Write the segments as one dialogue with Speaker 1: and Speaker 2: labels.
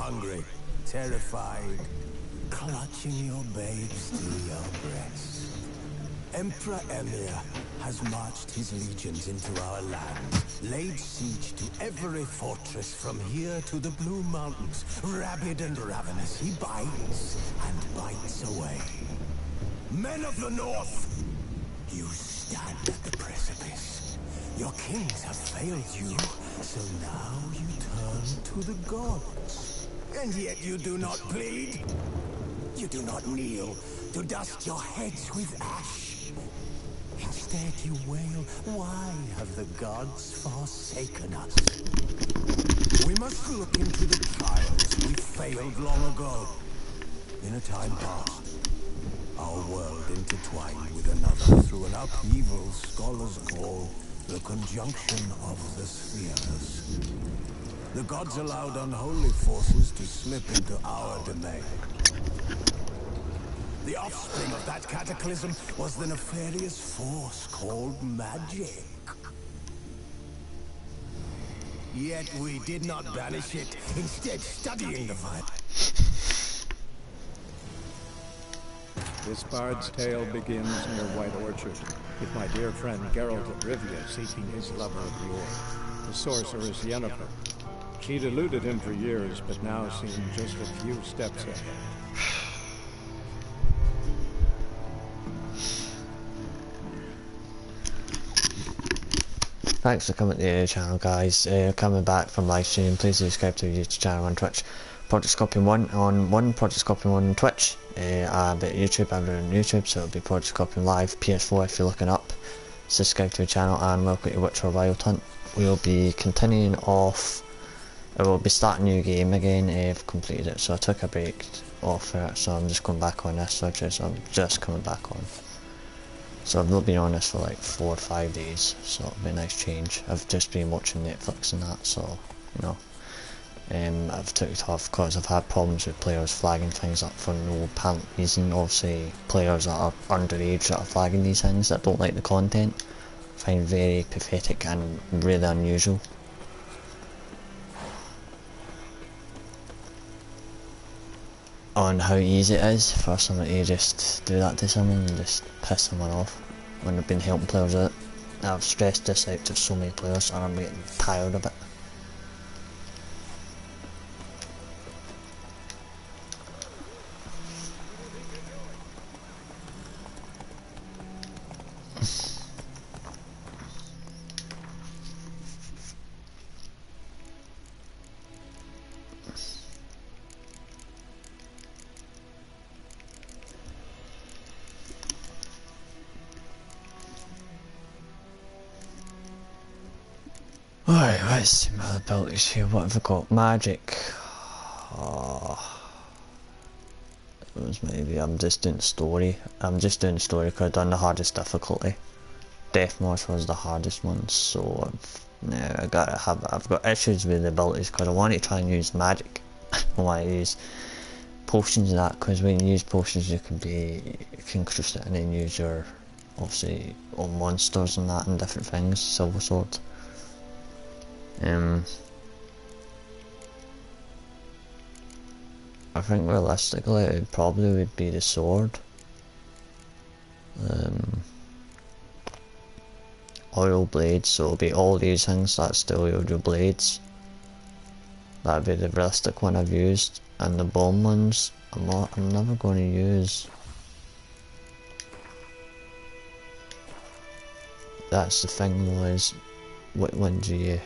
Speaker 1: hungry, terrified, clutching your babes to your breast. Emperor Emir has marched his legions into our lands, laid siege to every fortress from here to the Blue Mountains. Rabid and ravenous, he bites and bites away. Men of the North, you stand at the precipice. Your kings have failed you, so now you turn to the gods. And yet you do not plead. You do not kneel to dust your heads with ash. Instead you wail, why have the gods forsaken us? We must look into the trials we failed long ago. In a time past, our world intertwined with another through an upheaval scholars call the conjunction of the spheres. The gods allowed unholy forces to slip into our domain. The offspring of that cataclysm was the nefarious force called magic. Yet we did not banish it, instead studying the vibe.
Speaker 2: This bard's tale begins near White Orchard, with my dear friend Geralt of Rivia seeking his lover of yore, the sorceress Yennefer. She'd eluded him for years, but now seemed just a few steps ahead.
Speaker 3: Thanks for coming to the channel, guys. Coming back from live stream, please subscribe to the YouTube channel on Twitch. projectscorpion1 on projectscorpion1 on Twitch. But YouTube, I'm doing YouTube, so it'll be Project Scorpion Live, PS4 if you're looking up. Subscribe to the channel and welcome to Witcher Wild Hunt. We'll be continuing off, we'll be starting a new game again. I've completed it, so I took a break off it, so I'm just going back on this Witcher, so I'm just coming back on. So I've not been on this for like 4 or 5 days, so it'll be a nice change. I've just been watching Netflix and that, so, you know. I've took it off because I've had problems with players flagging things up for no apparent reason. Obviously, players that are underage that are flagging these things that don't like the content, I find very pathetic and really unusual. On how easy it is for someone to just do that to someone and just piss someone off when they've been helping players out. I've stressed this out to so many players and I'm getting tired of it. Alright, let's see my abilities here. What have I got? Magic. Oh, it was maybe I'm just doing story. I'm just doing story because I've done the hardest difficulty. Death March was the hardest one, so I've got issues with the abilities because I want to try and use magic. I want to use potions and that, because when you use potions you can cruise it and then use your, obviously, on monsters and that and different things. Silver Sword. I think realistically it probably would be the sword. Oil blades, so it'll be all these things that still yield your blades. That'd be the realistic one I've used, and the bomb ones I'm never going to use. That's the thing though, is what one do you?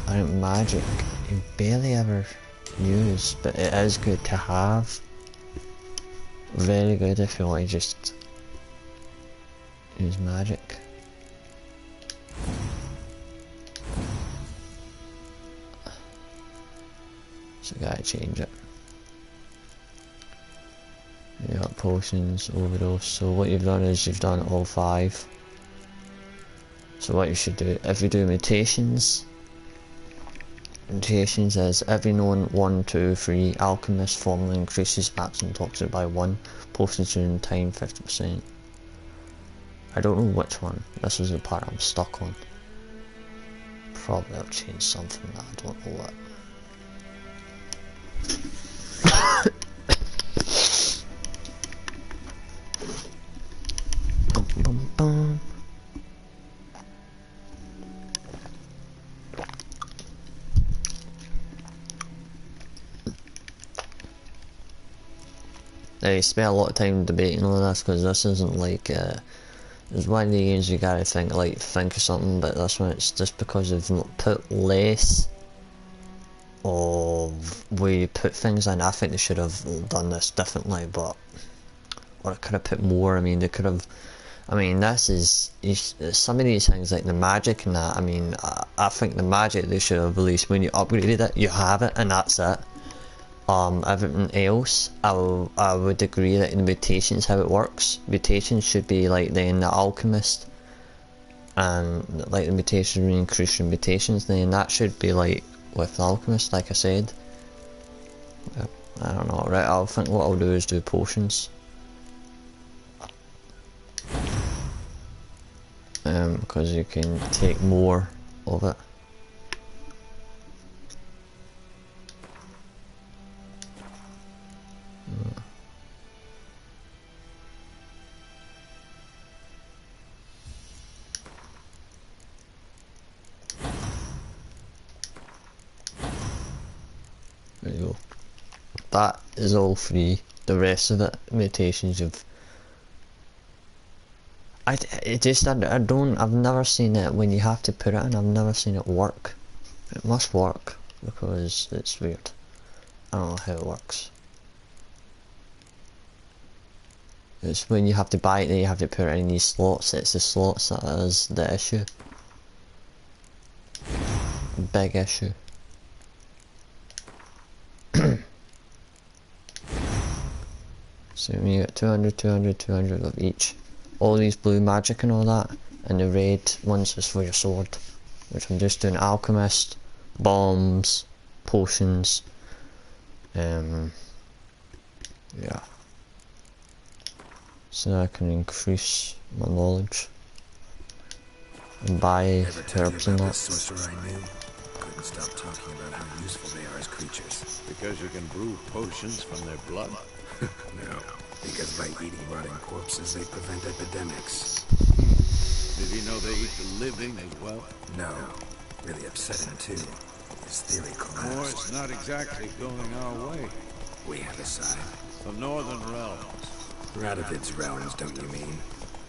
Speaker 3: I think magic you barely ever use, but it is good to have. Very good if you want to just use magic. So I gotta change it. You got potions, overdose. So what you've done is you've done all 5. So what you should do, if you do mutations is every known 1, 2, 3 alchemist formula increases maximum toxic by 1. Potions during time 50%. I don't know which one. This was the part I'm stuck on. Probably I'll change something that I don't know what. I spent a lot of time debating on this because this isn't like there's one of the games you gotta think of something, but this one it's just because they've put less of where you put things in. I think they should have done this differently, but or could have put more. I mean, they could have. I mean, this is some of these things like the magic and that. I mean, I think the magic they should have released when you upgraded it. You have it, and that's it. Everything else, I would agree that in the mutations how it works. Mutations should be like then the alchemist, and like the mutations and increasing mutations. Then that should be like with the alchemist, like I said. I don't know. Right, I think what I'll do is do potions. Because you can take more of it. There you go. That is all free. The rest of it, mutations of. I've never seen it when you have to put it in. I've never seen it work. It must work because it's weird. I don't know how it works. It's when you have to buy it that you have to put it in these slots. It's the slots that is the issue. Big issue. So you get 200, 200, 200 of each. All these blue magic and all that, and the red ones is for your sword, which I'm just doing alchemist, bombs, potions, yeah. So I can increase my knowledge and buy herbs and that.
Speaker 1: Sorcerer I knew couldn't stop talking about how useful they are as creatures.
Speaker 2: Because you can brew potions from their blood.
Speaker 1: No, because by eating rotting corpses they prevent epidemics.
Speaker 2: Did he know they eat the living as well?
Speaker 1: No, really upsetting too. His theory
Speaker 2: Or
Speaker 1: collapsed.
Speaker 2: it's not exactly going our way.
Speaker 1: We have a side.
Speaker 2: The Northern Realms.
Speaker 1: Radovid's realms, don't you mean?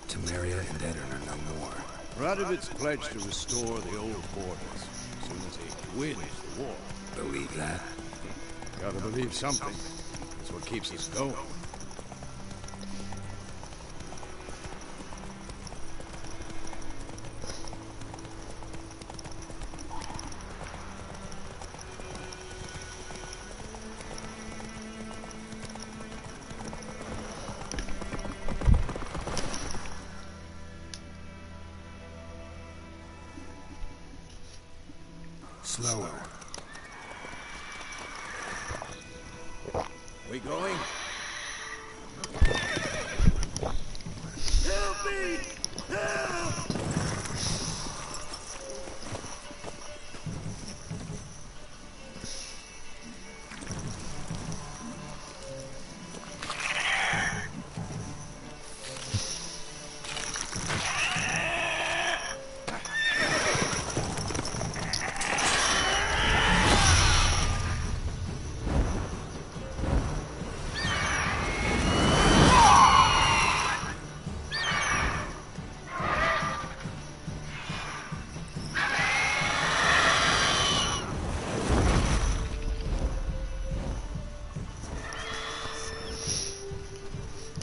Speaker 1: Temeria and Edirn are no more.
Speaker 2: Radovid's pledged to restore the old borders as soon as he wins the war.
Speaker 1: Believe that?
Speaker 2: Gotta believe something. That's what keeps us going.
Speaker 1: Slower.
Speaker 2: We going?
Speaker 1: Help me! Help!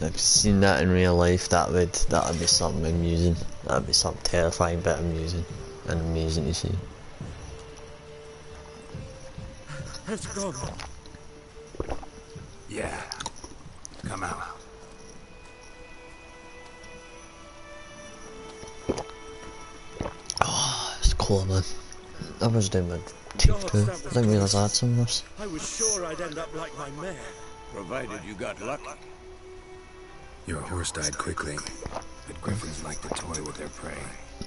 Speaker 3: I've seen that in real life. That would be something amusing. That would be something terrifying but amusing and amazing to see.
Speaker 1: Let's go. Yeah. Come out.
Speaker 3: Oh, it's cool, man. I was doing my teeth too. I didn't realise I had some of this.
Speaker 4: I was sure I'd end up like my mare.
Speaker 2: Provided you got luck.
Speaker 1: Your horse died quickly, but griffins like to toy with their prey.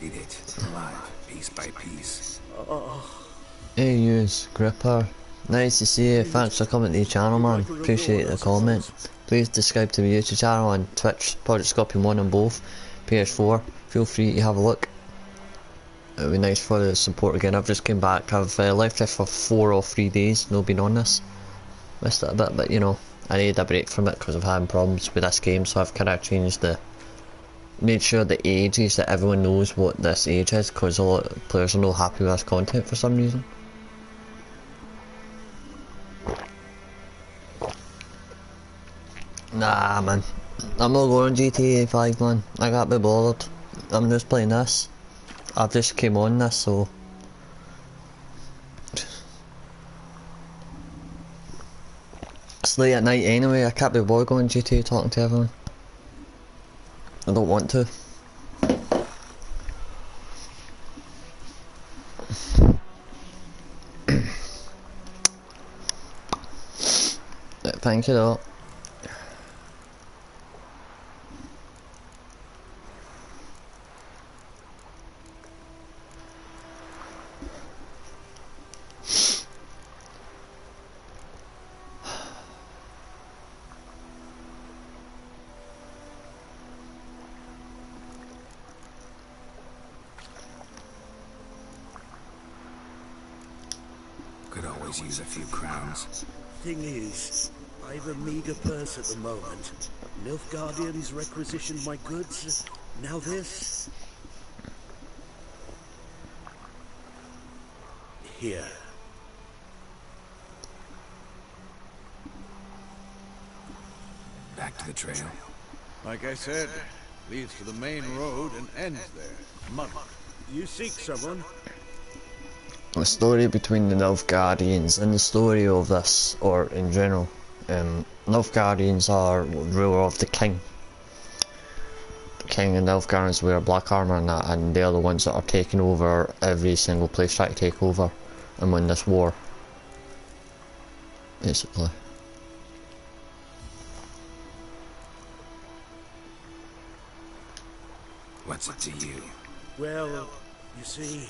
Speaker 1: Eat it alive, piece by piece.
Speaker 3: Hey, yous, Gripper. Nice to see you. Thanks for coming to the channel, man. Appreciate the comment. Please subscribe to the YouTube channel on Twitch, projectscorpion1 on both. PS4. Feel free to have a look. It would be nice for the support again. I've just came back. I've left it for 4 or 3 days. No been on this. Missed it a bit, but you know, I need a break from it because I've had problems with this game, so I've kind of made sure the age is that everyone knows what this age is, because a lot of players are not happy with this content for some reason. Nah man, I'm not going GTA 5 man, I can't be bothered. I'm just playing this. I've just came on this, so... It's late at night anyway, I can't be bothered going GTA talking to everyone. I don't want to. Thank you though.
Speaker 1: Could always use a few crowns.
Speaker 4: Thing is, I've a meager purse at the moment. Nilfgaardians requisitioned my goods. Now this. Here.
Speaker 1: Back to the trail.
Speaker 5: Like I said, leads to the main road and ends there. Mother.
Speaker 4: You seek someone?
Speaker 3: The story between the Nilfgaardians and the story of this, or in general, Nilfgaardians are ruler of the king. The king and Nilfgaardians wear black armour and that, and they're the ones that are taking over every single place, try to take over and win this war. Basically.
Speaker 1: What's it to you?
Speaker 4: Well, you see,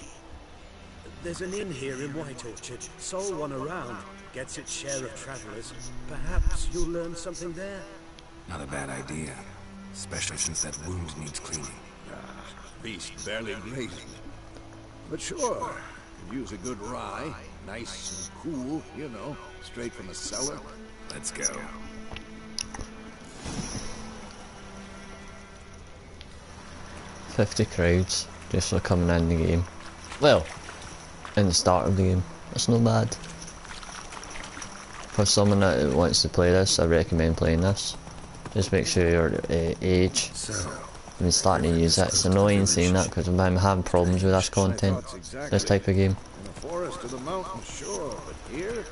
Speaker 4: there's an inn here in White Orchard. Sole one around. Gets its share of travellers. Perhaps you'll learn something there.
Speaker 1: Not a bad idea. Especially since that wound needs cleaning.
Speaker 5: Beast barely grazing. But sure, could use a good rye. Nice and cool, you know, straight from the cellar.
Speaker 1: Let's go.
Speaker 3: $50 crowds just for coming in the game. Well, in the start of the game. That's not bad. For someone that wants to play this, I recommend playing this. Just make sure your age. I've been starting to use it. It's annoying saying that because I'm having problems with this content, this type of game.
Speaker 5: In the forest or the mountain, sure, but here,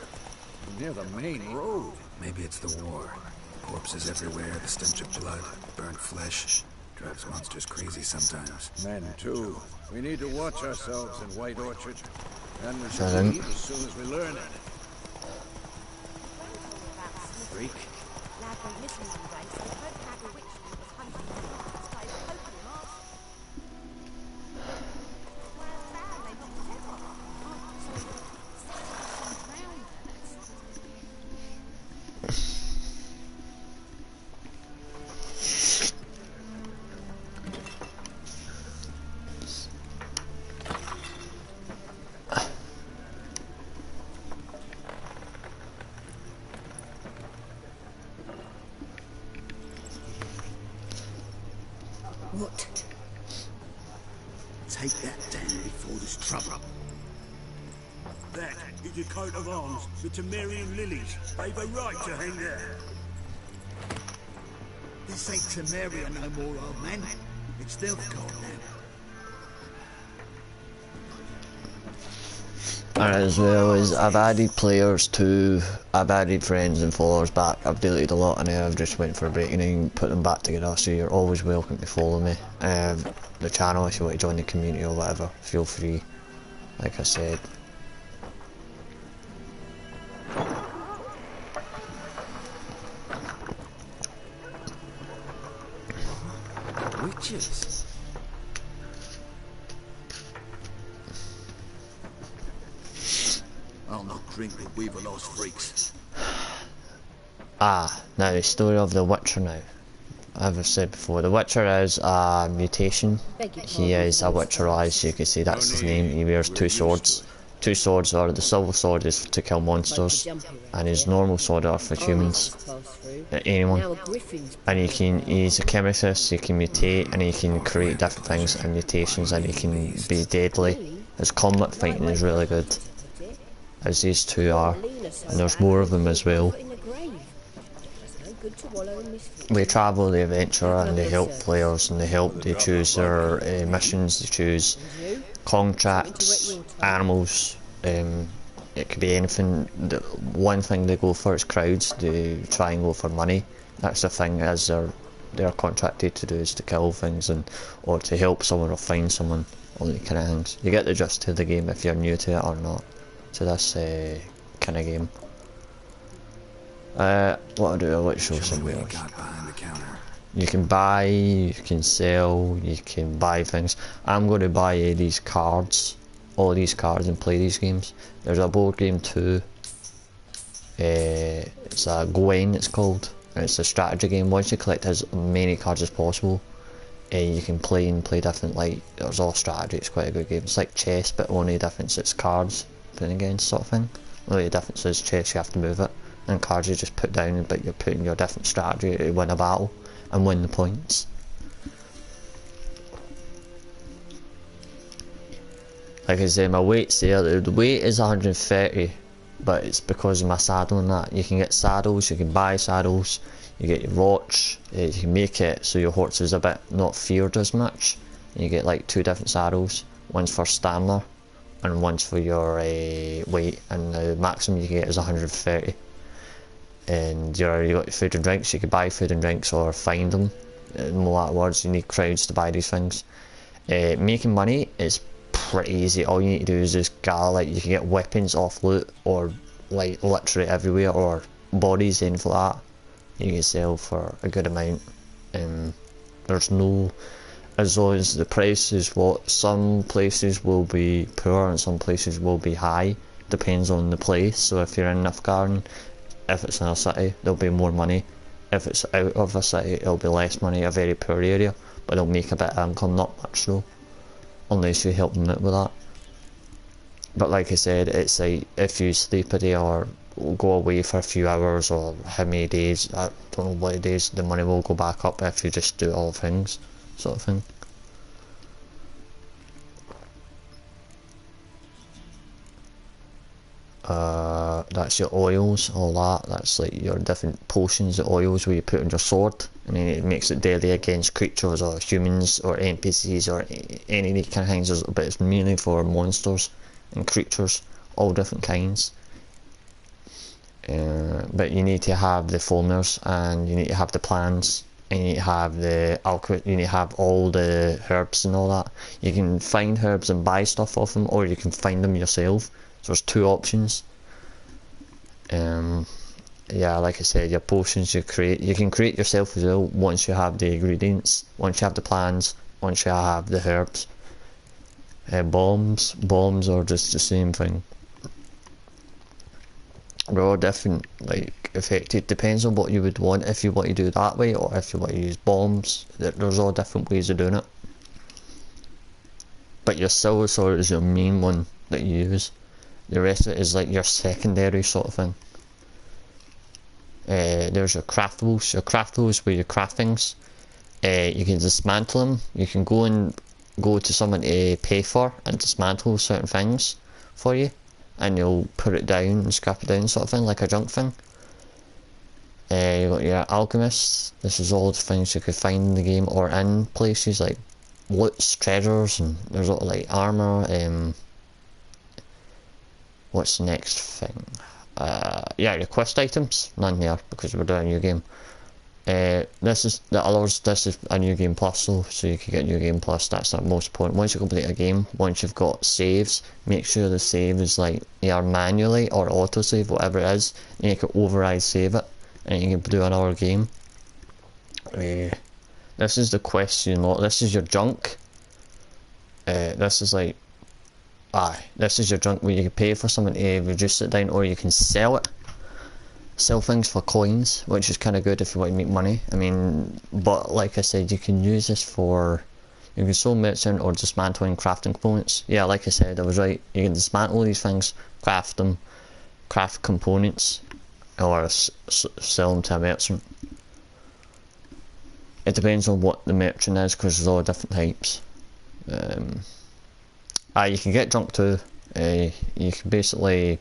Speaker 5: near the main road.
Speaker 1: Maybe it's the war. Corpses everywhere, the stench of blood, burnt flesh. Drives monsters crazy sometimes.
Speaker 5: Men too. We need to watch ourselves in White Orchard. And we should
Speaker 3: Randem.
Speaker 5: leave as soon as we learn it. Freak.
Speaker 4: What? Take that down before there's trouble. That is your coat of arms, the Temerian lilies. They've a right to hang there.
Speaker 6: This ain't Temeria no more, old man. It's Nilfgaard now.
Speaker 3: And as well as I've added players to, I've added friends and followers back. I've deleted a lot and I've just went for a break and then put them back together, so you're always welcome to follow me. The channel, if you want to join the community or whatever, feel free, like I said.
Speaker 1: Witches?
Speaker 6: I'll not drink with Weaver-lost freaks.
Speaker 3: Ah, now the story of the Witcher now. As I've said before, the Witcher is a mutation. He is a Witcher, as you can see, that's his name. He wears two swords. two swords are, the silver sword is to kill monsters, and his normal sword are for humans, anyone. And you can use a chemist, you can mutate, and you can create different things and mutations, and you can be deadly. His combat fighting is really good, as these two are, and there's more of them as well. We travel the adventure, and they help players, and they choose their missions, they choose contracts, animals, it could be anything. The one thing they go for is crowds, they try and go for money. That's the thing, as they're contracted to do, is to kill things, and or to help someone or find someone, all these kind of things. You get the gist of the game if you're new to it or not, to this kind of game. What I'll do, I'll let you show some wares. You can buy, you can sell, you can buy things. I'm going to buy these cards, all these cards, and play these games. There's a board game too. It's a Gwen, it's called. And it's a strategy game. Once you collect as many cards as possible, you can play different, like, there's all strategy. It's quite a good game. It's like chess, but only difference it's cards putting against, sort of thing. Only the difference is chess, you have to move it, and cards you just put down, but you're putting your different strategy to win a battle and win the points. Like I say, my weight's there. The weight is 130, but it's because of my saddle and that. You can get saddles, you can buy saddles, you get your watch, you can make it so your horse is a bit not feared as much. You get like two different saddles, one's for stamina and one's for your weight, and the maximum you can get is 130. And you got your food and drinks. You can buy food and drinks or find them. In a lot of words, you need crowds to buy these things. Making money is pretty easy. All you need to do is just gather, like, you can get weapons off loot, or like literally everywhere, or bodies, anything like that. You can sell for a good amount. There's no, as long as the price is what, some places will be poor and some places will be high. Depends on the place. So if you're in Nifgarden, if it's in a city, there'll be more money. If it's out of a city, it'll be less money, a very poor area, but it'll make a bit of income, not much though, unless you help them out with that. But like I said, it's like, if you sleep a day or go away for a few hours, or how many days, I don't know what days, the money will go back up if you just do all things, sort of thing. That's your oils, all that. That's like your different potions, the oils where you put on your sword. I mean, it makes it deadly against creatures or humans or NPCs or any of these kind of things, but it's mainly for monsters and creatures, all different kinds. But you need to have the foamers, and you need to have the plants, and you need to have the alchemy, you need to have all the herbs and all that. You can find herbs and buy stuff off them, or you can find them yourself. So there's two options. Yeah, like I said, your potions you can create yourself as well once you have the ingredients, once you have the plants, once you have the herbs. Bombs are just the same thing. They're all different, like, effective. Depends on what you would want, if you want to do it that way or if you want to use bombs. There's all different ways of doing it. But your silver sword is your main one that you use. The rest of it is like your secondary sort of thing. There's your craftables. Your craftables where you craft things. You can dismantle them. You can go to someone to pay for and dismantle certain things for you, and you'll put it down and scrap it down, sort of thing, like a junk thing. You got your alchemists. This is all the things you could find in the game or in places like loots, treasures, and there's all like armor. What's the next thing? Yeah, your quest items. None here because we're doing a new game. This is the others. This is a new game plus, so you can get new game plus. That's the most important. Once you complete a game, once you've got saves, make sure the save is like either manually or autosave, whatever it is, and you can override save it, and you can do another game. This is the quest unlock. This is your junk. This is like, this is your junk where you can pay for someone to reduce it down, or you can sell it. Sell things for coins, which is kind of good if you want to make money. I mean, but like I said, you can use this for, You can sell merchant or dismantling crafting components. Yeah, like I said, I was right. You can dismantle these things, craft them, craft components, or sell them to a merchant. It depends on what the merchant is, because there's all different types. You can get drunk too. You can basically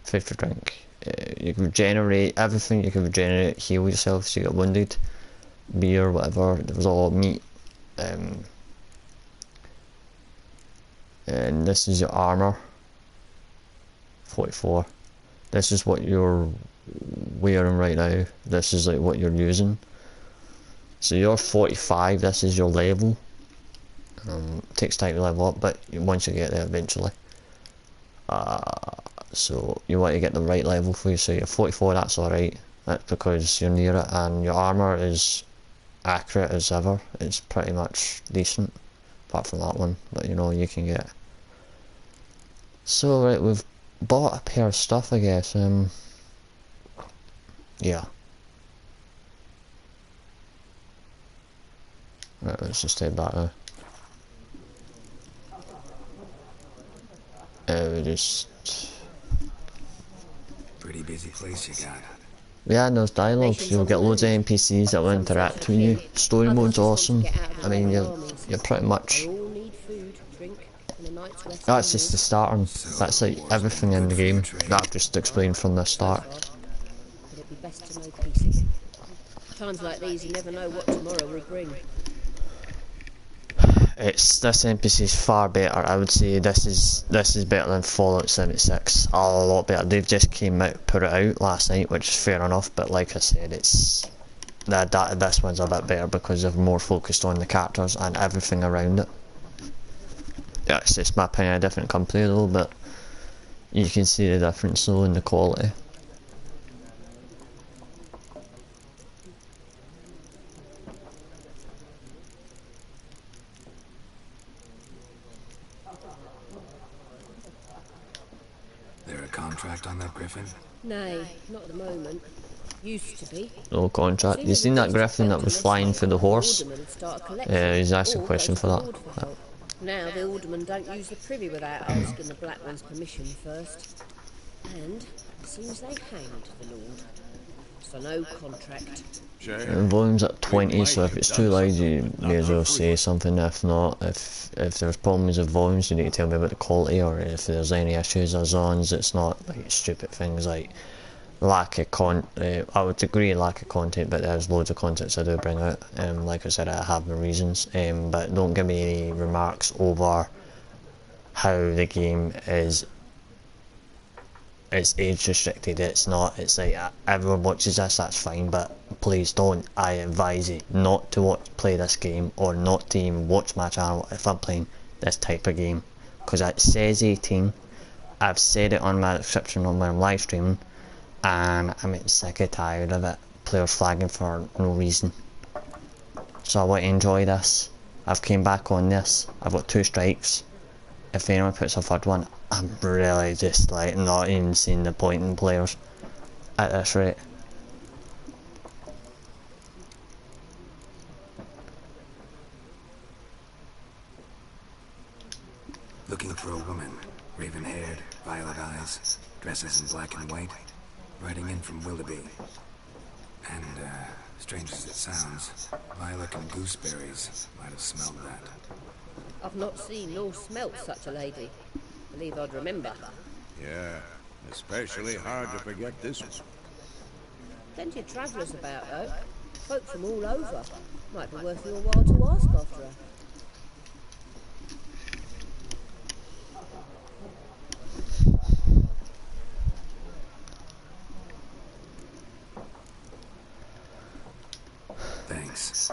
Speaker 3: food for drink. You can regenerate everything. You can regenerate, heal yourself so you get wounded. Beer, whatever. There's all meat. And this is your armor. 44. This is what you're wearing right now. This is like what you're using. So you're 45, this is your level. Takes time to level up, but once you get there eventually. So you want to get the right level for you, so you're 44, that's alright. That's because you're near it, and your armour is accurate as ever. It's pretty much decent, apart from that one, but you know, you can get. So right, we've bought a pair of stuff, I guess. Yeah. Right, let's just head back now. We just...
Speaker 1: Pretty busy place you got.
Speaker 3: Yeah, and there's dialogues. You'll get loads of NPCs that will interact with you. Story mode's awesome. I mean, you're pretty much... That's just the starter. That's like everything in the game that I've just explained from the start.
Speaker 7: It'd be best to know pieces. Times like these, you never know what tomorrow will bring.
Speaker 3: This NPC is far better. I would say this is better than Fallout 76. A lot better. They've just put it out last night, which is fair enough. But like I said, this one's a bit better because they're more focused on the characters and everything around it. Yeah, it's just my opinion. A different company though, but you can see the difference though in the quality.
Speaker 1: Contract on that griffin?
Speaker 7: Nay, not at the moment. Used to be.
Speaker 3: No contract. You seen that griffin that was flying for the horse? He's asking a question for that.
Speaker 7: Now the aldermen don't use the privy without asking the Black One's permission first. And it seems they hanged the Lord. So no contract.
Speaker 3: Volume's at 20, so if it's too loud you may as well say something. If not, if there's problems with volumes, you need to tell me about the quality, or if there's any issues as long as it's not like stupid things like lack of I would agree lack of content, but there's loads of contents I do bring out. Like I said, I have my reasons, but don't give me any remarks over how the game is. It's age restricted. It's not. It's like everyone watches this, that's fine, but please don't. I advise you not to play this game, or not to even watch my channel if I'm playing this type of game, because it says 18. I've said it on my description on when I'm live streaming, and I'm sick and tired of it. Players flagging for no reason. So I want to enjoy this. I've came back on this. I've got 2 strikes. If anyone puts a third one, I'm really just like not even seeing the point in players at this rate.
Speaker 1: Looking for a woman, raven-haired, violet eyes, dresses in black and white, riding in from Willoughby. And, strange as it sounds, lilac and gooseberries might have smelled that.
Speaker 7: I've not seen nor smelt such a lady. Believe I'd remember.
Speaker 5: Yeah, especially hard to forget this one.
Speaker 7: Plenty of travellers about, though. Folk from all over. Might be worth your while to ask after her.
Speaker 1: Thanks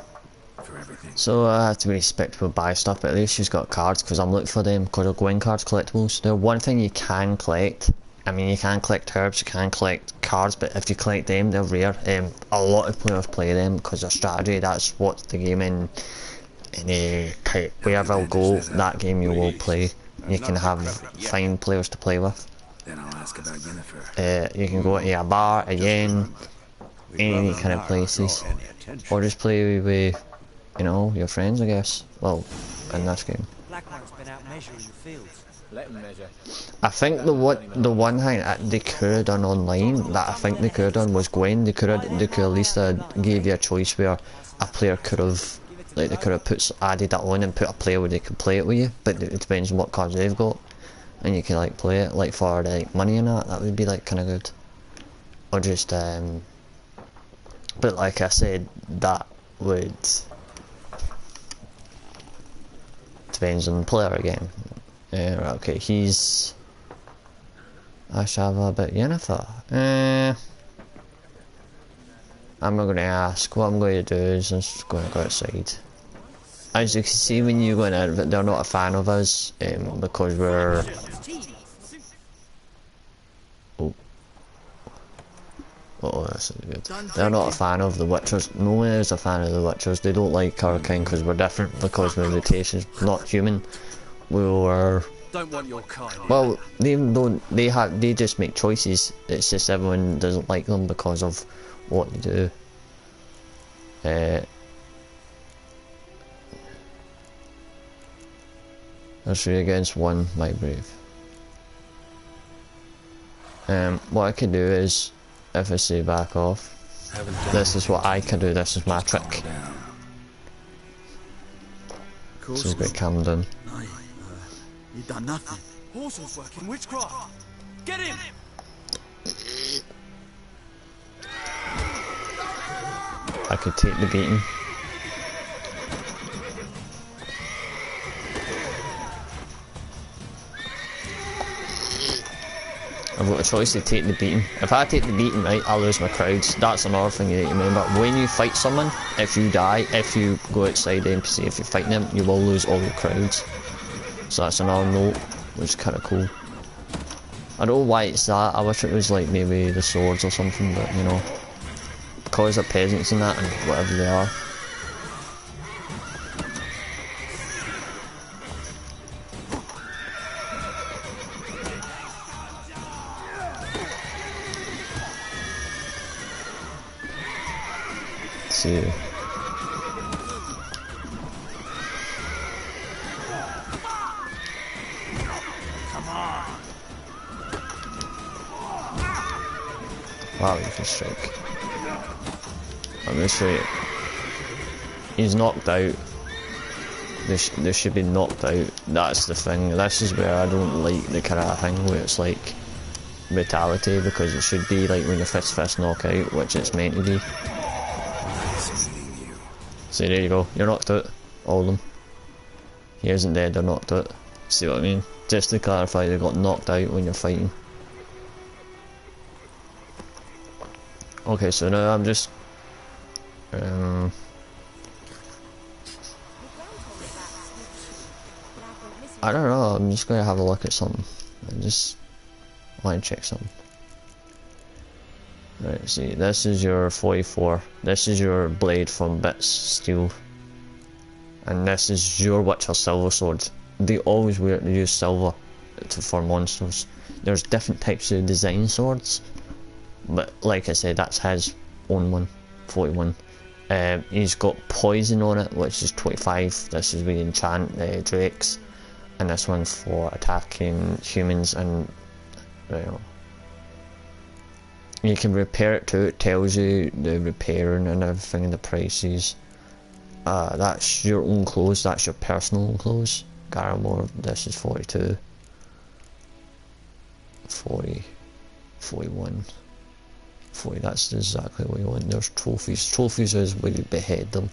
Speaker 1: for everything.
Speaker 3: So I have to be respectful, buy stuff, but at least she's got cards, because I'm looking for them, because they're going cards collectibles. They're one thing you can collect. I mean, you can collect herbs, you can collect cards, but if you collect them, they're rare. A lot of players play them because of strategy. That's what the game in a type, wherever I'll go, that game you will play. You can find players to play with.
Speaker 1: Then I'll ask about Yennefer.
Speaker 3: You can go to a bar, a yen, any kind of places, or just play with you know, your friends, I guess. Well, in this game.
Speaker 8: Black one's been out measuring the fields.
Speaker 5: Let him measure.
Speaker 3: I think the one thing that they could have done online, that I think they could have done, was Gwen. They could at least gave you a choice where a player could have, like, they could have added that on and put a player where they could play it with you, but it depends on what cards they've got, and you can like play it like for like money and that. That would be like kind of good. Or just but like I said, that would depends on the player again. Okay, he's Ashava, but Yennefer. I'm not going to ask. What I'm going to do is I'm just going to go outside. As you can see, when you go in, they're not a fan of us because we're. Oh, that's good. They're not a fan of the Witchers. No one is a fan of the Witchers. They don't like our king because we're different, because we're mutations, not human. We were.
Speaker 8: Don't want your kind.
Speaker 3: Well, they just make choices. It's just everyone doesn't like them because of what they do. That's 3 against 1, my brave. What I can do is, if I say back off, this is what I can do. This is my trick. This is a bit calm down.
Speaker 6: You've done nothing.
Speaker 8: Horses working witchcraft. Get him!
Speaker 3: I could take the beating. I've got a choice to take the beating. If I take the beating, right, I lose my crowds. That's another thing you need to remember. When you fight someone, if you die, if you go outside the NPC, if you're fighting them, you will lose all your crowds. So that's another note, which is kind of cool. I don't know why it's that. I wish it was like maybe the swords or something, but you know, because they're peasants and that, and whatever they are. Let's see. Wow, you can strike. I'm gonna show you. He's knocked out. They should be knocked out. That's the thing. This is where I don't like the kind of thing where it's like brutality, because it should be like when your fist knock out, which it's meant to be. So there you go. You're knocked out. All of them. He isn't dead. They're knocked out. See what I mean? Just to clarify, they got knocked out when you're fighting. Okay, so now I'm just I don't know, I'm just going to have a look at something. I just want to check something. Right, see, this is your 44. This is your blade from Bits Steel. And this is your Witcher Silver Sword. They always use silver for monsters. There's different types of design swords. But like I said, that's his own one, 41. He's got poison on it, which is 25. This is where you enchant drakes, and this one's for attacking humans. And you know, you can repair it too. It tells you the repairing and everything and the prices. That's your own clothes. That's your personal clothes. Garamore. This is 42. 40. 41. 40, that's exactly what you want. There's trophies. Trophies is where you behead them.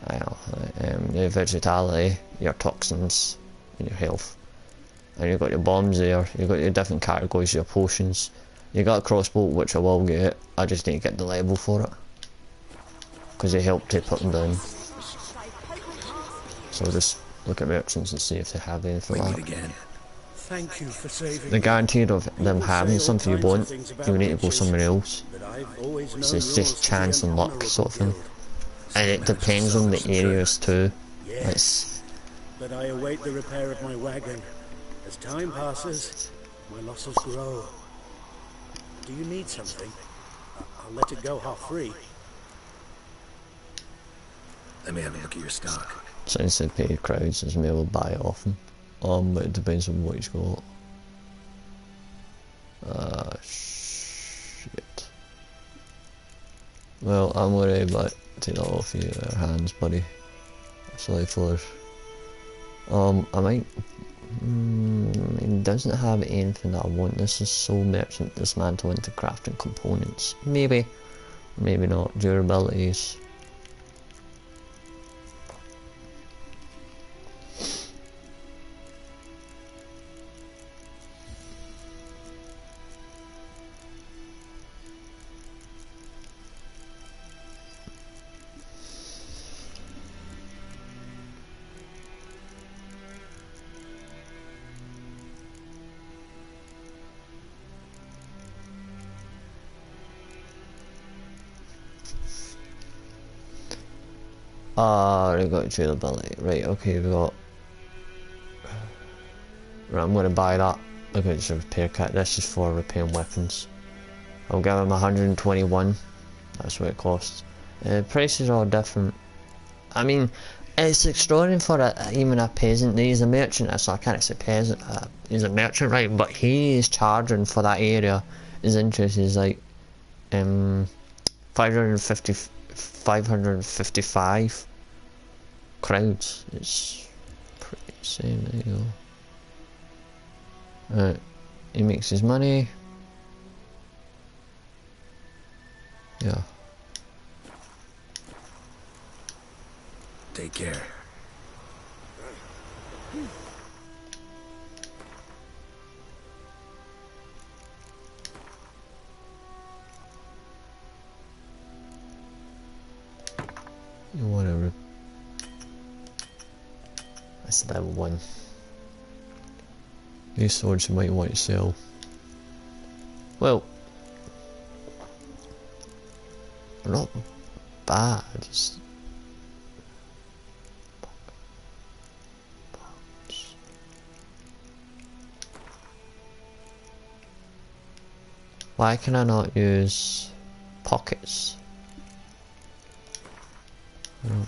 Speaker 3: I know. The vitality, your toxins, and your health. And you've got your bombs there. You've got your different categories, your potions. You got a crossbow, which I will get. I just need to get the level for it, because they help to put them down. So I'll just look at merchants and see if they have anything like that.
Speaker 4: Thank you for saving
Speaker 3: The guarantee of them having something you want, you need to go somewhere else. So it's just chance and luck sort of thing. And it depends on the areas too.
Speaker 4: Yes, but I await the repair of my wagon. As time passes, my losses grow. Do you need something? I'll let it go half free.
Speaker 5: Let me have a look at your stock.
Speaker 3: Since they pay crowds, as may will buy it off him. But it depends on what he's got. Shit. Well, I'm worried about take that off your hands, buddy. Sorry for. I might. It doesn't have anything that I want. This is sole merchant dismantle into crafting components. Maybe, maybe not. Durabilities. We got durability. Right, okay, we got. Right, I'm gonna buy that. Look at this repair kit. This is for repairing weapons. I'll give him 121. That's what it costs. Prices are all different. I mean, it's extraordinary for even a peasant. He's a merchant, so I can't say peasant. He's a merchant, right? But he is charging for that area. His interest is like 555 crowds. It's pretty insane. There you go. He makes his money. Yeah.
Speaker 5: Take care.
Speaker 3: Whatever. That's level 1. These swords you might want to sell. Well, they're not bad. It's why can I not use pockets? I don't know.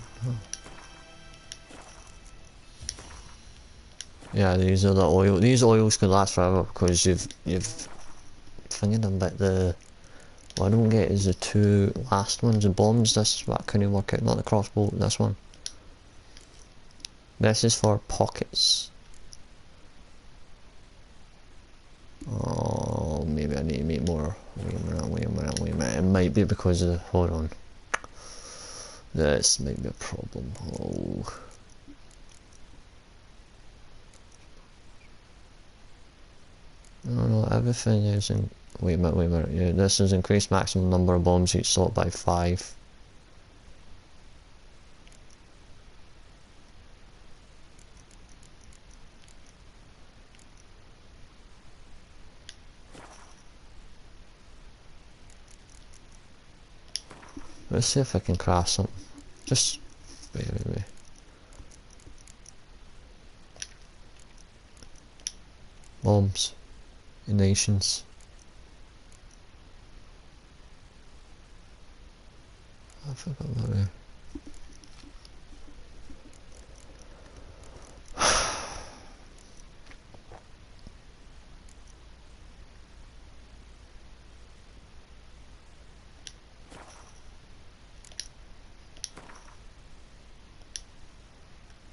Speaker 3: Yeah, these are the oil. These oils can last forever because you've thinking them, but the what I don't get is the 2 last ones, the bombs. This is what I couldn't work out. Not the crossbow. This one. This is for pockets. Oh, maybe I need to make more. Wait a minute. It might be because of the. Hold on. This might be a problem. Oh. No, everything is in. Wait a minute. Yeah, this is increased maximum number of bombs each slot by 5. Let's see if I can craft something. Just wait. Bombs. Nations. I forgot about it.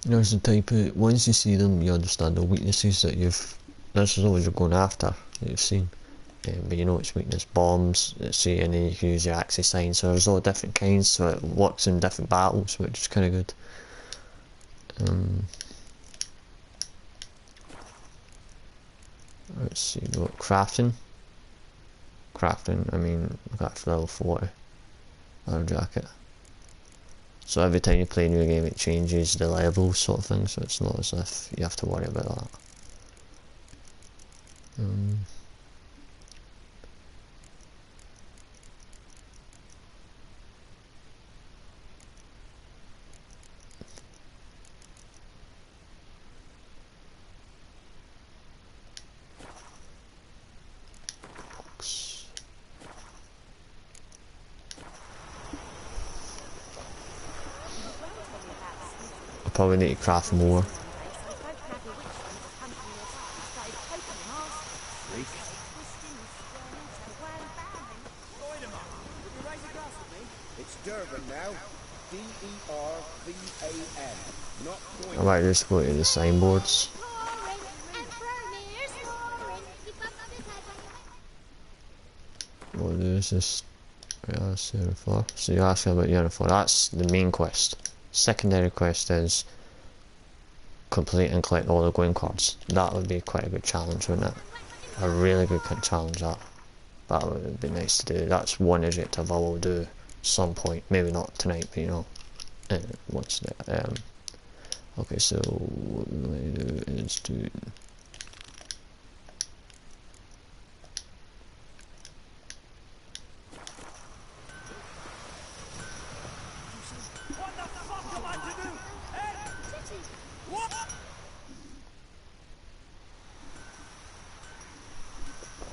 Speaker 3: There's the type of, once you see them you understand the weaknesses that this is all you're going after, that you've seen. But you know its weakness. Bombs, see, and then you can use your axis sign, so there's all different kinds, so it works in different battles, which is kind of good. Let's see, what crafting, I mean, I got level 40, leather jacket. So every time you play a new game it changes the levels sort of thing, so it's not as if you have to worry about that. probably need to craft more.
Speaker 4: It's Durban now. D-E-R-V-A-N. Not
Speaker 3: I might just go to the signboards. What is this? Yeah, uniform. So you're asking about uniform. That's the main quest. Secondary quest is complete and collect all the going cards. That would be quite a good challenge, wouldn't it? A really good challenge, that. That would be nice to do. That's one objective I will do some point. Maybe not tonight, but you know. What's that? Okay, so what we're going to do is do...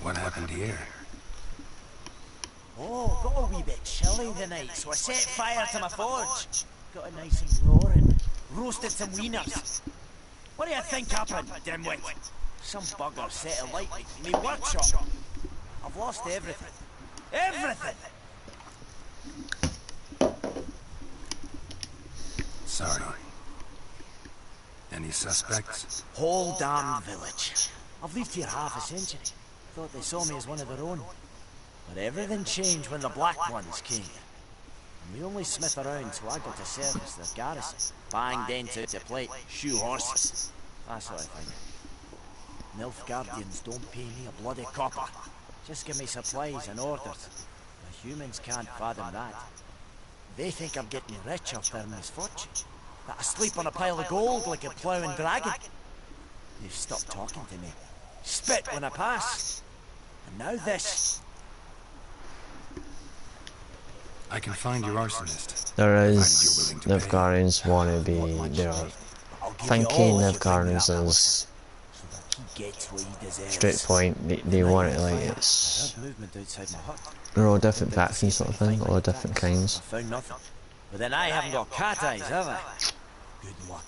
Speaker 5: What happened here?
Speaker 9: Oh, got a wee bit chilly tonight, so I set fire to my forge. Got it nice and roaring. Roasted some wieners. What do you think happened, dimwit? Some bugger set alight in me workshop. I've lost everything. Everything!
Speaker 5: Sorry. Any suspects?
Speaker 9: Whole damn village. I've lived here half a century. Thought they saw me as one of their own. But everything changed when the Black Ones came. And we only smith around, so I got to service their garrison. Bang dents out to plate, shoe horses. That sort of thing. Nilfgaardians don't pay me a bloody copper. Just give me supplies and orders. The humans can't fathom that. They think I'm getting rich off their misfortune. That I sleep on a pile of gold like a ploughing dragon. They've stopped talking to me. Spit when I pass. And now this.
Speaker 5: I can find your arsonist.
Speaker 3: There is Nilfgaardians want to be there. Thinking Nilfgaardians is straight point. They want it like it's. They're all different factions, sort of thing, all different kinds.
Speaker 9: I found nothing. But then I haven't got cat eyes, have I? Good luck.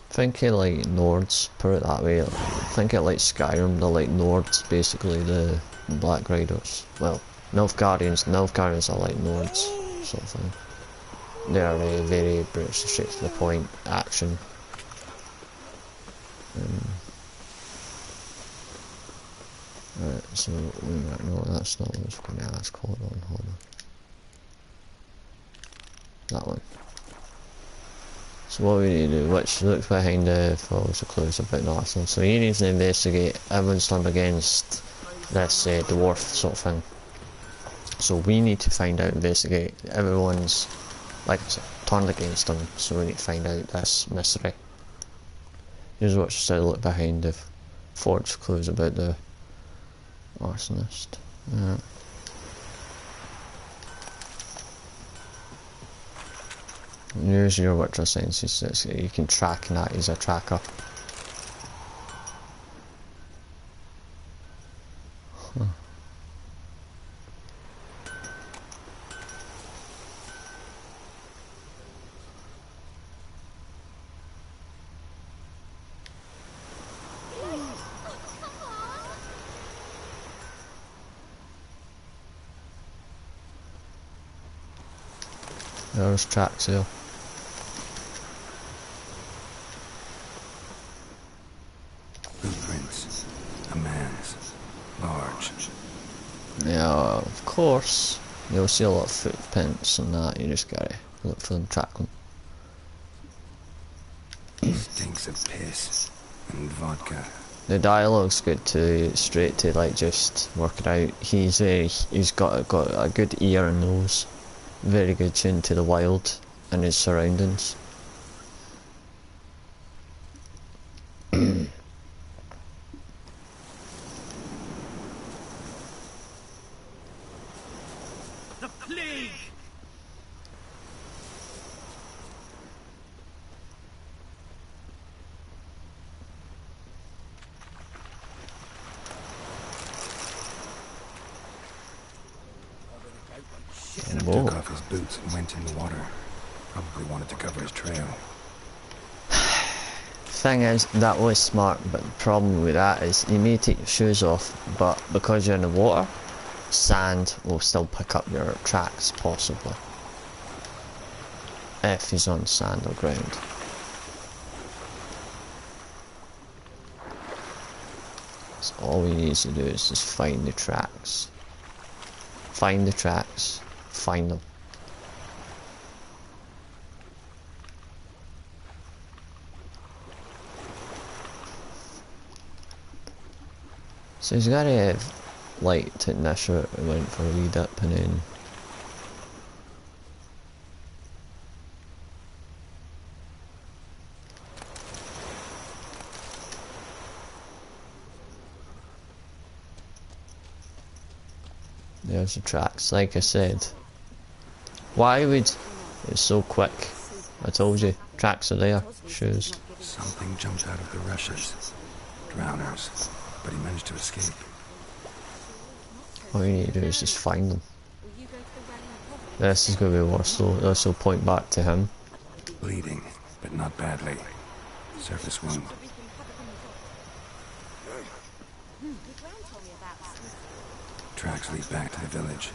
Speaker 3: Think of like Nords, put it that way. Think of like Skyrim, they're like Nords, basically the Black Riders. Well, Nilfgaardians are like Nords, sort of thing. They are very British, straight to the point, action. Right, so no, that's not what I was going to ask. Hold on. That one. So what we need to do, which looks behind the follows the clues about Northland. So you need to investigate. Everyone's turned against this dwarf sort of thing. So we need to find out, investigate. Everyone's, like I said, turned against them. So we need to find out this mystery. Here's what she said. Look behind the forged clues about the arsonist. Yeah. Use your Witcher senses. You can track that. He's a tracker. Huh. There's tracks here.
Speaker 5: Footprints. A man's. Large.
Speaker 3: Yeah, of course. You'll see a lot of footprints and that. You just gotta look for them, track them.
Speaker 5: Stinks of piss and vodka.
Speaker 3: The dialogue's good too. It's straight to like just work it out. He's got a good ear and nose. Very good tune to the wild and his surroundings.
Speaker 9: The plague!
Speaker 5: Took off his boots and went in the water. Probably wanted to cover his trail.
Speaker 3: Thing is, that was smart, but the problem with that is you may take your shoes off, but because you're in the water, sand will still pick up your tracks, possibly. If he's on sand or ground. So all we need to do is just find the tracks. Find the tracks. Find them. So he's got to have light to this route and went for a wee dip and then there's the tracks, like I said. Why would it's so quick? I told you, tracks are there, shoes.
Speaker 5: Something jumped out of the rushes. Drowners. But he managed to escape.
Speaker 3: All you need to do is just find them. This is going to be worse though, this will point back to him.
Speaker 5: Bleeding, but not badly. Surface wound. Tracks lead back to the village.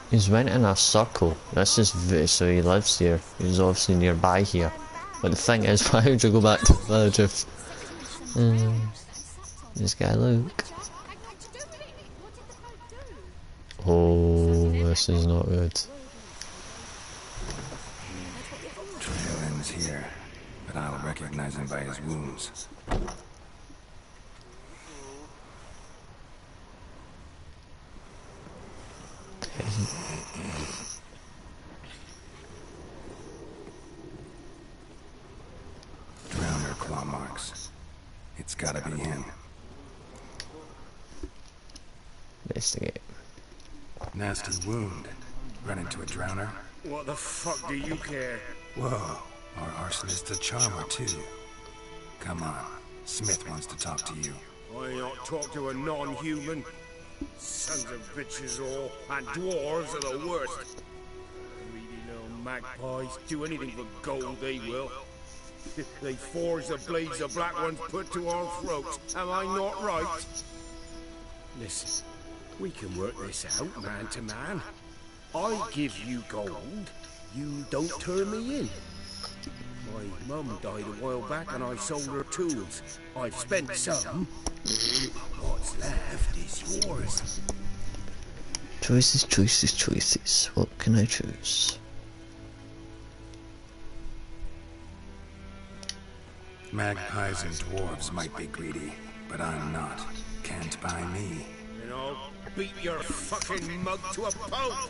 Speaker 3: He's went in a circle. This is so he lives here. He's obviously nearby here. But the thing is, why would you go back to the village if... this guy Luke. Oh, this is not good.
Speaker 5: Trail ends here, but I'll recognize him by his wounds. Drowner claw marks. It's gotta be him.
Speaker 3: Investigate.
Speaker 5: Nasty wound. Run into a drowner.
Speaker 4: What the fuck do you care?
Speaker 5: Whoa, our arsonist's a charmer too. Come on, Smith wants to talk to you.
Speaker 4: I not talk to a non-human. Sons of bitches all, and dwarves are the worst. Greedy little magpies do anything for gold, they will. They forge the blades the black ones put to our throats. Am I not right? Listen, we can work this out man to man. I give you gold, you don't turn me in. My mum died a while back and I sold her tools. I've spent some. What's left is yours.
Speaker 3: Choices, choices, choices. What can I choose?
Speaker 5: Magpies and dwarves might be greedy, but I'm not. Can't buy me.
Speaker 4: And I'll beat your fucking mug to a pulp.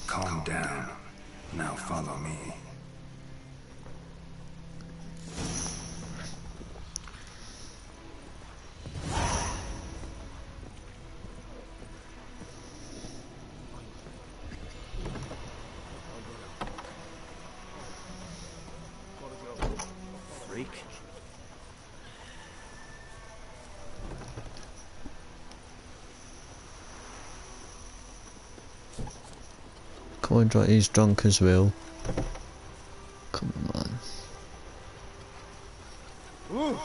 Speaker 5: Calm down. Now follow me.
Speaker 4: Freak.
Speaker 3: Come on, Dry, he's drunk as well. Come on.
Speaker 4: Ooh.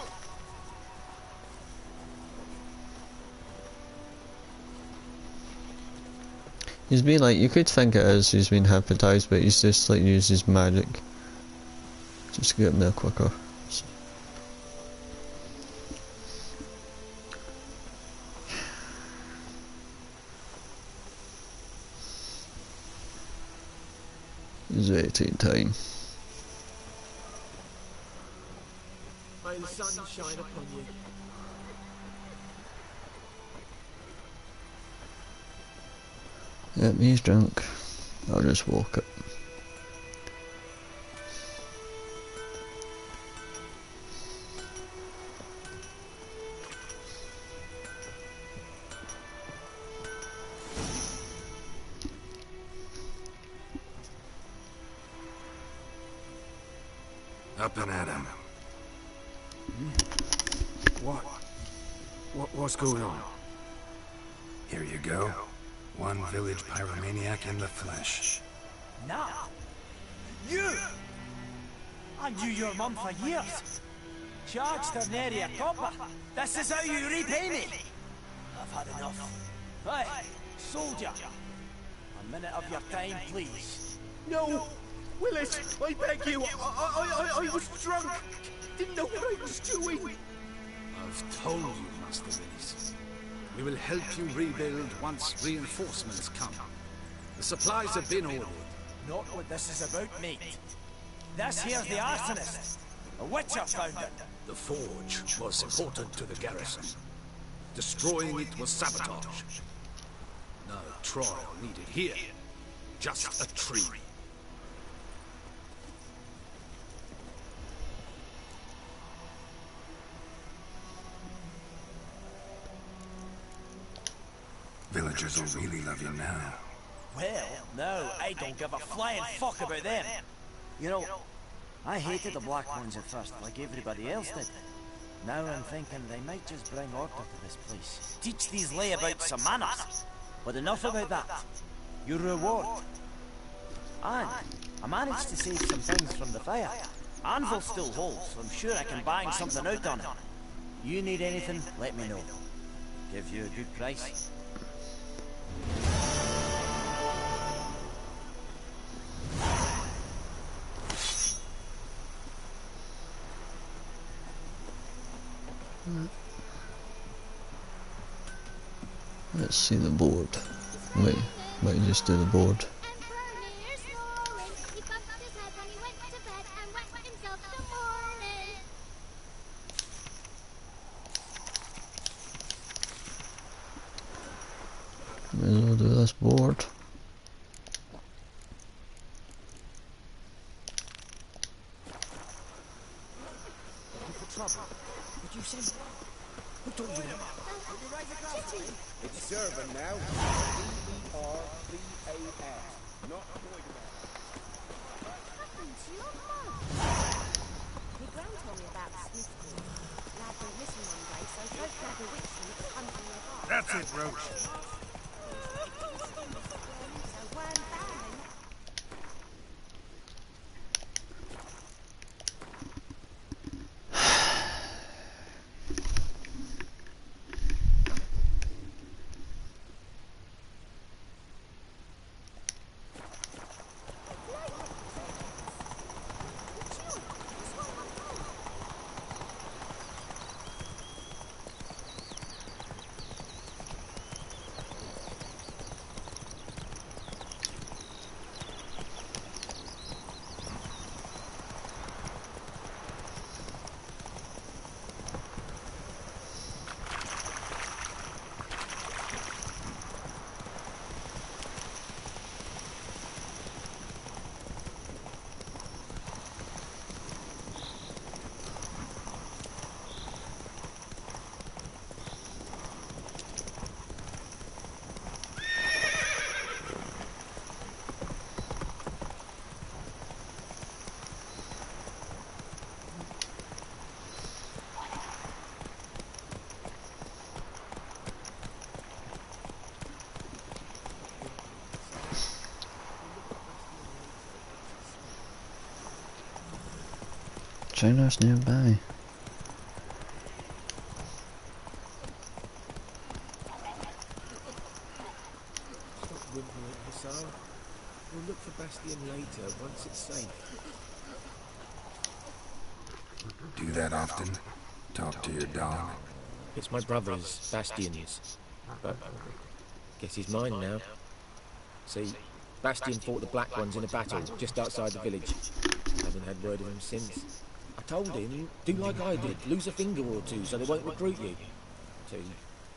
Speaker 3: He's been like, you could think it is, he's been hypnotized, but he's just like uses magic. Just to get him there quicker. So. It's waiting time.
Speaker 8: May the sun shine upon you.
Speaker 3: Yep, he's drunk. I'll just walk it.
Speaker 5: Up and at him.
Speaker 4: What's going on?
Speaker 10: Here you go. One village pyromaniac in the flesh.
Speaker 9: Now? You! I knew your mum for years. Charged her nary a copper. This is how you repay me. I've had enough. Hey, soldier. A minute of your time, please.
Speaker 4: No! Willis, I beg you. I was drunk. Didn't know what I was doing.
Speaker 5: I've told you, Master Willis. We will help you rebuild once reinforcements come. The supplies have been ordered.
Speaker 9: Not what this is about, mate. This here's the arsonist. A witcher found it.
Speaker 5: The forge was important to the garrison. Destroying it was sabotage. No trial needed here. Just a tree.
Speaker 10: Villagers will really love you now.
Speaker 9: Well, no, I don't give a flying fuck about them. You know, I hated the Black Ones at first, like everybody else did. Now I'm thinking they might just bring order to this place. Teach these layabouts some manners. But enough about that. Your reward. And I managed to save some things from the fire. Anvil still holds, so I'm sure I can bang something out on it. You need anything, let me know. Give you a good price.
Speaker 3: Let's see the board. Wait, just do the board. May as well do this board.
Speaker 4: Did you say? Who told you that?
Speaker 11: It's serving now. D-E-R-B-A-S. Not Moira.
Speaker 12: What happened to your mum? My gran told me about the Smith group. Lad went missing one day, so folk had a witch and it's hunting the bar.
Speaker 4: That's it, Roach.
Speaker 12: So weren't bad.
Speaker 3: China's nearby.
Speaker 8: Stop whimpering, Hussar. We'll look for Bastion later, once it's safe.
Speaker 10: Do that often? Talk to your dog?
Speaker 8: It's my brother's, Bastion's. But guess he's mine now. See, Bastion fought the Black Ones in a battle just outside the village. Haven't had word of him since. I told him, do like I did, lose a finger or two so they won't recruit you. Too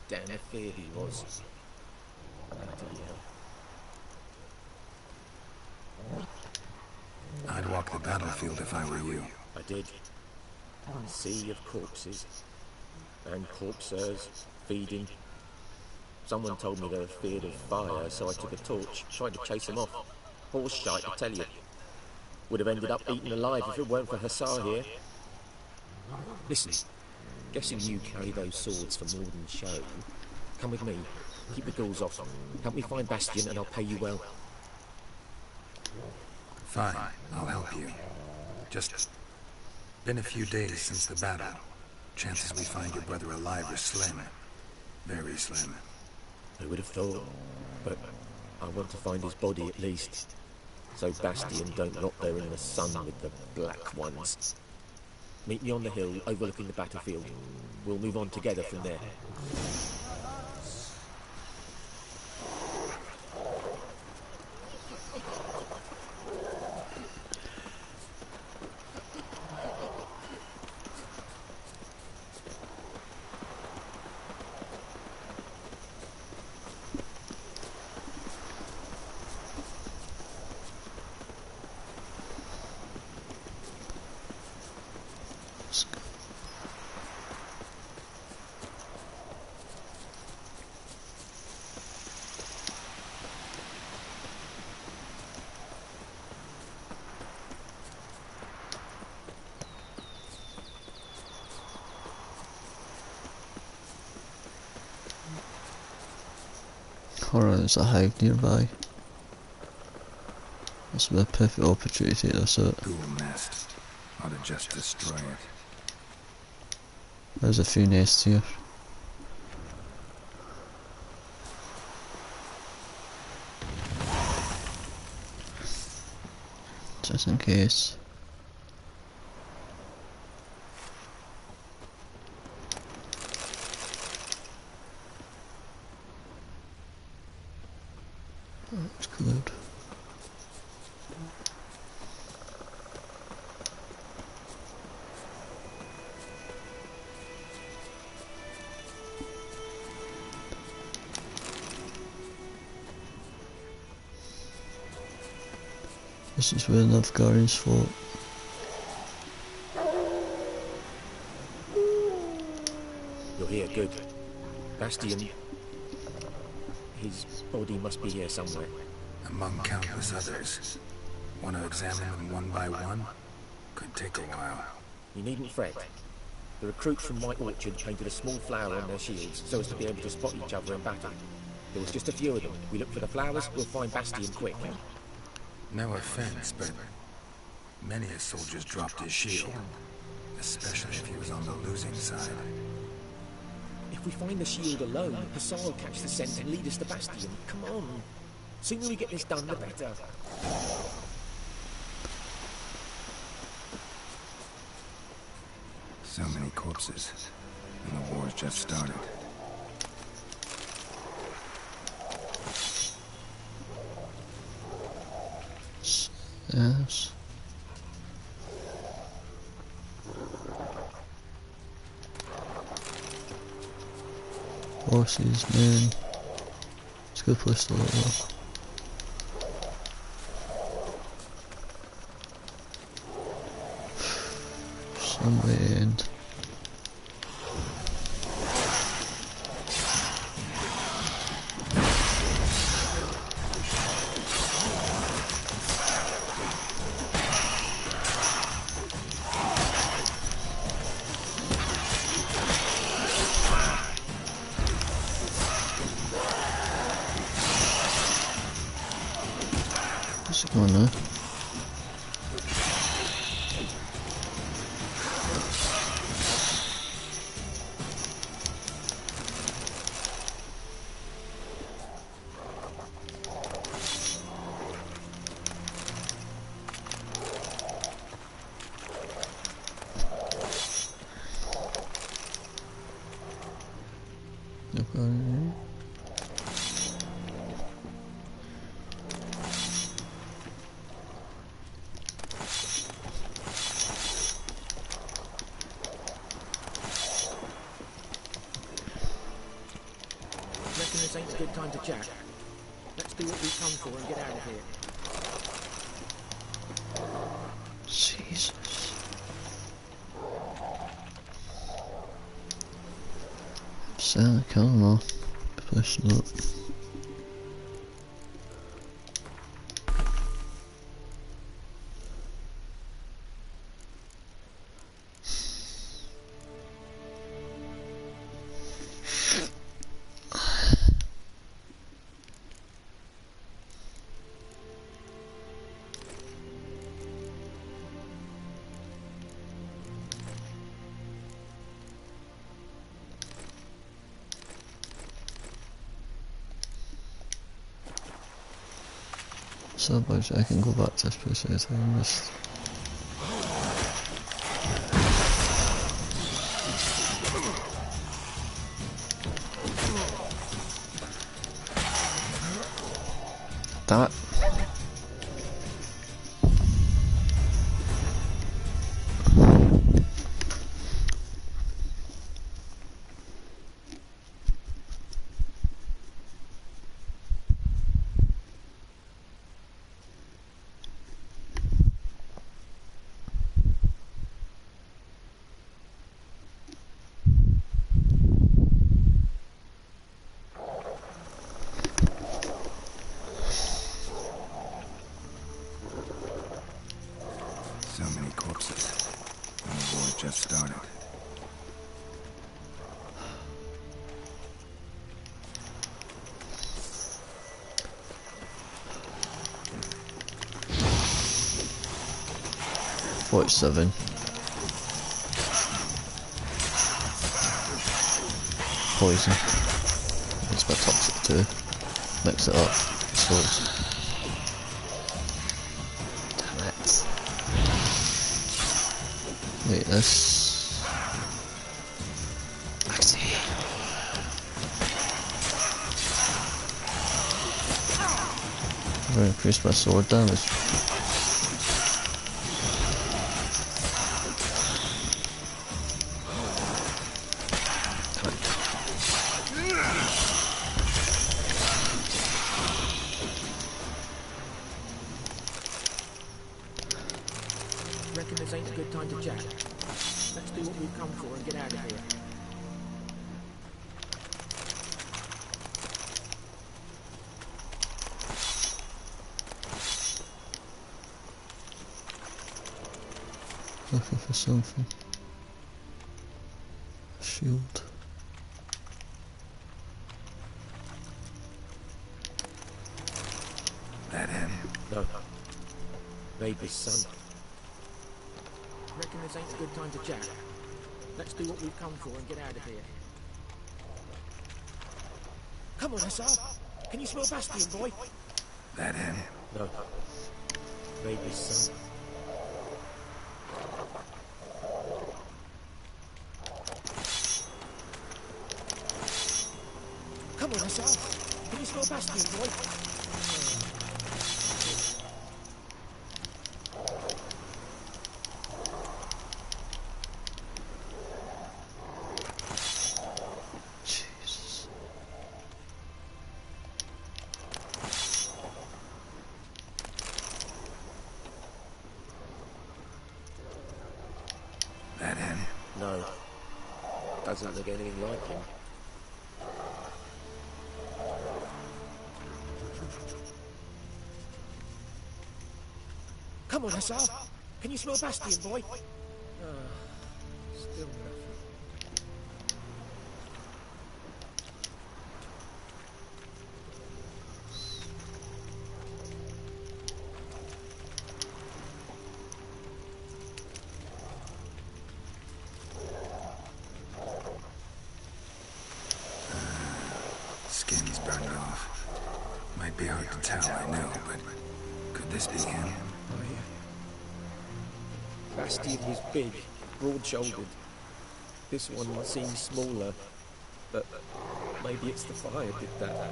Speaker 8: damn afeard he was. Bloody hell.
Speaker 10: I'd walk the battlefield if I were you.
Speaker 8: I did. A sea of corpses. And corpsers, feeding. Someone told me they were feared of fire, so I took a torch, tried to chase them off. Horse shite, I tell you. Would have ended up eaten alive if it weren't for Hussar here. Listen, guessing you carry those swords for more than show. Come with me. Keep the ghouls off. Help me find Bastion and I'll pay you well.
Speaker 10: Fine, I'll help you. Just been a few days since the battle. Chances we find your brother alive are slim. Very slim.
Speaker 8: Who would have thought? But I want to find his body at least. So Bastion don't rot there in the sun with the Black Ones. Meet me on the hill overlooking the battlefield. We'll move on together from there.
Speaker 3: Alright, there's a hive nearby. This will be a perfect opportunity to take this out.
Speaker 10: Ghoul nest. Ought to just destroy it.
Speaker 3: There's a few nests here. Just in case. That's good. This is where Navgari's fought.
Speaker 8: You're here, good. Bastion... his body must be here somewhere.
Speaker 10: Among countless others. Want to examine them one by one? Could take a while.
Speaker 8: You needn't fret. The recruits from White Orchard painted a small flower on their shields so as to be able to spot each other in battle. There was just a few of them. We look for the flowers, we'll find Bastion quick.
Speaker 10: No offense, but many a soldier's dropped his shield. Especially if he was on the losing side.
Speaker 8: If we find the shield alone, Hassan will catch the scent and lead us to Bastion. Come on. Sooner we get this done, the better.
Speaker 10: So many corpses, and the war's just started.
Speaker 3: Yes. Horses, men. It's a good place to look though. Some wind. What's it going on?
Speaker 8: Reckon this ain't a good time to chat. Let's do what we come for and get out of here.
Speaker 3: Jesus. Sound like I don't know. Pushing up. So much I can go back to this place anytime. Just damn it.
Speaker 10: So many corpses. And the war just started.
Speaker 3: .47. Poison. It's my toxic too. Mix it up. Swords. Damn it. Wait, this. I see. I'm gonna increase my sword damage.
Speaker 8: Reckon this ain't a good time to chat. Let's do what we've come for and get out of here.
Speaker 3: Looking for something. A shield.
Speaker 10: That him?
Speaker 8: No. Baby's son. Reckon this ain't a good time to chat. Let's do what we've come for and get out of here. Come on, SR. Can you smell Bastion, boy?
Speaker 10: That him?
Speaker 8: No. Baby's son. Come on, SR. Can you smell Bastion, boy?
Speaker 3: Jesus.
Speaker 10: That him?
Speaker 8: No. Doesn't look anything like him. Come on, SR. Can you smell Bastion, boy? Still nothing.
Speaker 10: Skin's burned off. Might be hard to tell, I know, but could this be him?
Speaker 8: Oh, yeah. Bastion was big, broad-shouldered. This one seems smaller, but maybe it's the fire did that.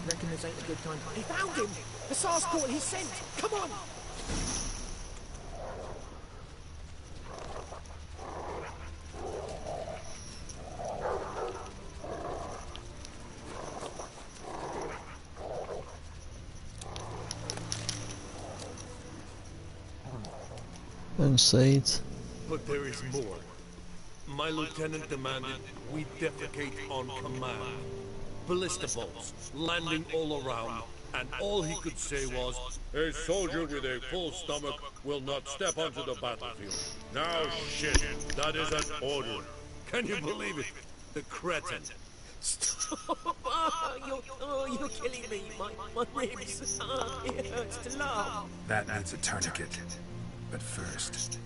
Speaker 8: Reckon this ain't a good time. He found him! The SARS caught his scent! Come on!
Speaker 3: Inside.
Speaker 13: But there is more. My lieutenant demanded we defecate on command. Ballista bolts landing all around, and all he could say was, "A soldier with a full stomach will not step onto the battlefield." Now shit, that is an order. Can you believe it? The cretin.
Speaker 8: Stop! You're killing me. My ribs. It hurts to laugh.
Speaker 10: That needs a tourniquet. But first,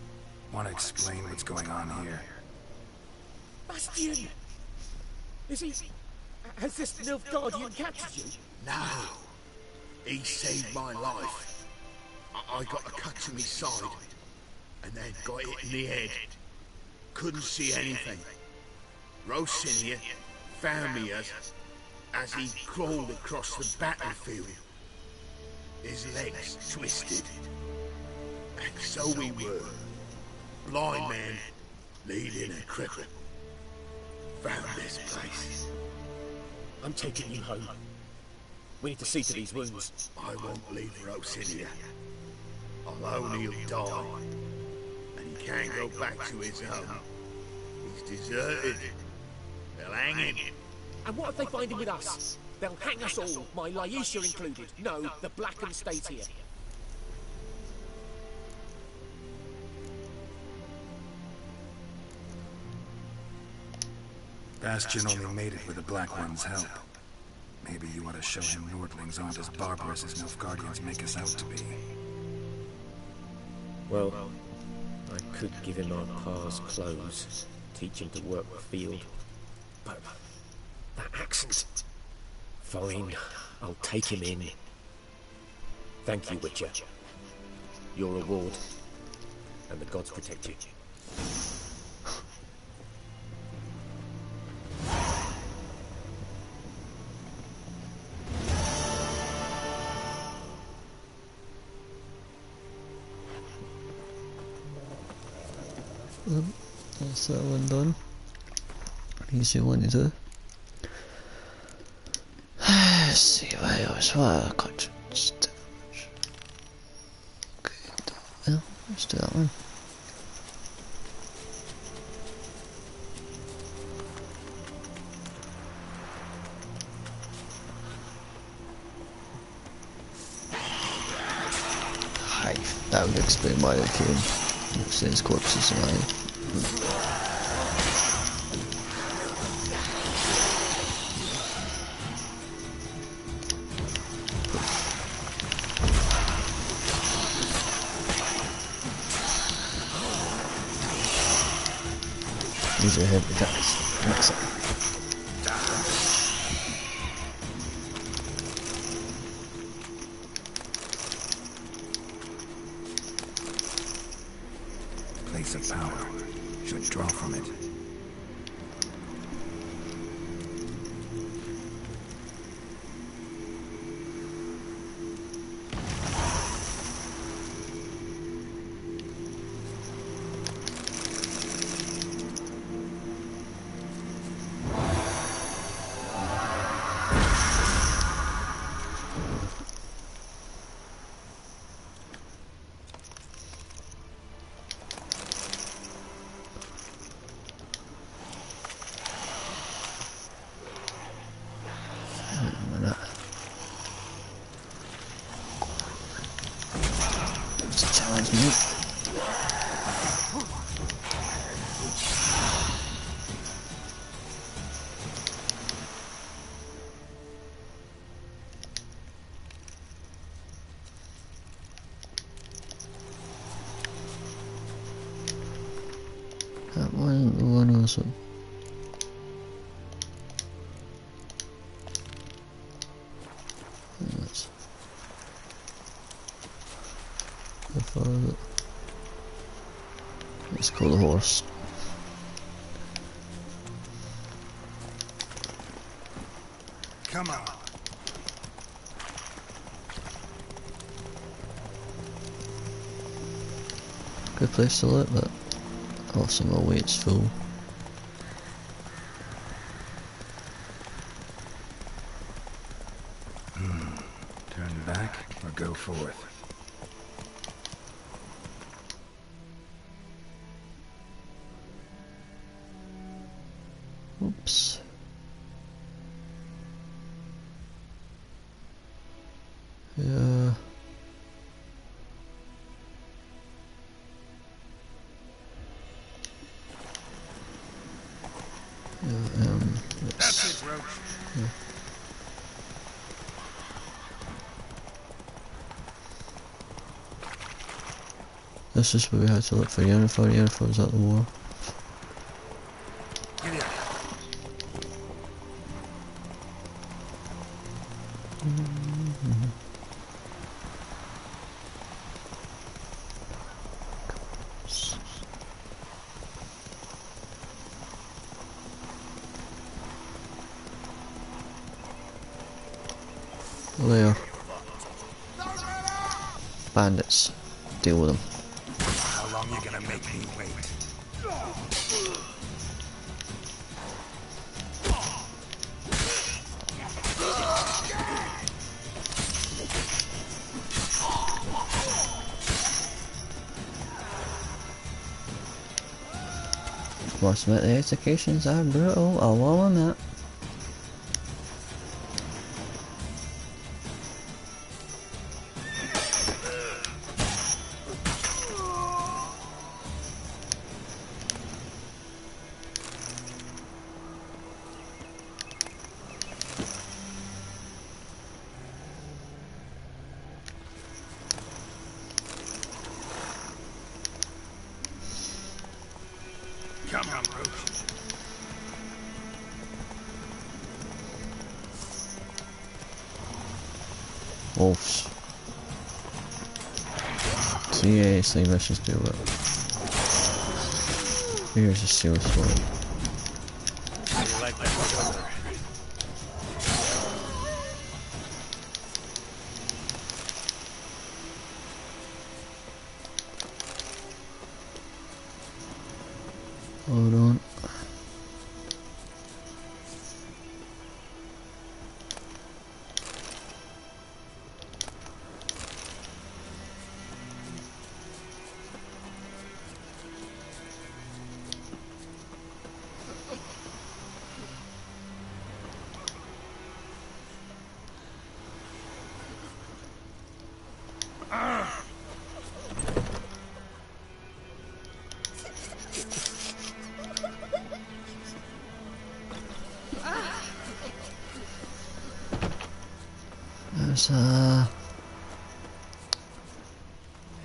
Speaker 10: want to explain what's going on here?
Speaker 8: Bastion! Is he... Has this Nilfgaardian captured you?
Speaker 5: No. He saved my life. I got a cut to my side, and then got hit in the head. Couldn't see anything. Rosinia found me as he crawled across the battlefield. His legs twisted. And so we were. Blind man leading a cripple. Found this place.
Speaker 8: I'm taking you home. We need to see to these wounds.
Speaker 5: I won't leave Rosinia. Alone he'll die. And he can't go back to his home. He's deserted. They'll hang him.
Speaker 8: And what if they find him with us? They'll hang us all, my Laisha included. No, the Blackham stays here.
Speaker 10: Bastion only made it with the Black One's help. Maybe you ought to show him Nordlings aren't as barbarous as Nilfgaardians make us out to be.
Speaker 8: Well, I could give him our pa's clothes, teach him to work the field. But that accent... Fine, I'll take him in. Thank you, Witcher. Your reward, and the gods protect you.
Speaker 3: That's that one done. Easy one to do. Let's see what else. What I got? Okay, well, let's do that one. Hive. That would explain why they came. Since corpses and I. These are heavy attacks. Mix it.
Speaker 10: Place of power. Should draw from it. That wasn't the one also. That's how far is it? Let's call the horse. Come on.
Speaker 3: Good place to look, but also my weight's full.
Speaker 10: Turn back or go forth.
Speaker 3: Oops. Yeah.
Speaker 10: That's it, Roach.
Speaker 3: Yeah. This is where we had to look for Yennefer. Yennefer's at the war. There. Bandits. Deal with them.
Speaker 10: How long you gonna make me wait?
Speaker 3: Must admit the executions are brutal, I will admit.
Speaker 10: Come on, Bruce.
Speaker 3: Wolves. Seriously, let's just do it. Here's a seal sword.
Speaker 10: Like that.
Speaker 3: Hold on. There's yeah,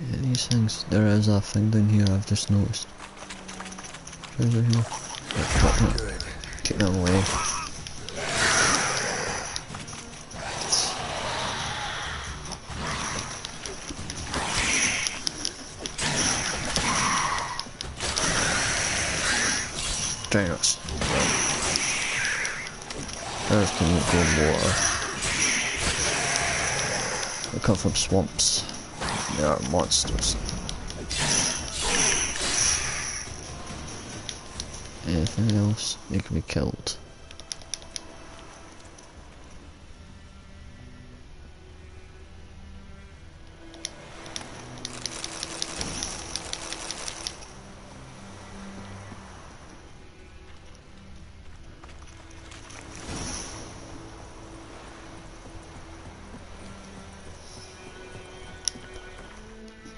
Speaker 3: these things, there is a thing down here I've just noticed. Treasure here. Keep them away. Drainers. There's can eat good water. They come from swamps. They are monsters. Anything else? They can be killed.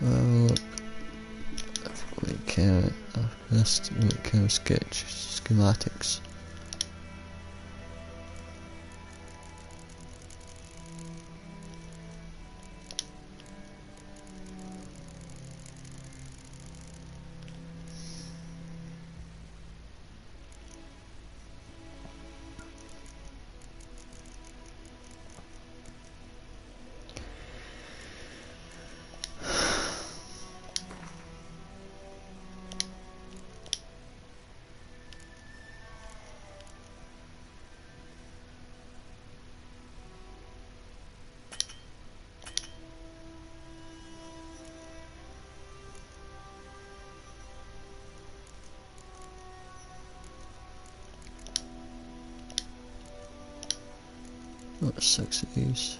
Speaker 3: Well, we can just sketch schematics. Got 6 of these.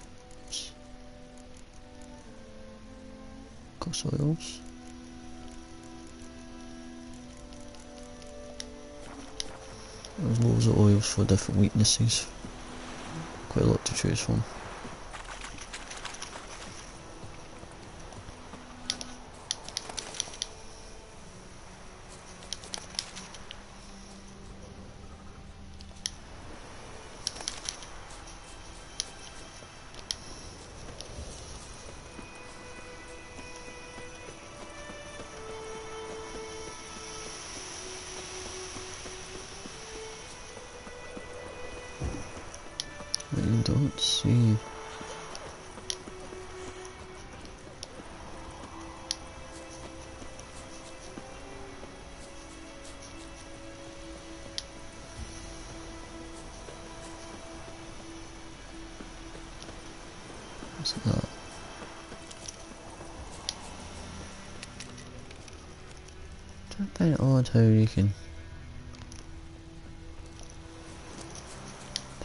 Speaker 3: Cost oils. There's loads of oils for different weaknesses. Quite a lot to choose from. I don't see. What's that? I find it odd how you can...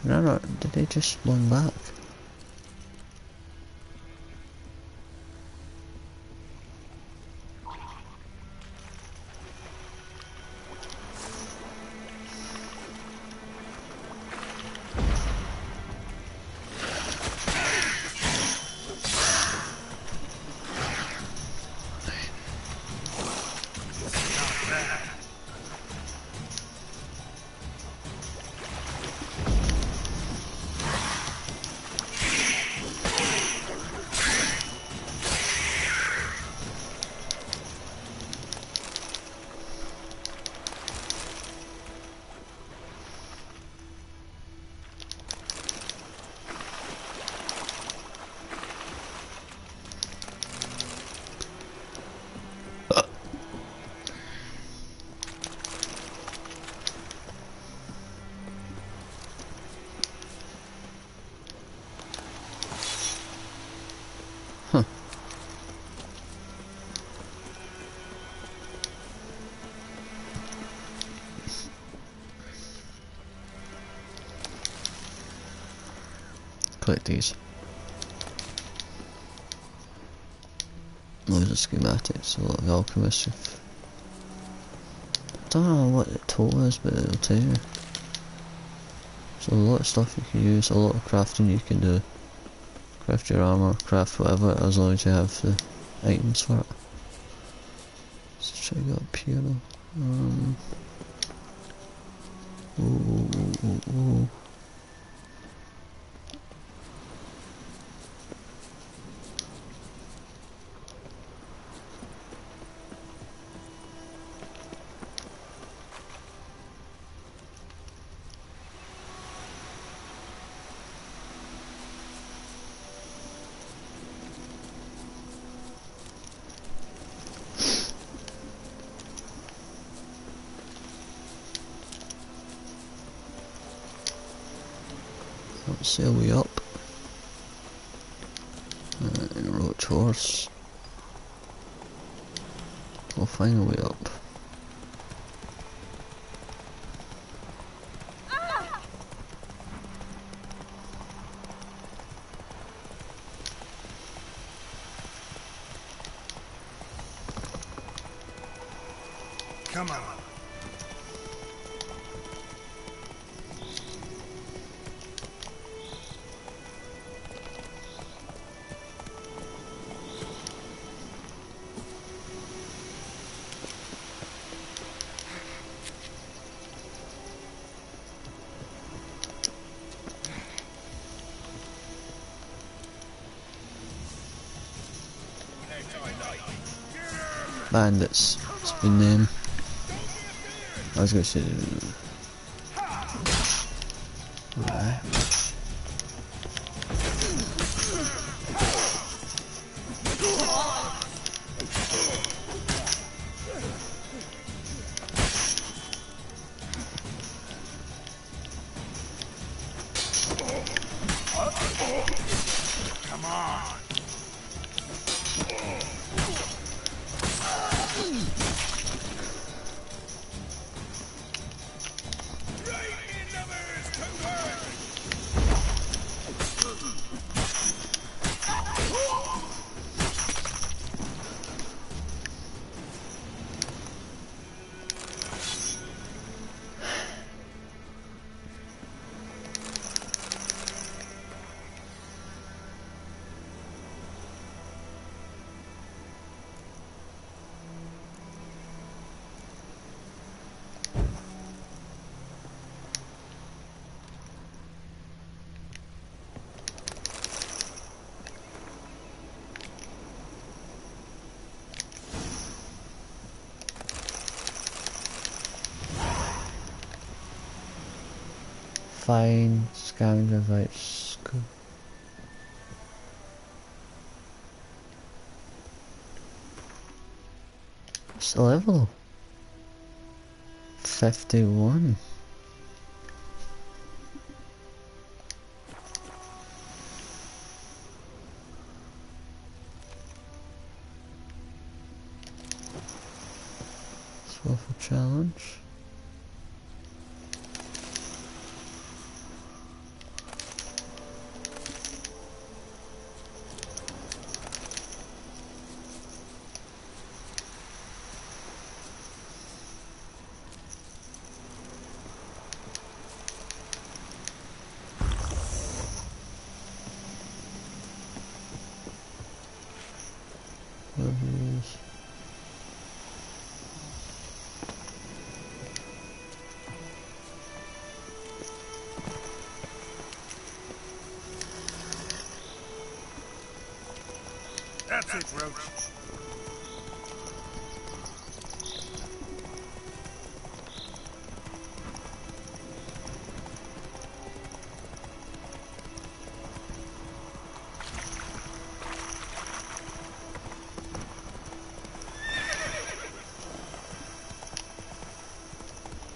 Speaker 3: Did they just swing back? Click these. Loads of schematics, a lot of alchemists. I don't know what the total is, but it'll tell you. So a lot of stuff you can use, a lot of crafting you can do. Craft your armour, craft whatever, as long as you have the items for it. Let's try to go up here though. Ooh. Sail we up. Roach horse. We'll find a way up.
Speaker 10: Come on.
Speaker 3: Bandits. It's been named. I was going to say. Right.
Speaker 10: Come on.
Speaker 3: Find scavenger vides. What's the level? 51. Go for challenge. Reviews.
Speaker 13: That's it, Roach.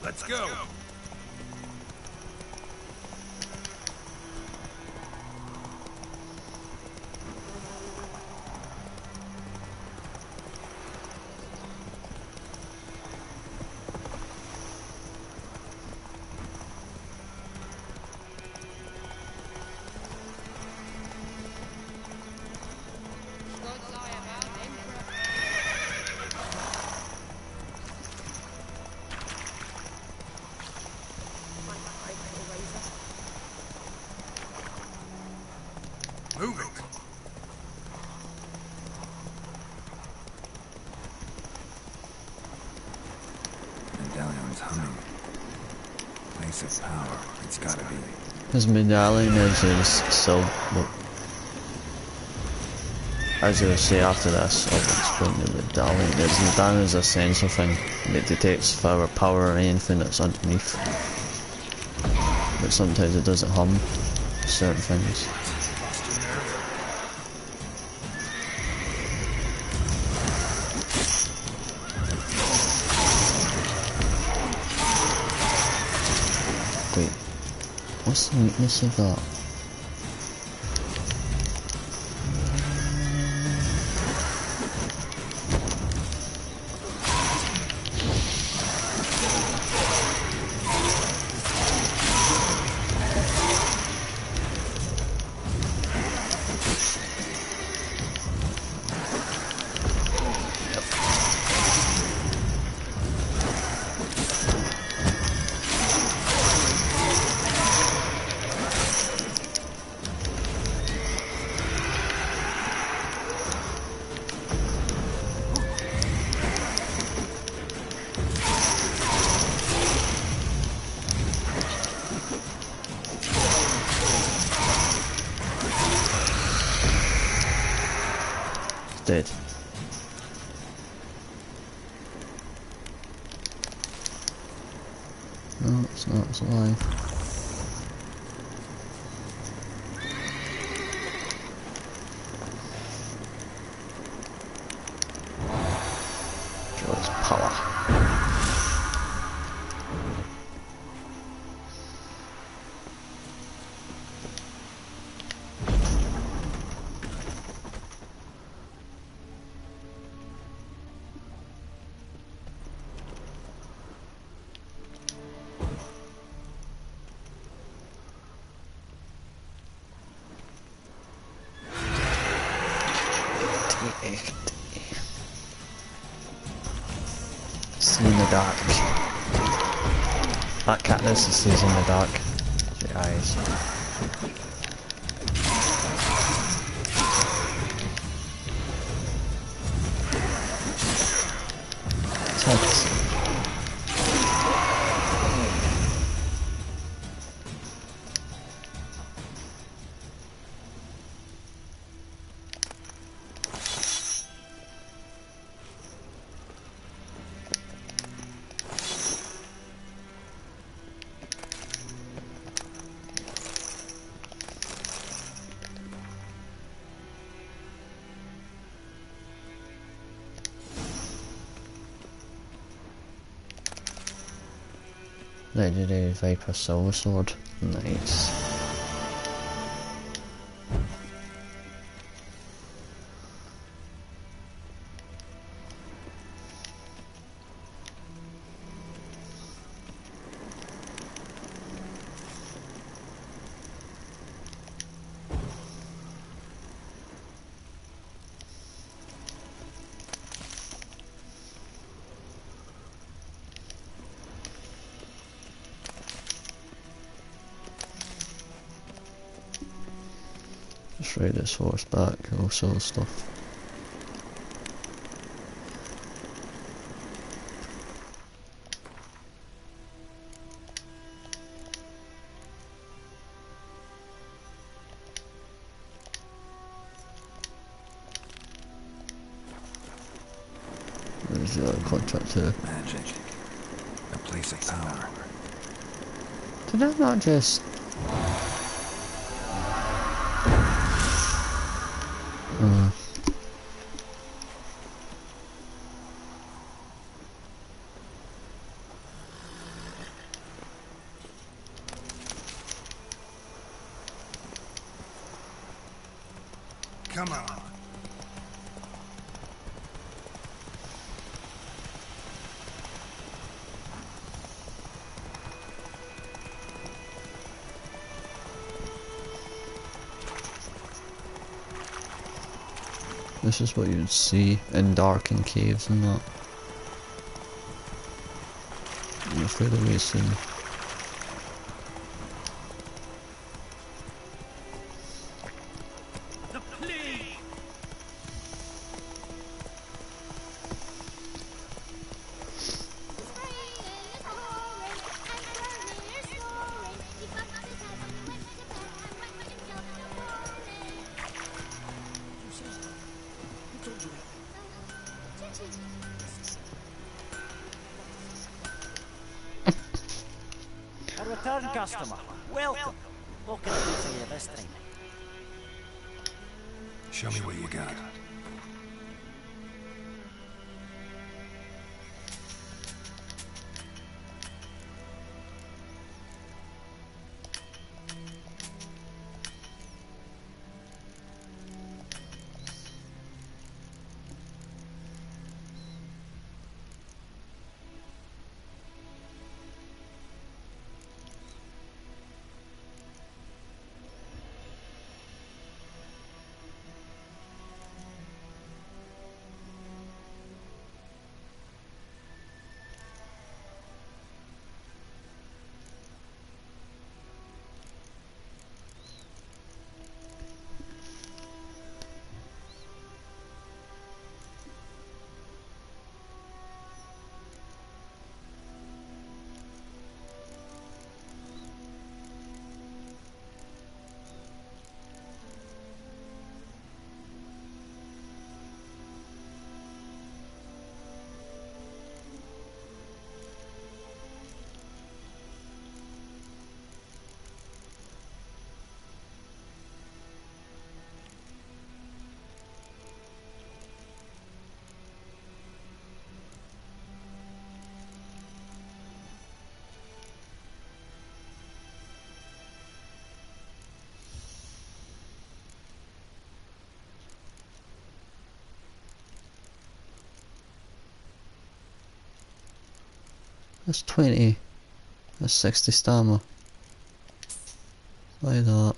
Speaker 13: Let's go. Move it.
Speaker 10: Medallion's humming. Place of power. It's gotta be.
Speaker 3: His medallion is still. As I say after this, I'll explain the medallion. The medallion is a sensor thing that detects power or anything that's underneath. But sometimes it doesn't hum certain things. Wait, what's the weakness of that? Dead. No, it's not, it's alive. Show its power. See in the dark. That Katniss sees in the dark. The eyes. Text. Legendary Viper Silver Sword. Nice. ride its horse back, all sort of stuff. There's the other contract too.
Speaker 10: Magic. A place of power.
Speaker 3: Did I not just...
Speaker 10: Come on.
Speaker 3: This is what you'd see in darkened caves and that. You're further away soon.
Speaker 9: A return customer. Welcome. What can I do for you this time?
Speaker 10: Show me what you got.
Speaker 3: That's 20. That's 60 stamina. Like that.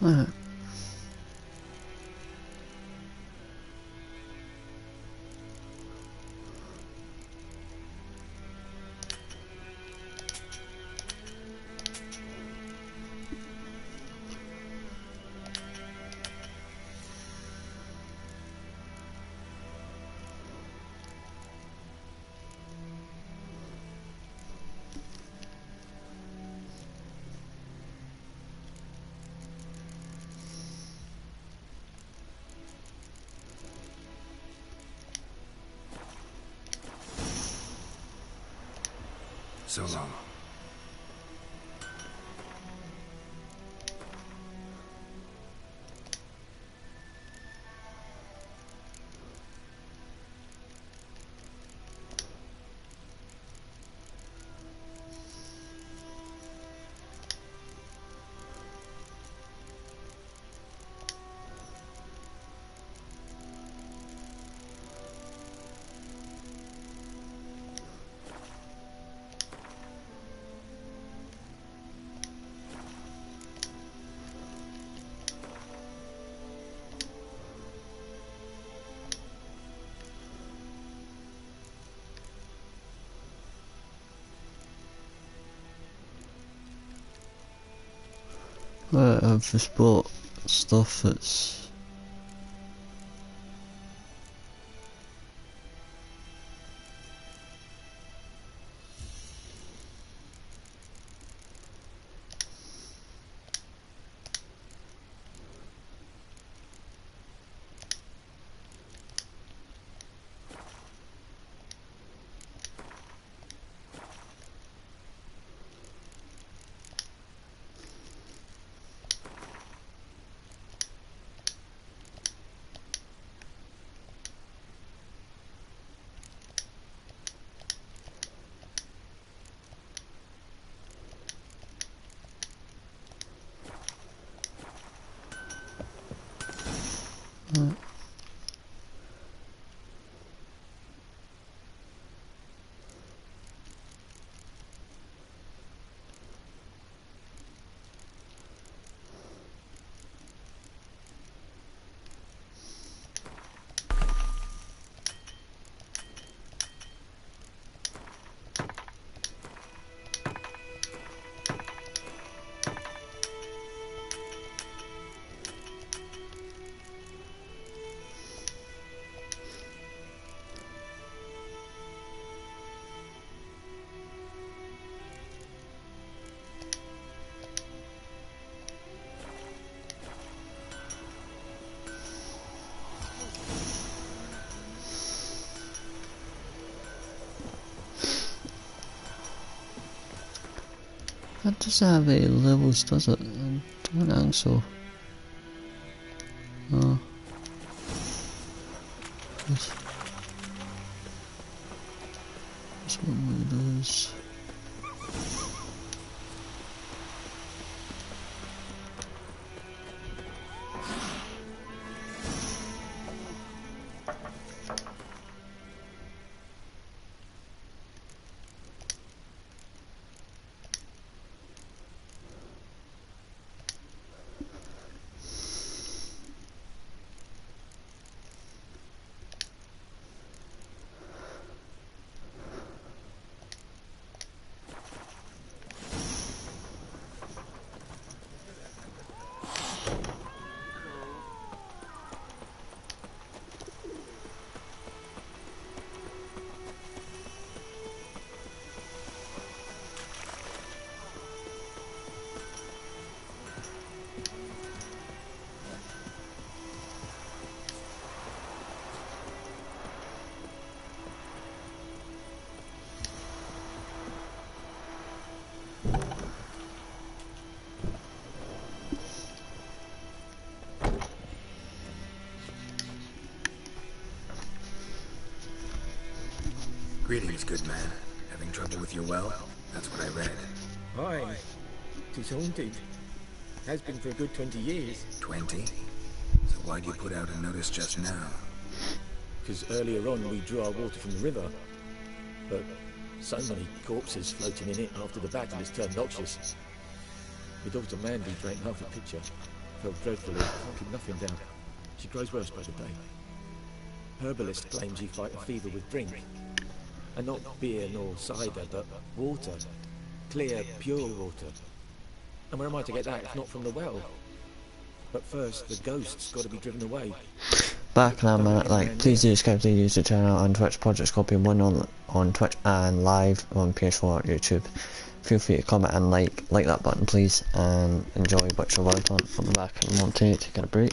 Speaker 3: Alright.
Speaker 10: So long.
Speaker 3: I've just bought stuff that's... That doesn't have any levels, does it? I don't think so. Oh. That's what it is.
Speaker 10: Greetings, good man. Having trouble with your well? That's what I read.
Speaker 8: Aye. Tis haunted. Has been for a good 20 years.
Speaker 10: 20? So why'd you put out a notice just now?
Speaker 8: Because earlier on we drew our water from the river. But so many corpses floating in it after the battle has turned noxious. My daughter Mandy drank half a pitcher. Felt dreadfully, can't keep nothing down. She grows worse by the day. Herbalist claims you fight a fever with drink. And not beer nor cider, but water. Clear, pure water. And where am I to get that if not from the well? But first, the ghost's got to be driven away.
Speaker 3: Back in a minute, like, please do subscribe to the YouTube channel on Twitch, projectscorpion1 on Twitch and live on PS4 and YouTube. Feel free to comment and like that button please, and enjoy what you're working on. I'll be back in a moment to get a break.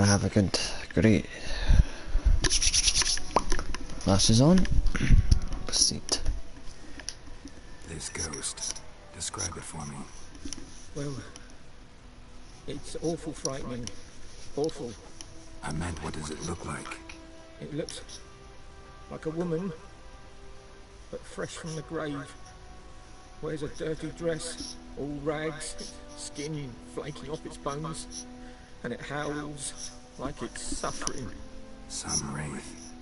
Speaker 3: have a great glasses on. Proceed.
Speaker 10: This ghost. Describe it for me.
Speaker 8: Well, it's awful frightening. Awful.
Speaker 10: I meant, what does it look like?
Speaker 8: It looks like a woman, but fresh from the grave. Wears a dirty dress, all rags, skin flaking off its bones, and it howls like it's suffering.
Speaker 10: Some wraith.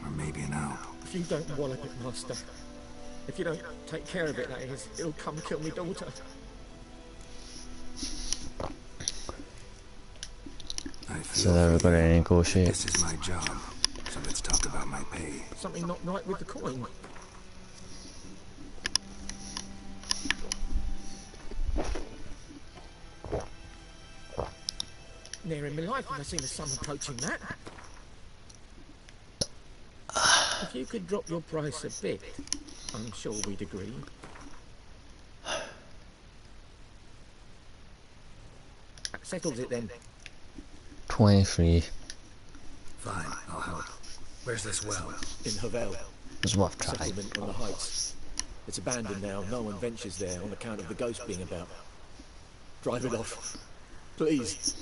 Speaker 10: Or maybe an owl.
Speaker 8: If you don't wallop it, Master, if you don't take care of it, that is, it'll come kill me daughter.
Speaker 3: So they're going to negotiate.
Speaker 10: This is my job, so let's talk about my pay.
Speaker 8: Something not right with the coin. Near in my life have I seen a sum approaching that. If you could drop your price a bit, I'm sure we'd agree. That settles it then.
Speaker 3: 23.
Speaker 10: Fine, I'll help. Where's this well?
Speaker 8: In Havel.
Speaker 3: It's worth trying.
Speaker 8: Settlement on the heights. It's abandoned now. No one ventures there on account of the ghost being about. Drive it off. Please.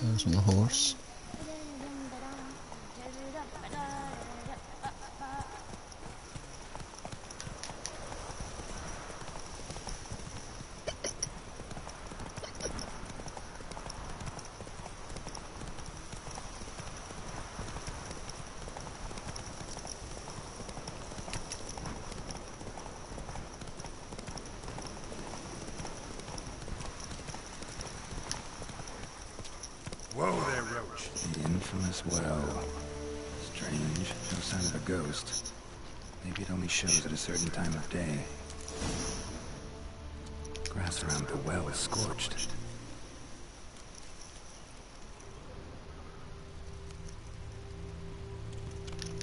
Speaker 3: There's my horse.
Speaker 10: Whoa there, Roach. The infamous well. Strange. No sign of a ghost. Maybe it only shows at a certain time of day. Grass around the well is scorched.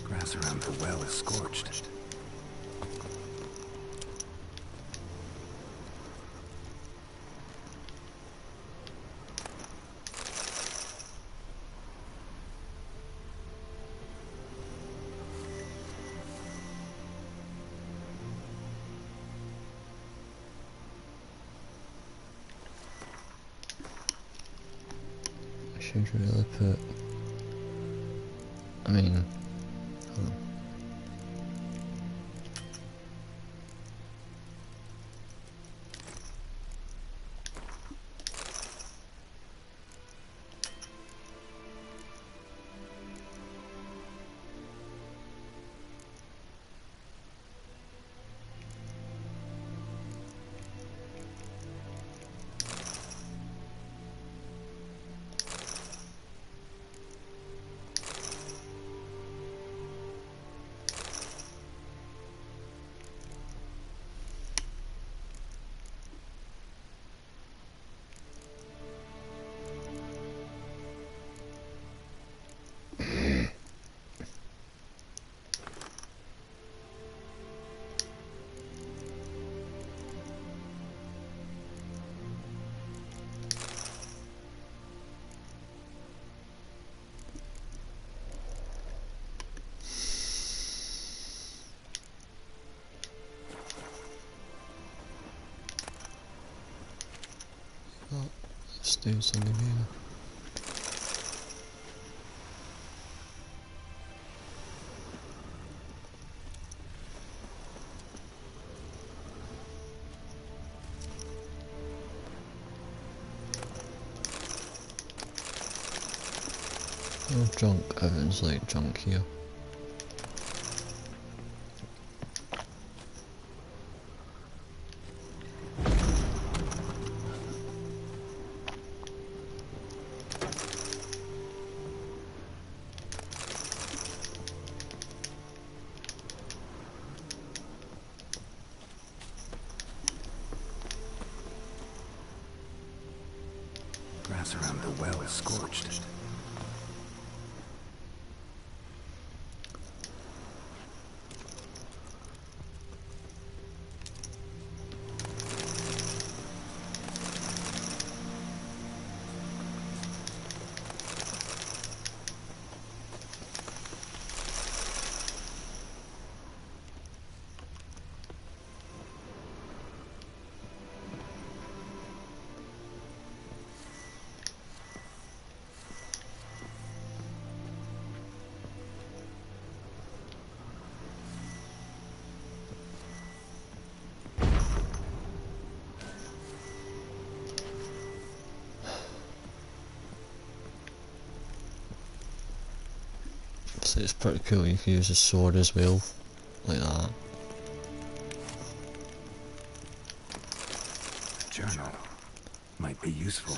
Speaker 10: Grass around the well is scorched.
Speaker 3: Should really put. I mean. Let's do something here. Oh, junk. Everything's like junk here.
Speaker 10: Grass around the well scorched.
Speaker 3: So it's pretty cool, you can use a sword as well, like that.
Speaker 10: A journal might be useful.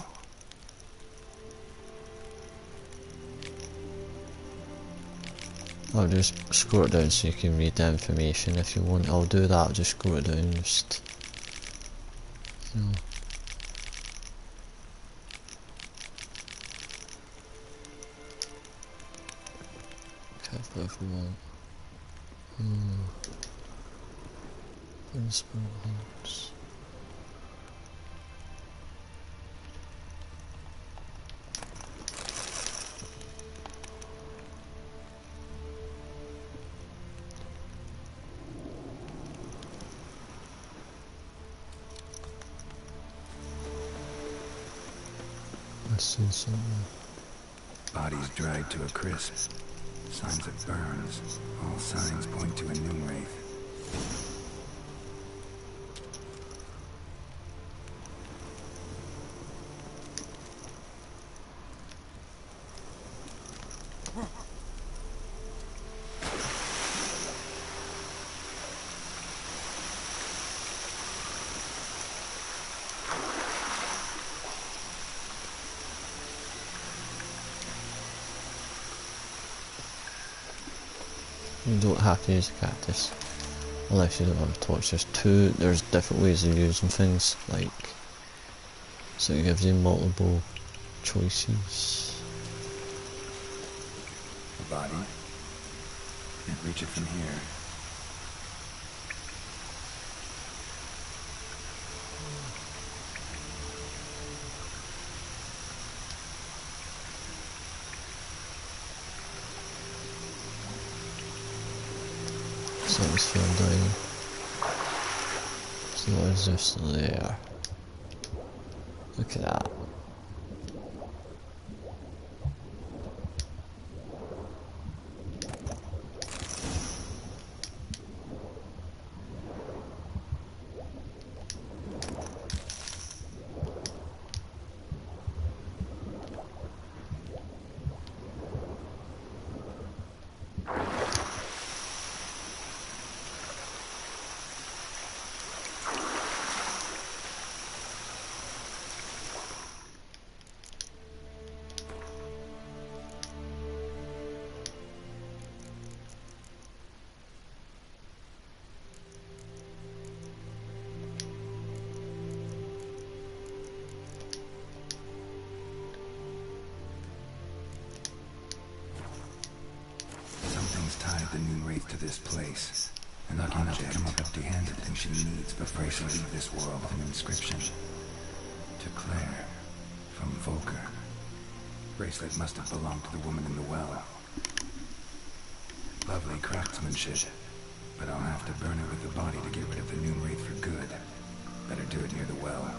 Speaker 3: I'll just scroll it down so you can read the information if you want. I'll do that, I'll just scroll it down, just... You know. Careful if you want. Spirit hunts. I see something.
Speaker 10: Bodies dried to a crisp. Signs of burns. All signs point to a new wraith.
Speaker 3: You don't have to use a cactus unless you don't have a torch. There's different ways of using things, like, so it gives you multiple choices.
Speaker 10: A body? Can't reach it from here.
Speaker 3: Something's fell down. So what is this there? Look at that.
Speaker 10: Tied the new wraith to this place. And not enough to come up empty-handed, and she needs before she leave this world an inscription. To Claire, from Volker. Bracelet must have belonged to the woman in the well. Lovely craftsmanship, but I'll have to burn it with the body to get rid of the new wraith for good. Better do it near the well.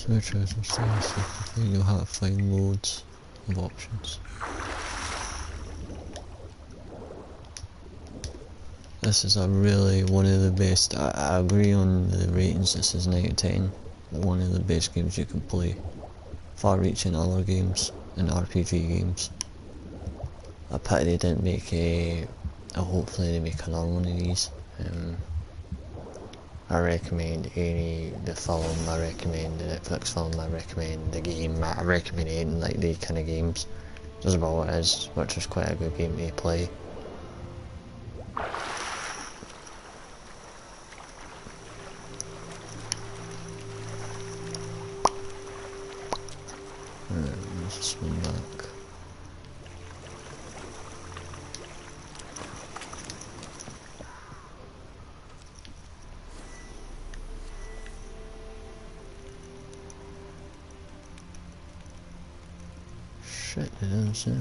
Speaker 3: Spare treasure stairs, you'll have to find loads of options. This is a really one of the best. I agree on the ratings. This is 9 out of 10. One of the best games you can play. Far-reaching other games and RPG games. I pity they didn't make hopefully they make another one of these. I recommend the film. I recommend the Netflix film. I recommend the game. I recommend anything like these kind of games. Just about what it is, which is quite a good game to play. Let's swim back. Shit, it didn't see.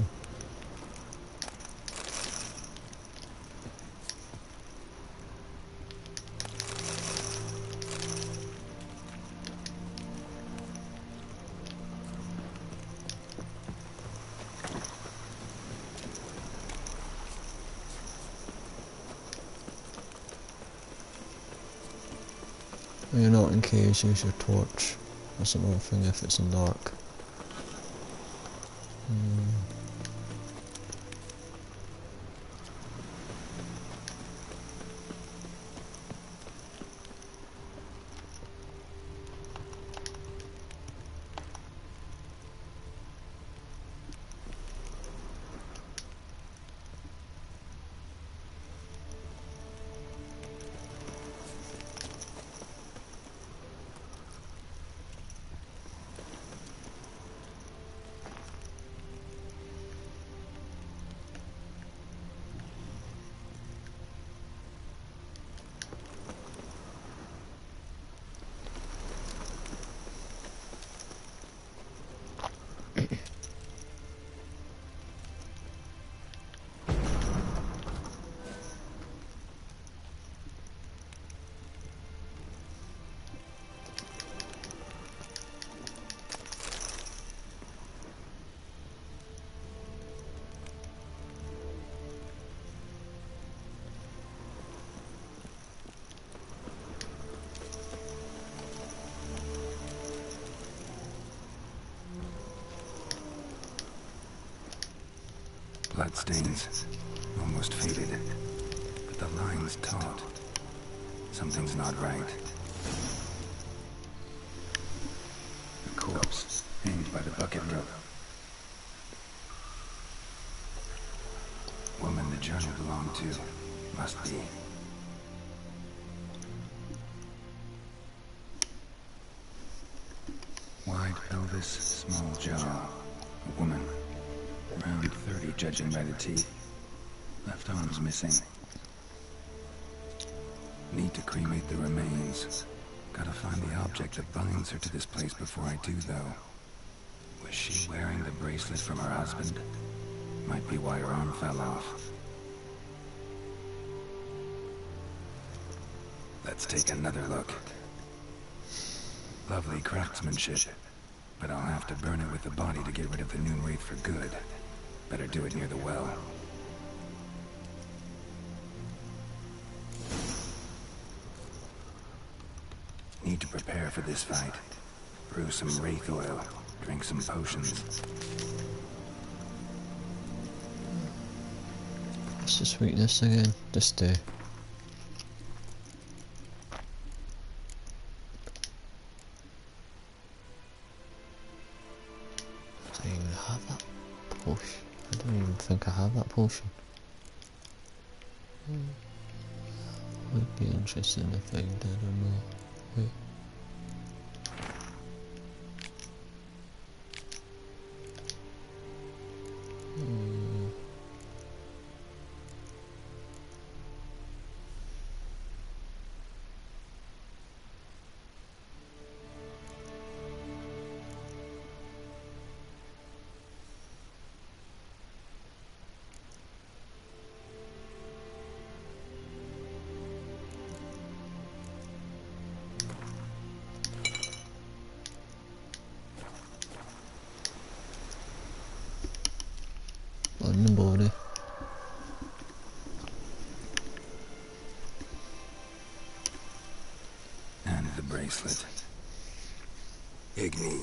Speaker 3: When you're not in caves, use your torch. That's another thing if it's in dark.
Speaker 10: Bloodstains, almost faded, but the line's taut. Something's not right. A corpse hanged by the bucket rope. Woman the journal belonged to, must be. Wide pelvis, small jaw. A woman. Around 30, judging by the teeth. Left arm's missing. Need to cremate the remains. Gotta find the object that binds her to this place before I do, though. Was she wearing the bracelet from her husband? Might be why her arm fell off. Let's take another look. Lovely craftsmanship, but I'll have to burn it with the body to get rid of the noon wraith for good. Better do it near the well. Need to prepare for this fight. Brew some wraith oil, drink some potions.
Speaker 3: What's the sweetness again? Just I don't even have that potion. I don't even think I have that potion. Would be interesting if I did or not. Wait.
Speaker 10: bracelet.
Speaker 1: Igni.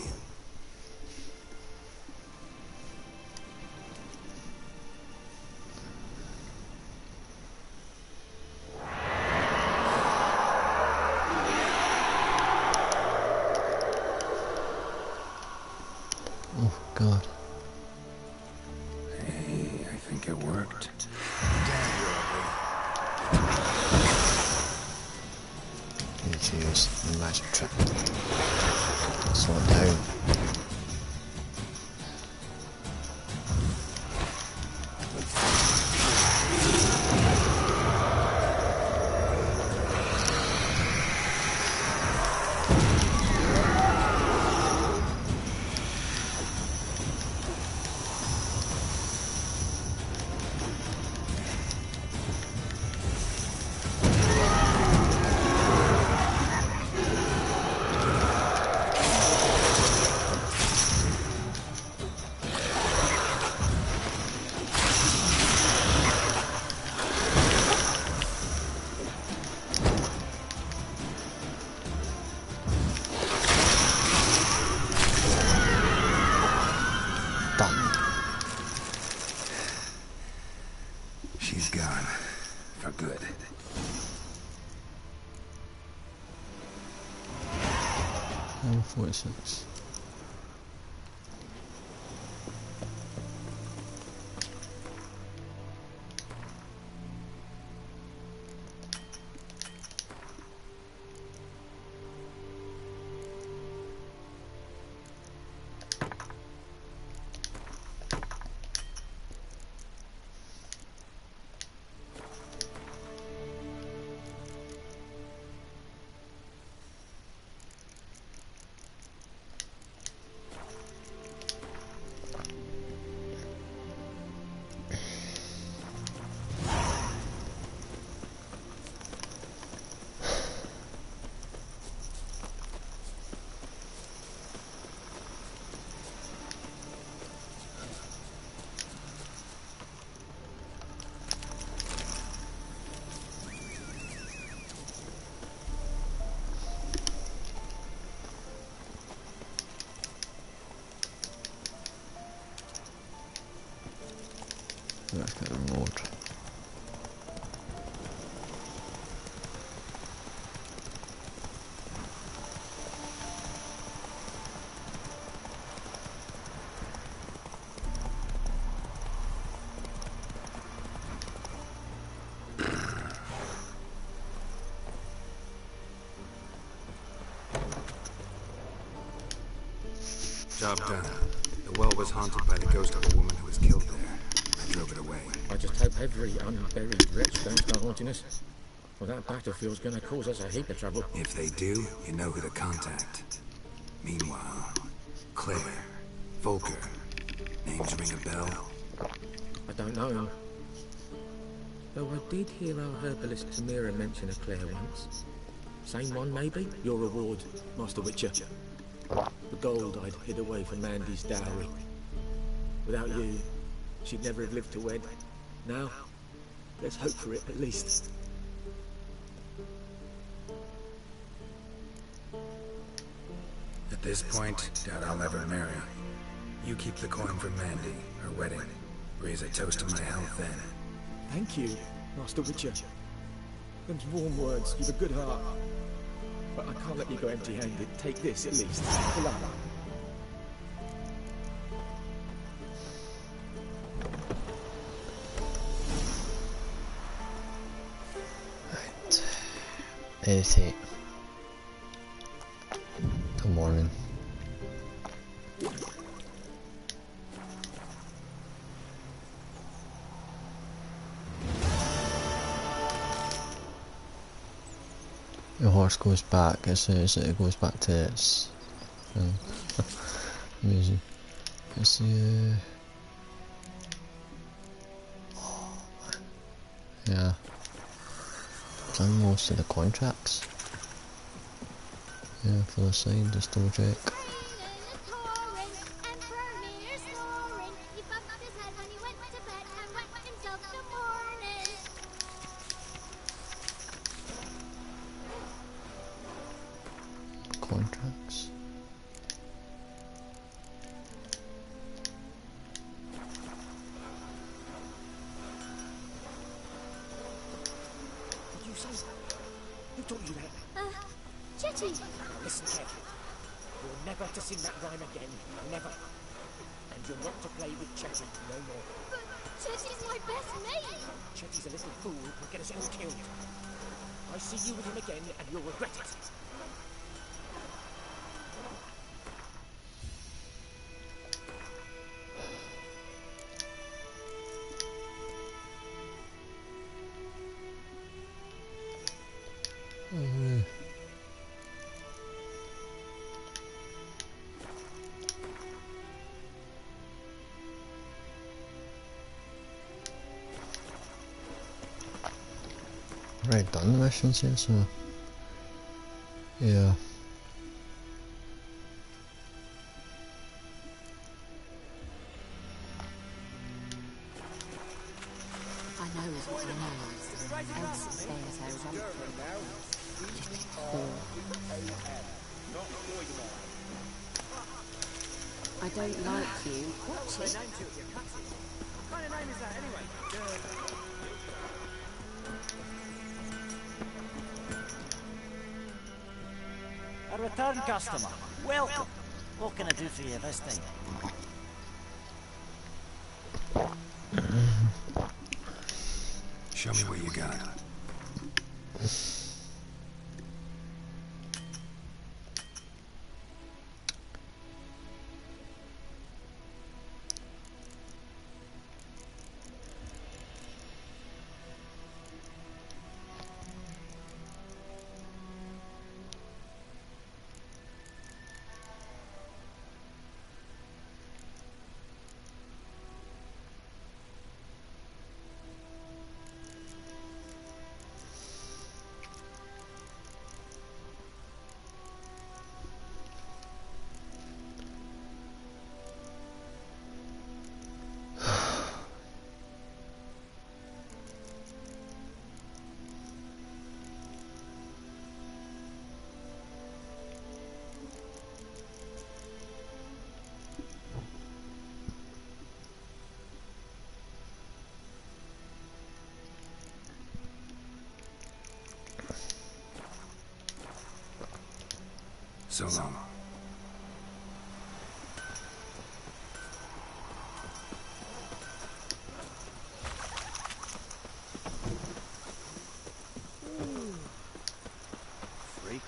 Speaker 3: Oh god.
Speaker 10: Hey, I think it worked.
Speaker 3: Need to use the magic trick. Slow it down.
Speaker 10: She's gone. For good.
Speaker 3: Level 46. Let's get a road.
Speaker 10: Job done. The well was haunted by the ghost of a woman who was killed there. I drove it away.
Speaker 8: I just hope every unburied wretch don't start haunting us. Well, that battlefield's gonna cause us a heap of trouble.
Speaker 10: If they do, you know who to contact. Meanwhile, Claire, Volker, names ring a bell?
Speaker 8: I don't know him. Though I did hear our herbalist Tamira mention a Claire once. Same one, maybe? Your reward, Master Witcher. The gold I'd hid away from Mandy's dowry. Without you, she'd never have lived to wed. Now, let's hope for it at least.
Speaker 10: At this point, doubt I'll ever marry. You keep the coin for Mandy, her wedding. Raise a toast to my health then.
Speaker 8: Thank you, Master Witcher. Them's warm words, you've a good heart. But I can't let you go empty-handed. Take this, at least. Pull up.
Speaker 3: Right. 88. Till morning. The horse goes back as soon as it goes back to its thing. Amazing. Let's see. Oh, man. Yeah. Done most of the contracts. Yeah, for the side, just double check. contracts.
Speaker 8: Did you say? Who told you that?
Speaker 12: Chetty!
Speaker 8: Listen carefully. You're never to sing that rhyme again. Never. And you're not to play with Chetty no more.
Speaker 12: But Chetty's my best mate!
Speaker 8: Chetty's a little fool who'll get us all killed. I see you with him again and you'll regret it.
Speaker 3: Right, done the missions here, so yeah.
Speaker 14: I know is what I know. Else bears our rump. I don't like you. Watch it.
Speaker 9: What kind of name is that anyway? A return customer. Welcome. What can I do for you this time?
Speaker 10: Show me what you got. So long.
Speaker 9: Freak.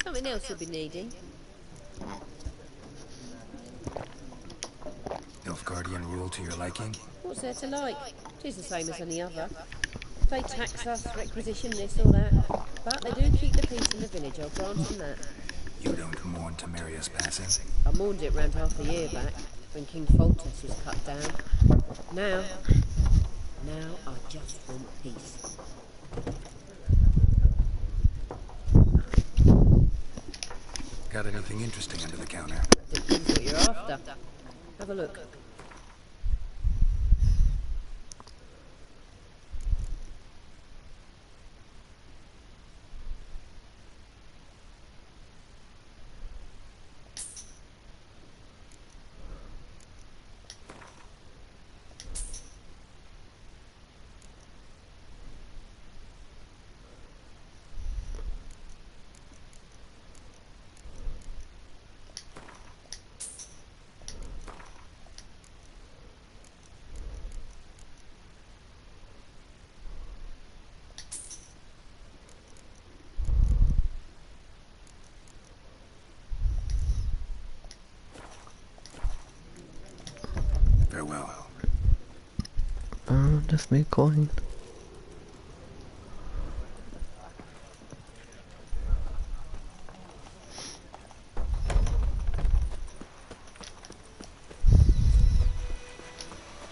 Speaker 7: Something else you'll be needing.
Speaker 10: Nilfgaardian rule to your liking?
Speaker 7: What's there to like? Tis the same as any other. They tax us, requisition this or that. But they do keep the peace in the village, I'll grant them that.
Speaker 10: You don't mourn Temeria's passing?
Speaker 7: I mourned it round half a year back, when King Foltest was cut down. Now I just want peace.
Speaker 10: Got anything interesting under the counter?
Speaker 7: Depends what you're after. Have a look.
Speaker 3: Left me a coin.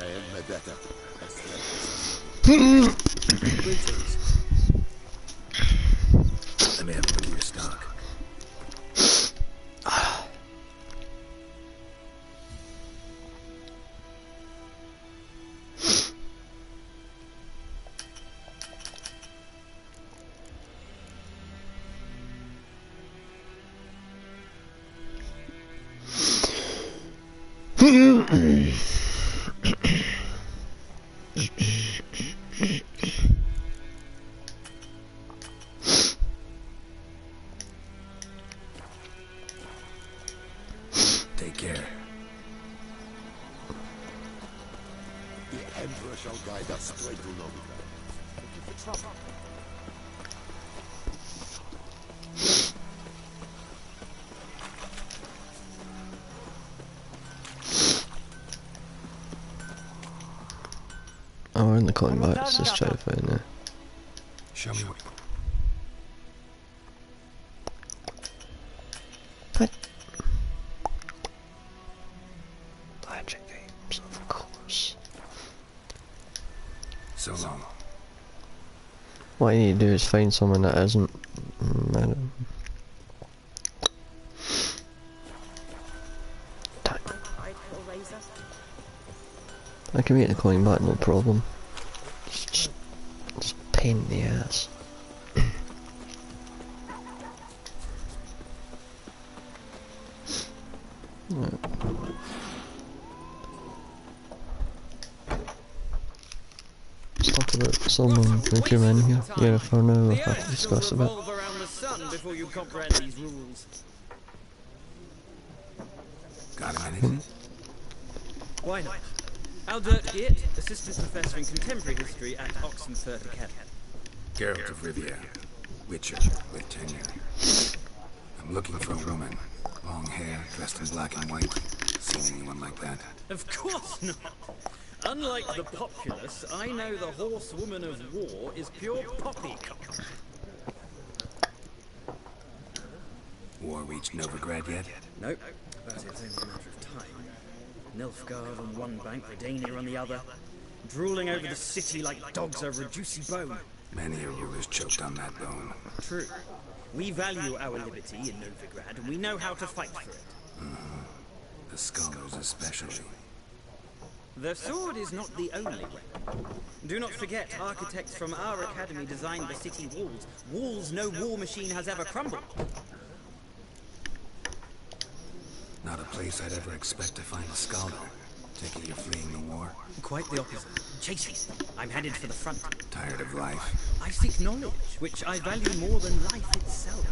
Speaker 5: I am my better.
Speaker 8: Greetings.
Speaker 10: Let me have a look at your stock. Take care.
Speaker 5: The Emperor shall guide us straight to Novigrad. Looking for trouble.
Speaker 3: Oh, we're in the coin box. Let's try to find there.
Speaker 10: Show me what.
Speaker 3: What? Magic games, of course.
Speaker 10: So long.
Speaker 3: What you need to do is find someone that isn't. Madam. I can make the coin back, no problem. Just pain in the ass. Right. Let's talk about someone who came in here. Yeah, for now we'll have to discuss a bit.
Speaker 15: Around the sun before you comprehend these rules.
Speaker 10: Got a minute?
Speaker 15: Why not? Aldert Geert, Assistant Professor in Contemporary History at Oxenford Academy.
Speaker 10: Geralt of Rivia. Witcher with tenure. I'm looking for a woman. Long hair, dressed in black and white. Seen anyone like that?
Speaker 15: Of course not. Unlike the populace, I know the horsewoman of war is pure poppycock.
Speaker 10: War reached Novigrad yet?
Speaker 15: Nope, but it's only a matter of time. Nilfgaard on one bank, Redania on the other, drooling over the city like dogs over a juicy bone.
Speaker 10: Many a ruler's choked on that bone.
Speaker 15: True. We value our liberty in Novigrad, and we know how to fight for it.
Speaker 10: The scholars especially.
Speaker 15: The sword is not the only weapon. Do not forget, architects from our academy designed the city walls. Walls no war machine has ever crumbled.
Speaker 10: Not a place I'd ever expect to find a scholar. Take it you're fleeing the war?
Speaker 15: Quite the opposite. Chase me. I'm headed for the front.
Speaker 10: Tired of life?
Speaker 15: I seek knowledge, which I value more than life itself.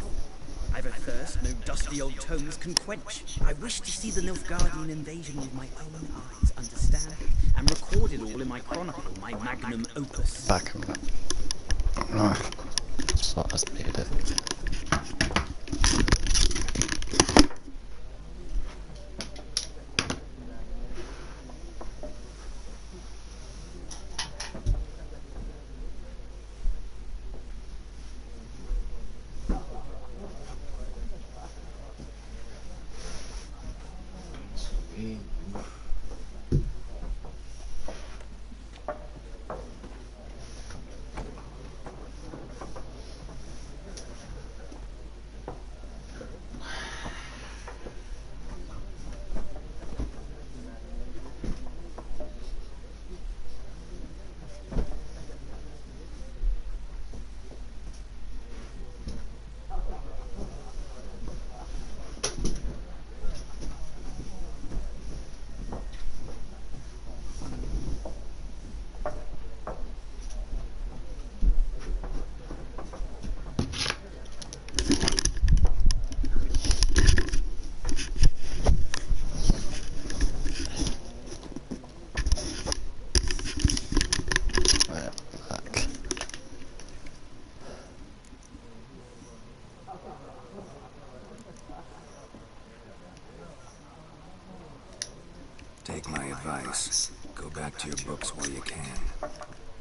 Speaker 15: I've a thirst no dusty old tomes can quench. I wish to see the Nilfgaardian invasion with my own eyes, understand it, and record it all in my chronicle, my magnum opus.
Speaker 3: Back of that. Right. So that's needed it.
Speaker 10: to your books while you can.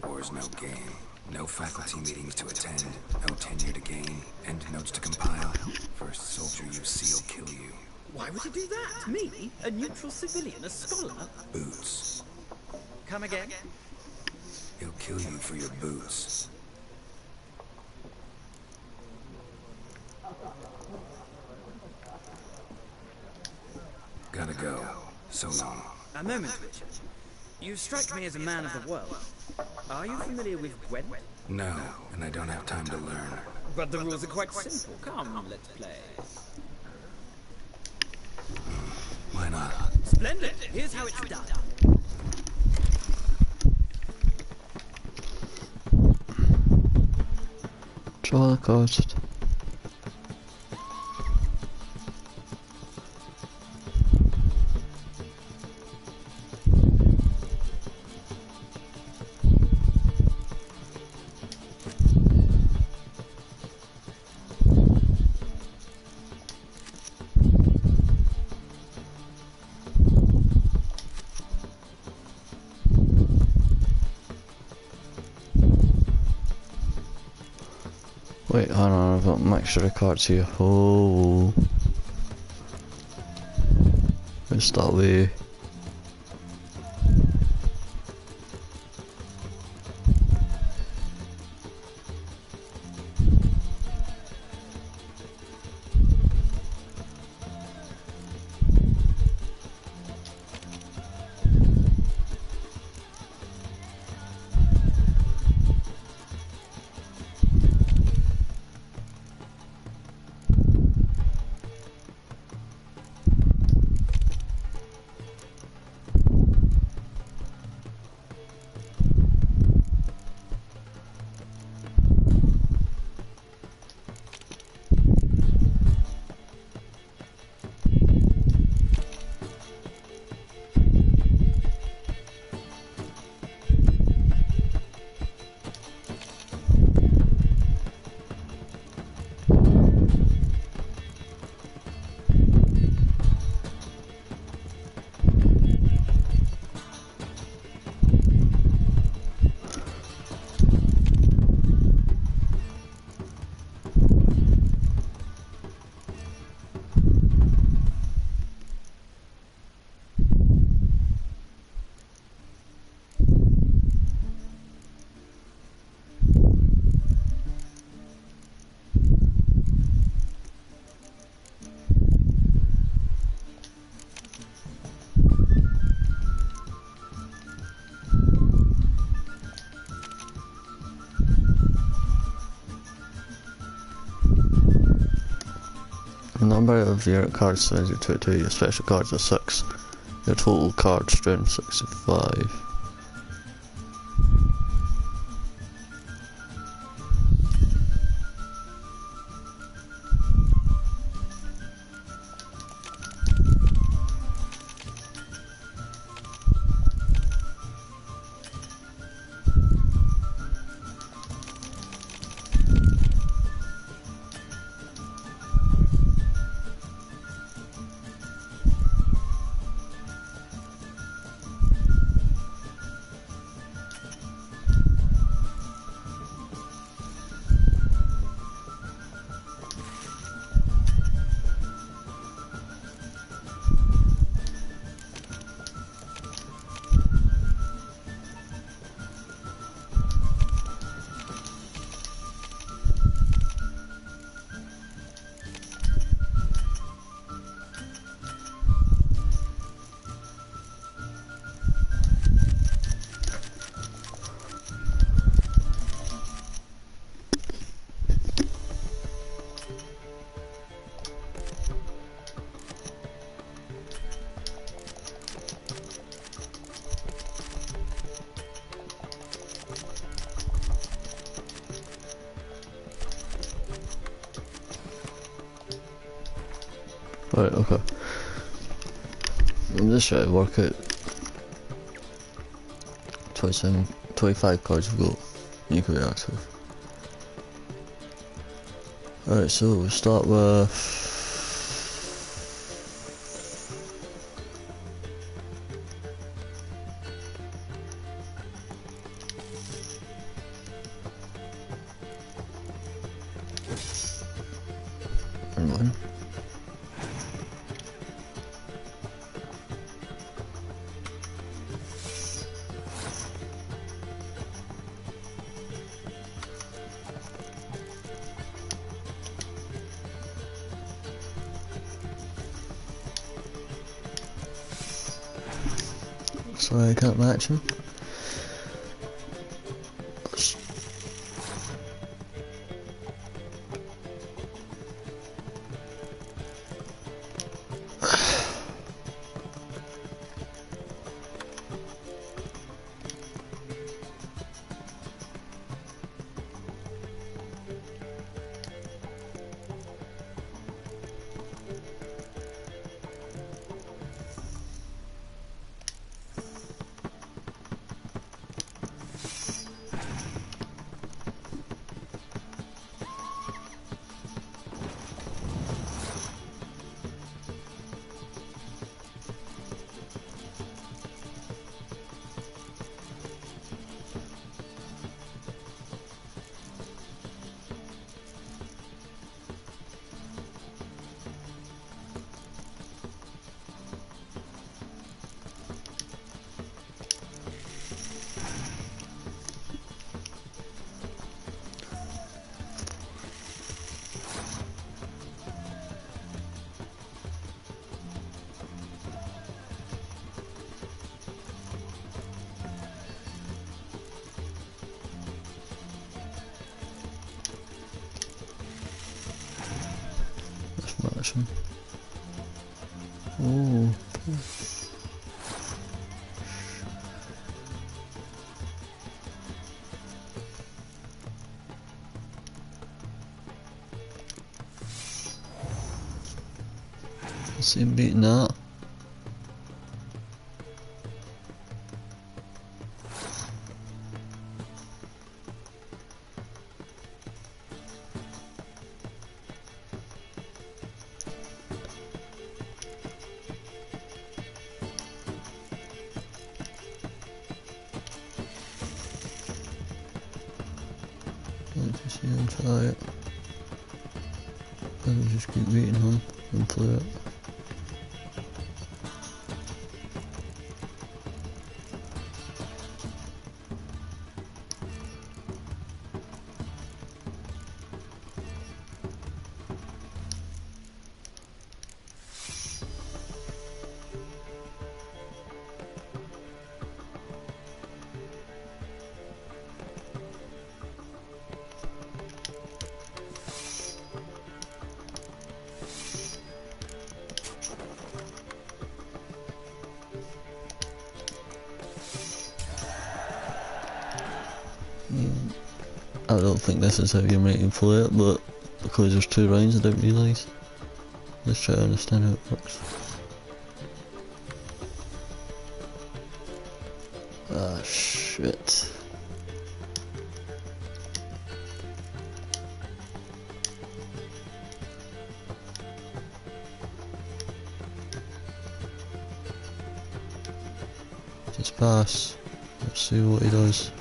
Speaker 10: War's no game. No faculty meetings to attend. No tenure to gain. End notes to compile. First soldier you see will kill you.
Speaker 15: Why would he do that? Me? A neutral civilian? A scholar?
Speaker 10: Boots.
Speaker 15: Come again?
Speaker 10: He'll kill you for your boots. Gotta go. So long.
Speaker 15: A moment, Richard. You strike me as a man of the world. Are you familiar with Gwent?
Speaker 10: No, and I don't have time to learn.
Speaker 15: But the rules are quite simple. Come, let's play.
Speaker 10: Why not?
Speaker 15: Splendid! Here's how it's done.
Speaker 3: Draw the cards. Wait, hold on, I've got a mixture of cards here. Oh, let's start with the number of your cards selected to 22, your special cards are 6. Your total card strength 65. Right, okay. I'm just trying to work out 25 cards we've got you can react with. Alright, so we'll start with Come on. Sorry, I can't match him. Match him. Ooh. See him beating that. Let's see him try it. I'll just keep beating him and play it. I don't think this is how you're making play it, but because there's 2 rounds I didn't realise. Let's try to understand how it works. Ah, shit. Just pass. Let's see what he does.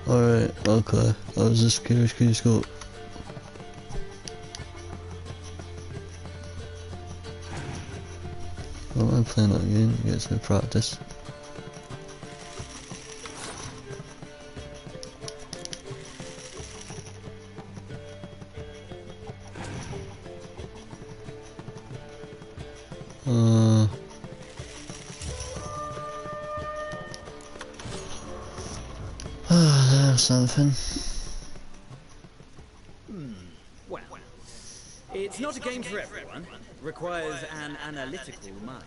Speaker 3: Alright, okay. I was just curious, can you just go? Well, I'm playing it again, get some practice. There's something.
Speaker 15: Well, it's not a game for everyone. It requires an analytical mind.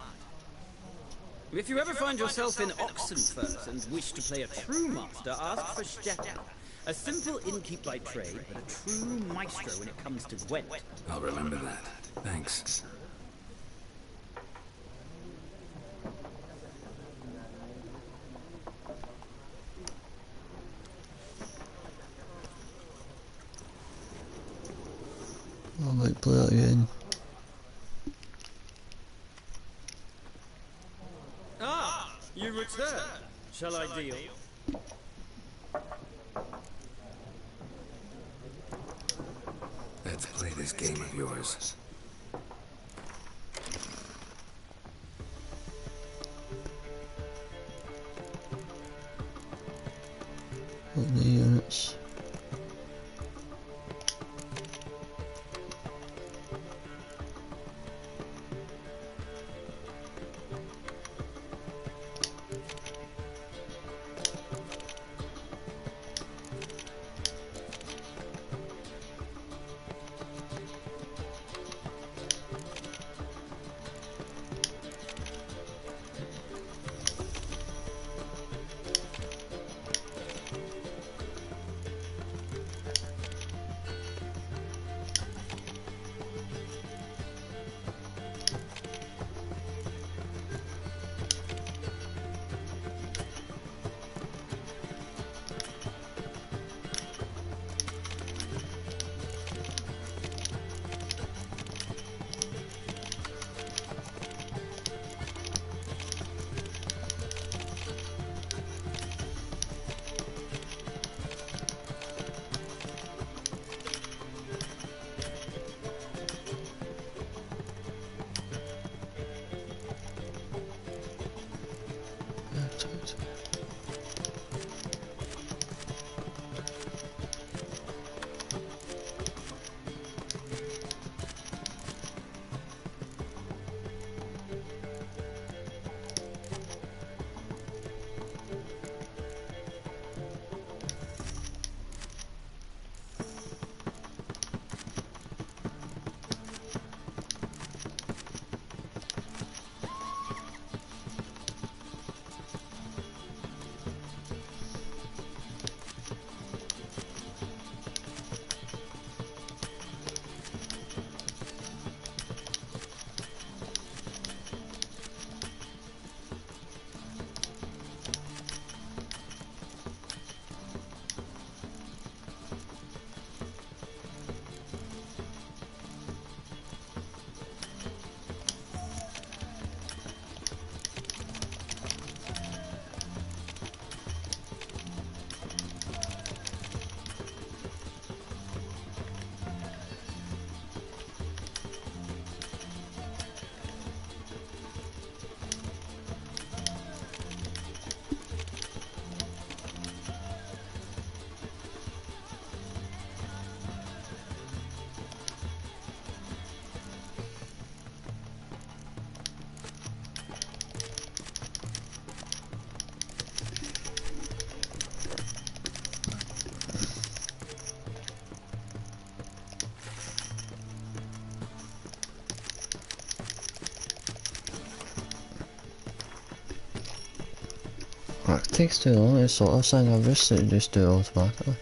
Speaker 15: If you ever find yourself in Oxenfurt and wish to play a true master, ask for Stepan. A simple innkeep by trade, but a true maestro when it comes to Gwent.
Speaker 10: I'll remember that. Thanks.
Speaker 3: I might play that again.
Speaker 15: Ah, you return. Shall I deal?
Speaker 10: this game of yours.
Speaker 3: All the units. Right, it takes too long, it's sort of saying I wish that you just do it automatically.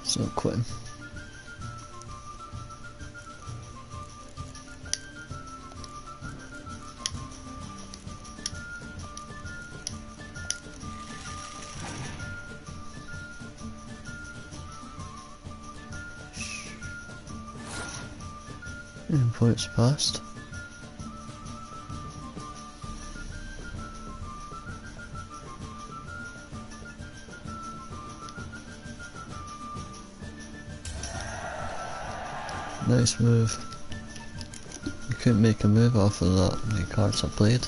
Speaker 3: It's not quitting. Points passed. Nice move. couldn't make a move off of that. The cards I played.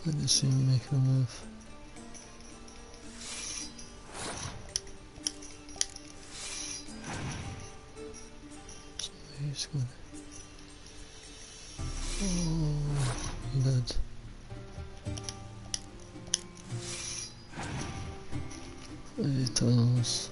Speaker 3: I didn't see me making a move. Somebody's going. Oh, he did. He does.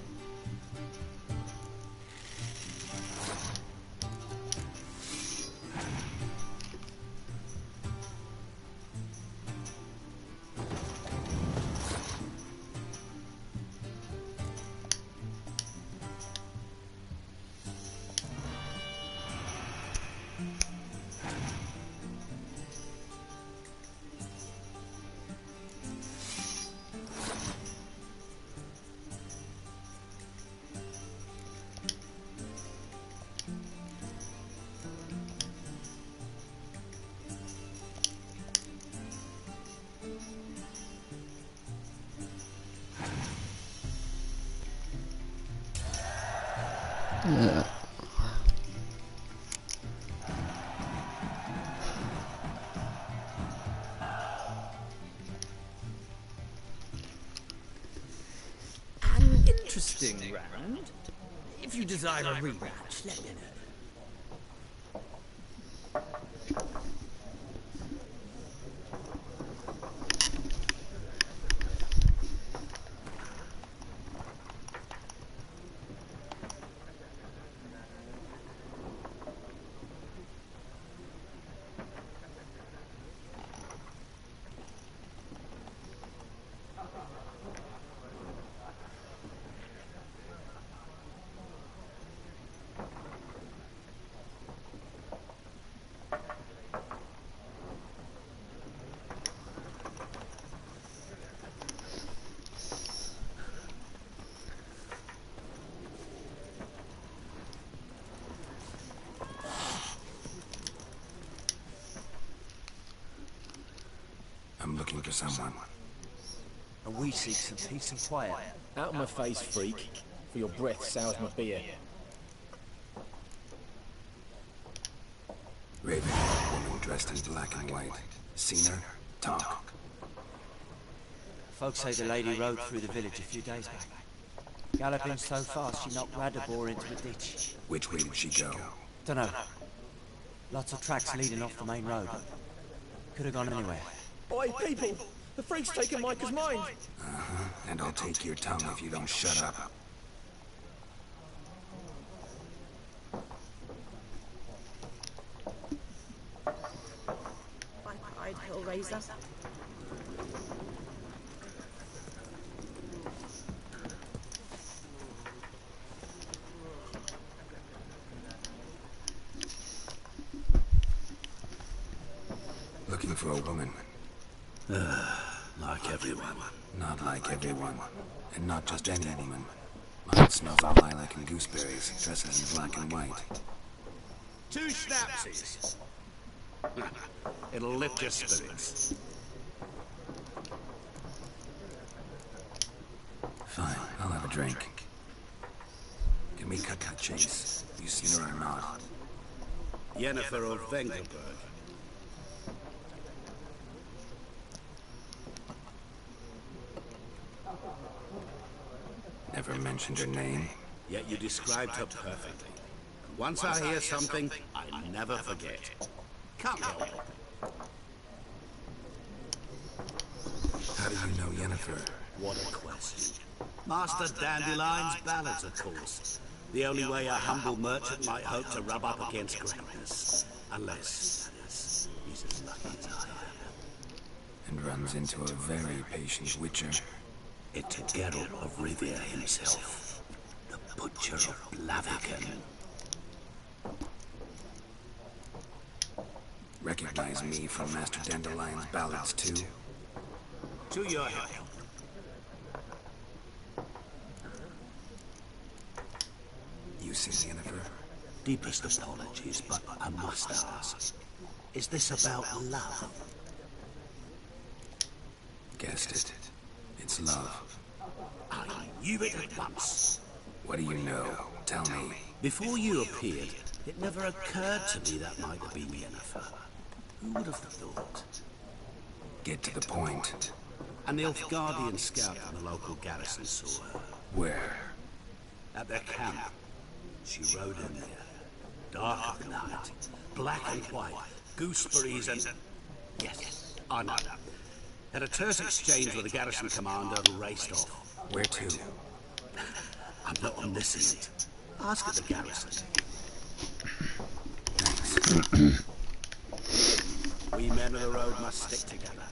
Speaker 3: Yeah.
Speaker 15: An interesting round. If you desire a rematch, let me know.
Speaker 10: I'm looking for someone.
Speaker 9: And we seek some peace and quiet.
Speaker 8: Out of my face, freak. For your breath sours my beer.
Speaker 10: Raven, woman dressed in black and white. Seen her? Talk.
Speaker 9: Folks say the lady rode through the village a few days back. Galloping so fast she knocked Randem into a ditch.
Speaker 10: Which way did she go?
Speaker 9: Dunno. Lots of tracks leading off the main road. Could have gone anywhere.
Speaker 8: Oi, people! The freak's taken Micah's mind!
Speaker 10: And I'll take your tongue if you don't shut up.
Speaker 7: Bye-bye, Hellraiser.
Speaker 10: Looking for a woman.
Speaker 5: Like everyone.
Speaker 10: Not like everyone. And not just any woman. Mine smells of lilac and gooseberries, dresses in black and white.
Speaker 5: 2 schnapsies. It'll lift your spirits.
Speaker 10: Fine, I'll have a drink. Can we cut that chase? You seen her or not?
Speaker 5: Jennifer of Vengerberg.
Speaker 10: Never mentioned her name.
Speaker 5: Yet you described her perfectly. Once I hear something, I never forget. Can't help it.
Speaker 10: How do you know Jennifer?
Speaker 5: What a question. Master Dandelion's ballads, of course. The only way a humble merchant might hope to rub up against greatness. Unless, that is, he's as lucky as I am.
Speaker 10: And runs into a very patient witcher.
Speaker 5: It's Geralt of Rivia himself. The Butcher of Blaviken.
Speaker 10: Recognize me from Master Dandelion's ballads, too?
Speaker 5: To your help.
Speaker 10: You see, Yennefer?
Speaker 6: Deepest apologies, but I must ask. Is this about love?
Speaker 10: Guessed it. It's love.
Speaker 6: I knew it at once.
Speaker 10: What do you know? Tell me.
Speaker 6: Before you appeared, it never occurred to me that might have been Yennefer. Who would have thought?
Speaker 10: Get to the point.
Speaker 6: An Nilfgaardian scout from the local garrison saw her.
Speaker 10: Where?
Speaker 6: At their camp. She rode in there. Dark of night. Black and white. Gooseberries and... Yes, I know. Had a terse exchange with the garrison commander who raced off.
Speaker 10: Where to?
Speaker 6: I'm not omniscient. Ask at the garrison. We men of the road must stick together.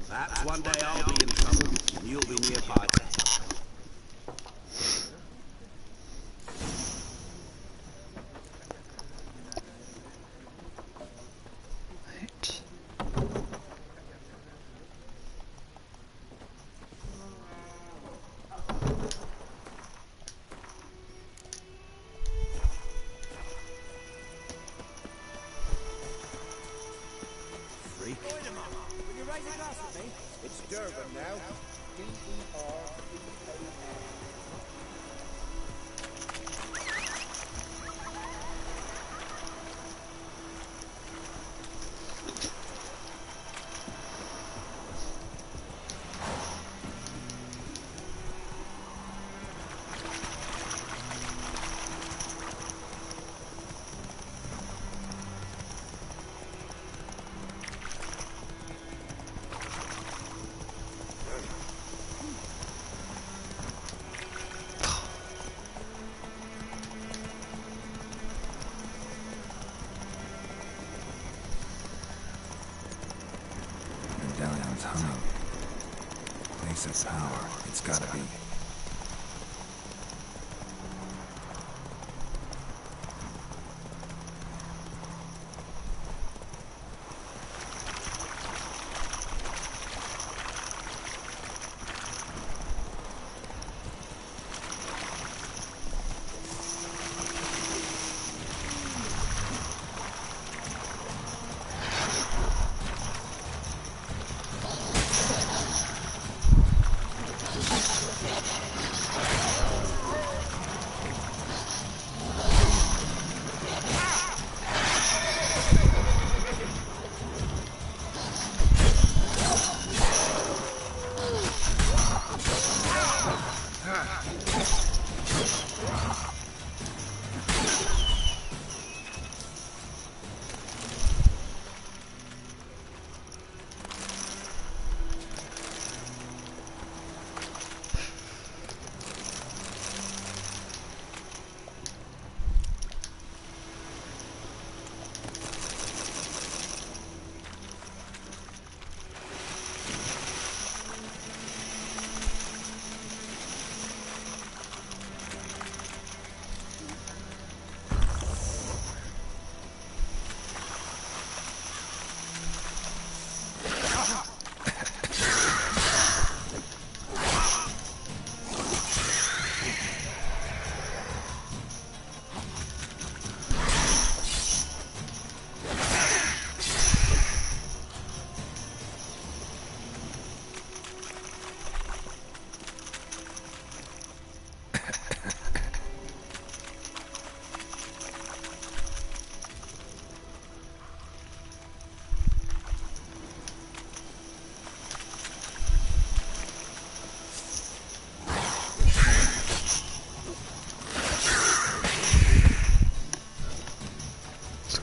Speaker 6: Perhaps one day I'll be in trouble and you'll be nearby to help.
Speaker 11: It's Durban now. D-E-R-B-A-N.
Speaker 10: Humming. Place of power. It's gotta be.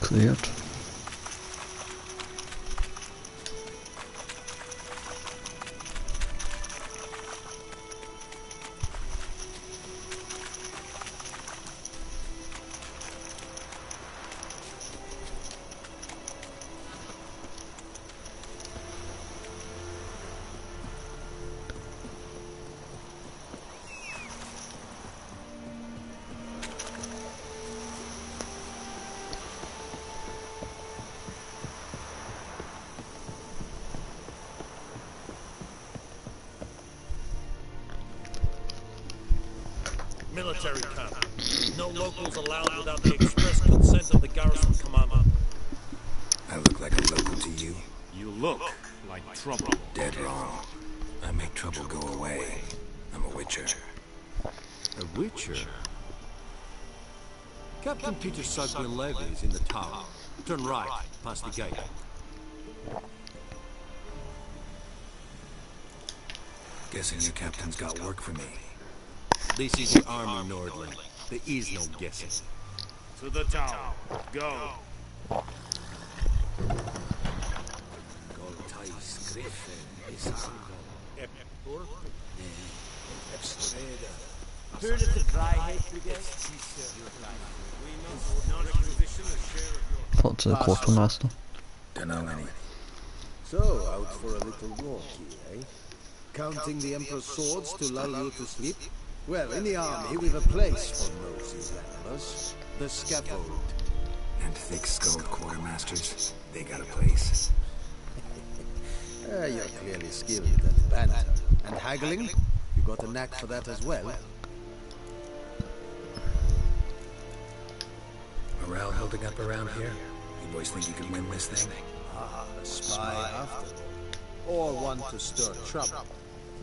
Speaker 3: Cleared.
Speaker 13: Military camp. No locals allowed without the express consent of the garrison commander.
Speaker 10: I look like a local to you?
Speaker 13: You look like trouble.
Speaker 10: Dead wrong. I make trouble go away. I'm a witcher.
Speaker 13: A witcher? Captain Peter Saguin-Levy is in the tower. Turn right, past the gate.
Speaker 10: Guessing your captain's got work for me.
Speaker 13: This is the army, Nordling. There is no guessing. To the tower. Go.
Speaker 9: Heard of the dry head brigade?
Speaker 3: Talk to the quartermaster.
Speaker 10: Don't know any.
Speaker 11: So, out for a little walk here, eh? Counting the Emperor's swords to lull you to sleep? Well, in the army, we've a place for nosy ramblers. The scaffold.
Speaker 10: And thick-skulled quartermasters, they got a place.
Speaker 11: You're clearly skilled at banter. And haggling? You got a knack for that as well?
Speaker 10: Morale holding up around here? You boys think you can win this thing?
Speaker 11: Ah, a spy after all. Or one to stir trouble?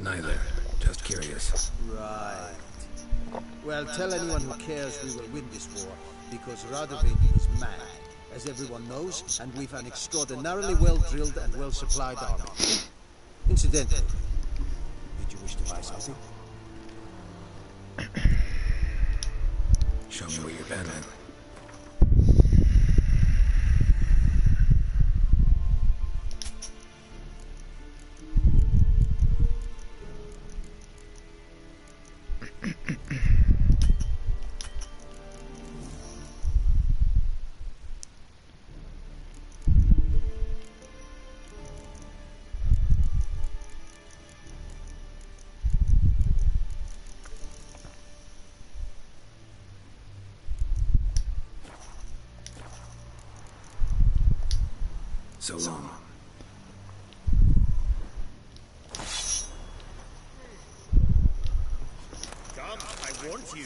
Speaker 10: Neither. Just curious.
Speaker 11: Right. Well, tell anyone who cares we will win this war, because Randem is mad, as everyone knows, and we've an extraordinarily well-drilled and well-supplied army. Incidentally, did you wish to buy something?
Speaker 10: Show me what you're battling. So long.
Speaker 13: Come, I warned you.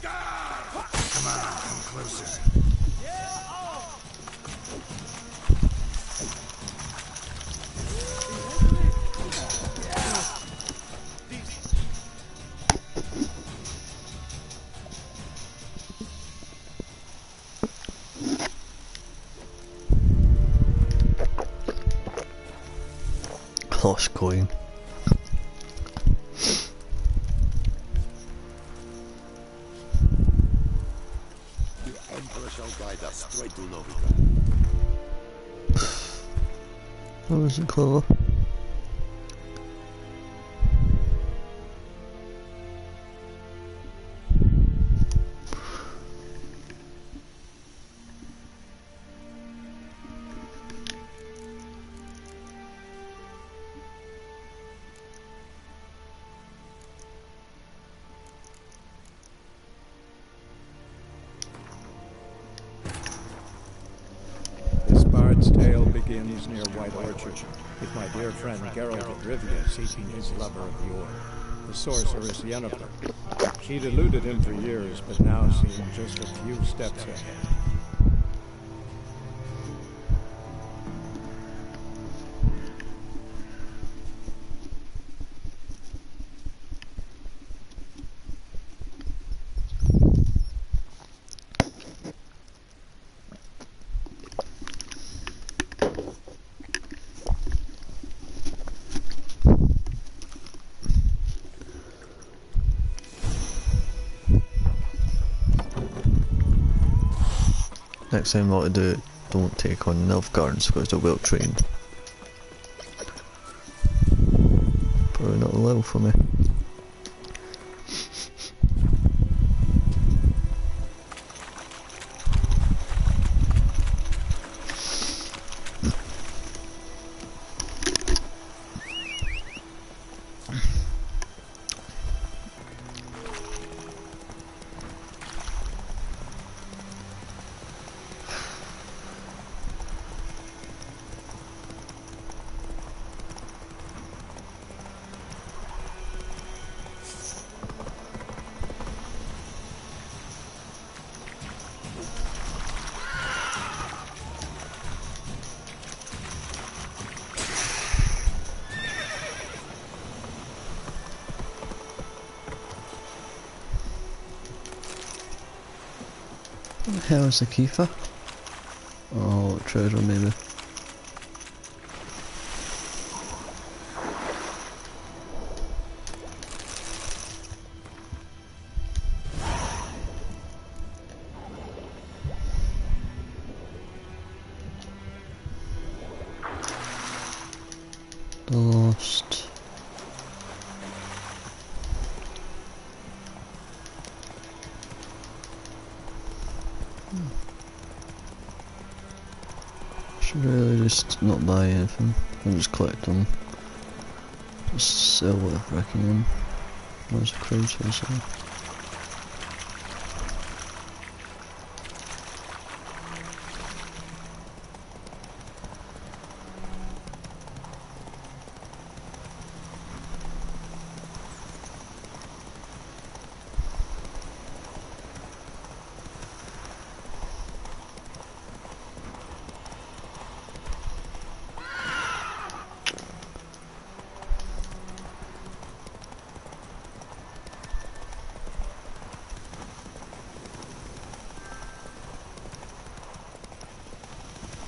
Speaker 10: Come on, come closer.
Speaker 3: Lost coin.
Speaker 5: The Emperor shall guide us straight to Novigrad.
Speaker 3: That wasn't clever.
Speaker 2: This bard's tale begins near White Orchard, with my dear friend Geralt of Rivia seeking his lover of yore, the sorceress Yennefer. She'd eluded him for years, but now seemed just a few steps ahead.
Speaker 3: Next time what to do, don't take on Nilfgaards because they're well trained. Probably not the level for me.
Speaker 16: What the hell is the Kiefer? Oh, treasure maybe. Lost. Should really just not buy anything and just collect them. Just sell whatever I can. There's a crowd here.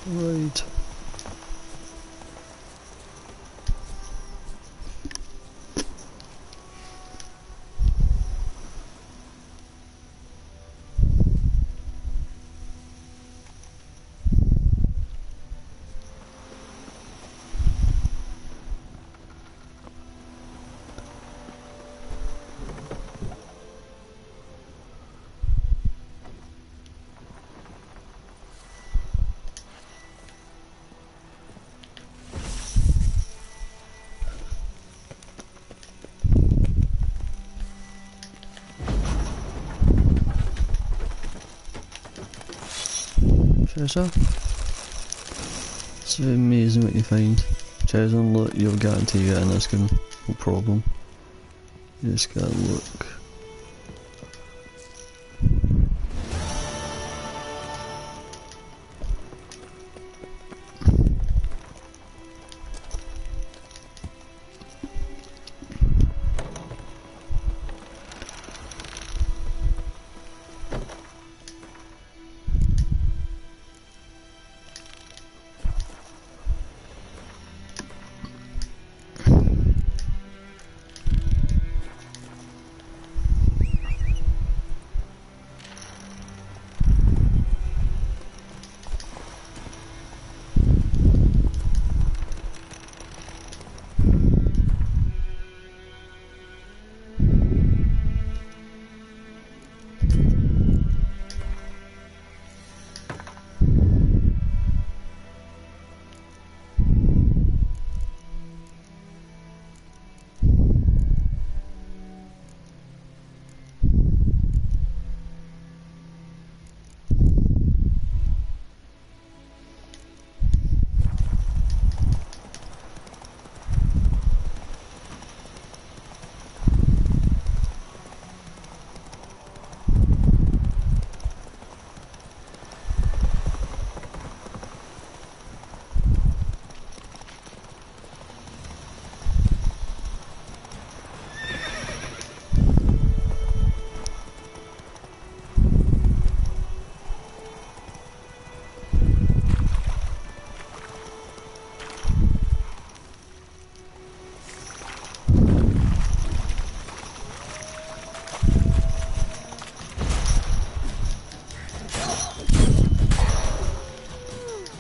Speaker 16: Right. Treasure? It's amazing what you find. Treasure and look, you'll guarantee getting this game, no problem. You just gotta look.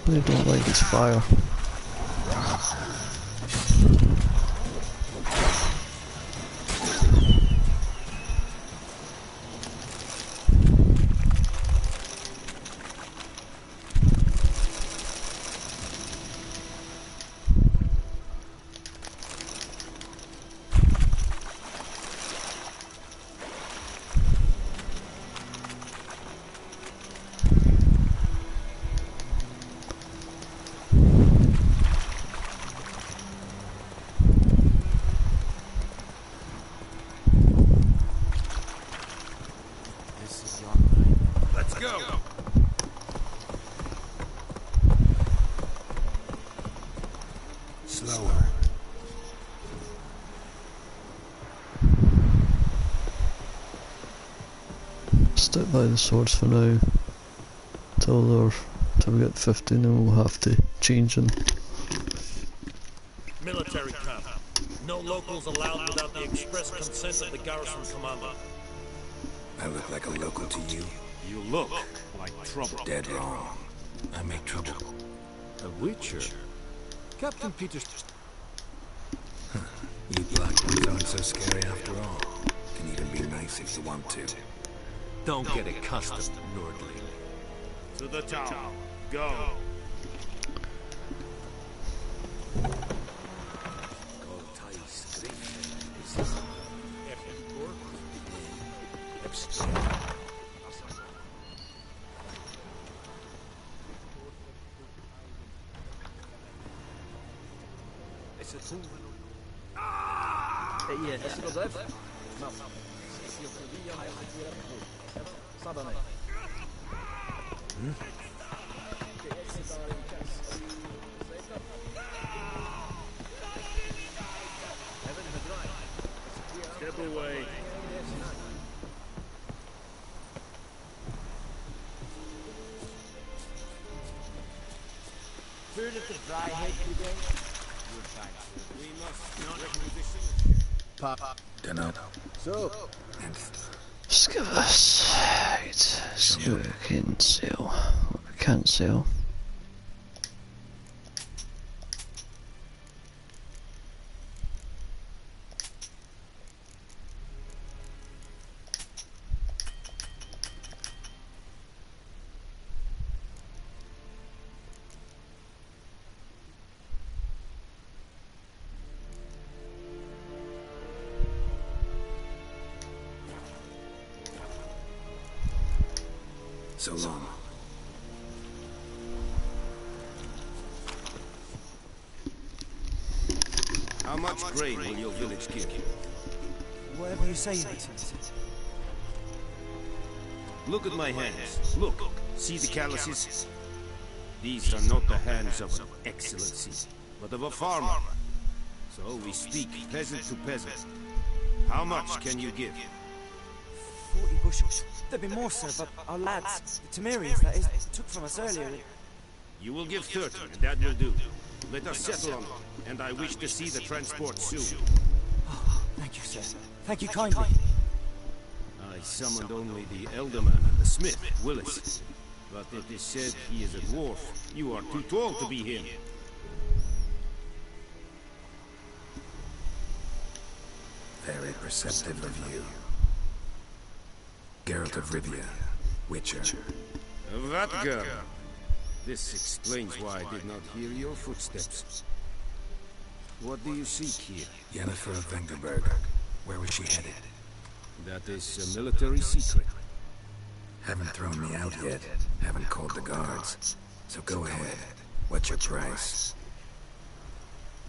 Speaker 16: I don't like this fire.
Speaker 10: Slower.
Speaker 16: Stick by the swords for now. until we get 15, and we'll have to change them.
Speaker 13: Military camp. No locals allowed without the express consent of the garrison commander.
Speaker 10: I look like a local to you?
Speaker 4: You look like trouble.
Speaker 10: Dead wrong. I make trouble.
Speaker 4: A witcher? Captain Peters...
Speaker 10: You black ones aren't so scary after all. Can even be nice if you want to.
Speaker 4: Don't get accustomed, Nordling. To the tower. Go.
Speaker 13: Step away.
Speaker 9: Heard of the dry head today?
Speaker 4: We must not position.
Speaker 11: Pop.
Speaker 10: Dunno.
Speaker 11: So.
Speaker 16: Let's give us. Let's see what we can sell. What we can't sell.
Speaker 10: So long.
Speaker 4: How much grain will your village give?
Speaker 9: Whatever you say, Excellency.
Speaker 4: Look at my hands. Look. See the calluses? These are not the hands of an excellency, but of a farmer. So we speak peasant to peasant. How much can you give?
Speaker 9: 40 bushels. There'd be more, sir, but our lads, the Temerians, that is, took from us earlier.
Speaker 4: You will give 30, and that will do. Let us settle on it, and I wish to see the transport soon.
Speaker 9: Oh, thank you, sir. Thank you kindly.
Speaker 4: I summoned only the Elderman and the smith, Willis. But it is said he is a dwarf. You are too tall to be him.
Speaker 10: Very perceptive of you. Geralt of Rivia, Witcher.
Speaker 4: That girl. This explains why I did not hear your footsteps. What do you seek here?
Speaker 10: Yennefer of Vengerberg. Where was she headed?
Speaker 4: That is a military secret.
Speaker 10: Haven't thrown me out yet. Haven't called the guards. So go ahead. What's your price?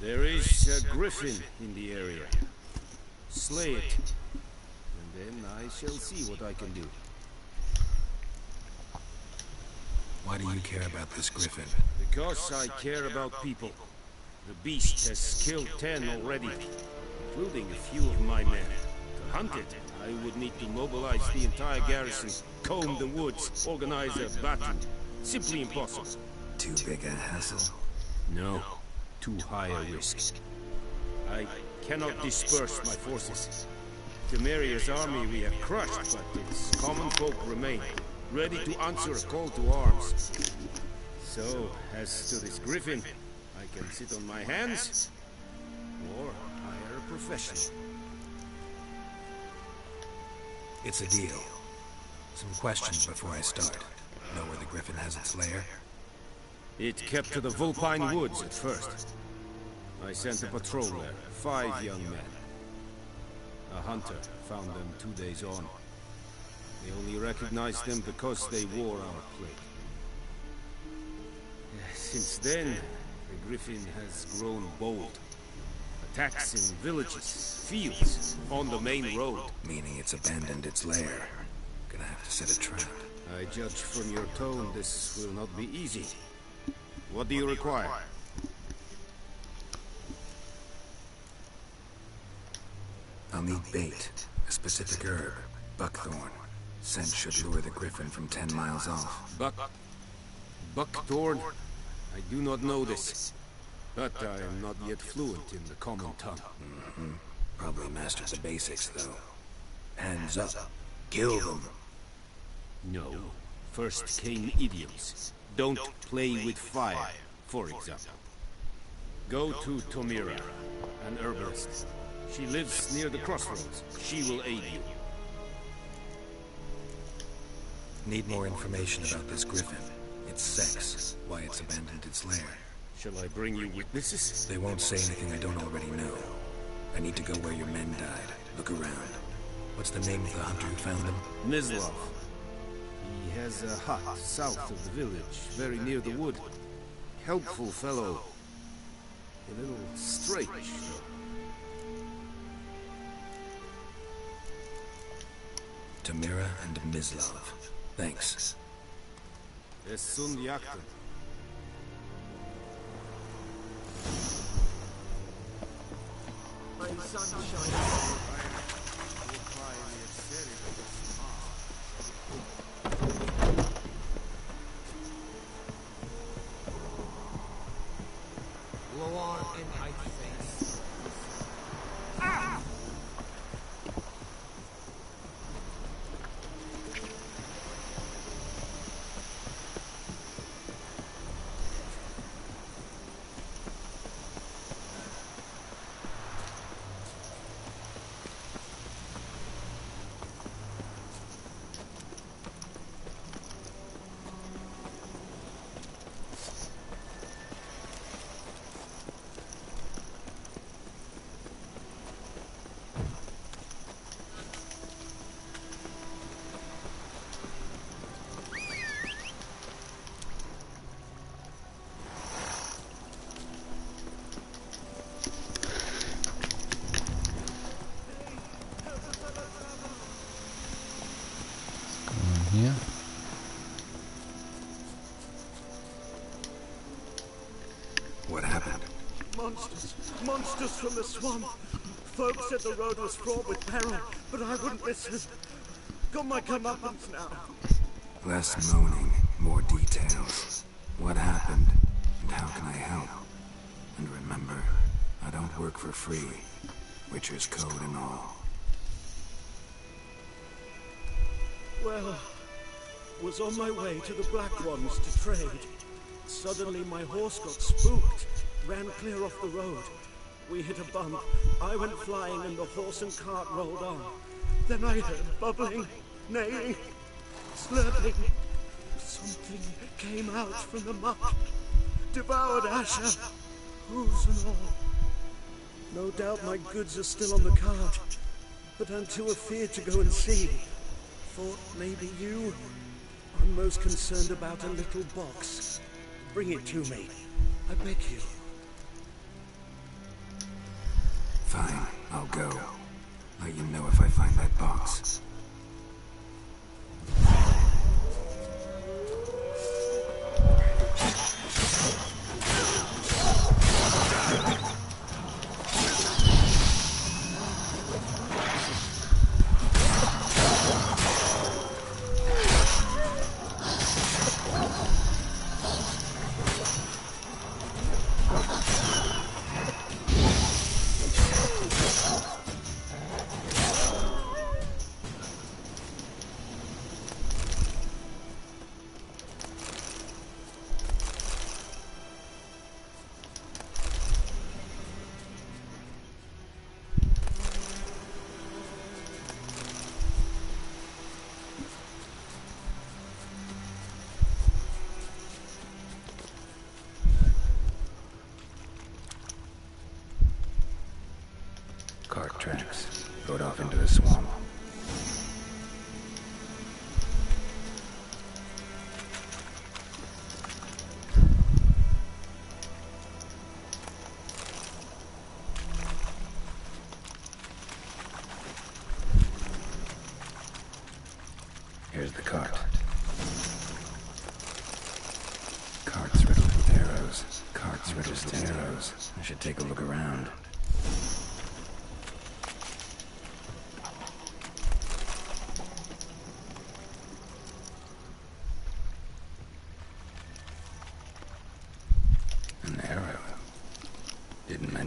Speaker 4: There is a griffin in the area. Slay it. And then I shall see what I can do.
Speaker 10: Why do you care about this griffin?
Speaker 4: Because I care about people. The beast has killed 10 already, including a few of my men. To hunt it, I would need to mobilize the entire garrison, comb the woods, organize a battle. Simply impossible.
Speaker 10: Too big a hassle?
Speaker 4: No. Too high a risk. I cannot disperse my forces. Temeria's army we have crushed, but its common folk remain, ready to answer a call to arms. So, as to this griffin, I can sit on my hands, or hire a professional.
Speaker 10: It's a deal. Some questions before I start. Know where the griffin has its lair?
Speaker 4: It kept to the Vulpine Woods at first. I sent a patrol there, 5 young men. A hunter found them 2 days on. They only recognized them because they wore our plate. Since then, the griffin has grown bold. Attacks in villages, fields, on the main road.
Speaker 10: Meaning it's abandoned its lair. Gonna have to set a trap.
Speaker 4: I judge from your tone this will not be easy. What do you require?
Speaker 10: I'll need bait, a specific herb, buckthorn. Scent should lure the griffin from 10 miles off.
Speaker 4: Buckthorn? I do not know this, but I am not yet fluent in the common tongue.
Speaker 10: Probably mastered the basics, though. Hands up. Kill them.
Speaker 4: No. First came idioms. Don't play with fire, for example. Go to Tomira, an herbalist. She lives near the crossroads. She will aid you.
Speaker 10: Need more information about this griffin. Its sex, why it's abandoned its lair.
Speaker 4: Shall I bring you witnesses?
Speaker 10: They won't say anything I don't already know. I need to go where your men died. Look around. What's the name of the hunter who found them?
Speaker 4: Mislav. He has a hut south of the village, very near the wood. Helpful fellow. A little strange, though.
Speaker 10: Tomira and Mislav. Thanks.
Speaker 4: Es sun jakten.
Speaker 5: My sunshine.
Speaker 9: Blow on in my face.
Speaker 16: Here.
Speaker 10: What happened?
Speaker 5: Monsters. Monsters from the swamp. Folks said the road was fraught with peril, but I wouldn't listen. Got my comeuppance now.
Speaker 10: Less moaning, more details. What happened, and how can I help? And remember, I don't work for free. Witcher's code and all.
Speaker 5: Well, was on my way to the Black Ones to trade. Suddenly my horse got spooked, ran clear off the road. We hit a bump, I went flying and the horse and cart rolled on. Then I heard bubbling, neighing, slurping. Something came out from the muck, devoured Asher, hooves and all. No doubt my goods are still on the cart, but I'm too afeard to go and see. Thought maybe you. I'm most concerned about a little box. Bring it to me. I beg you.
Speaker 10: Fine, I'll go. Let you know if I find that box. Cart tracks. Rode off into the swamp. Here's the cart. Cart's riddled with arrows. Cart's riddled with arrows. I should take a look around.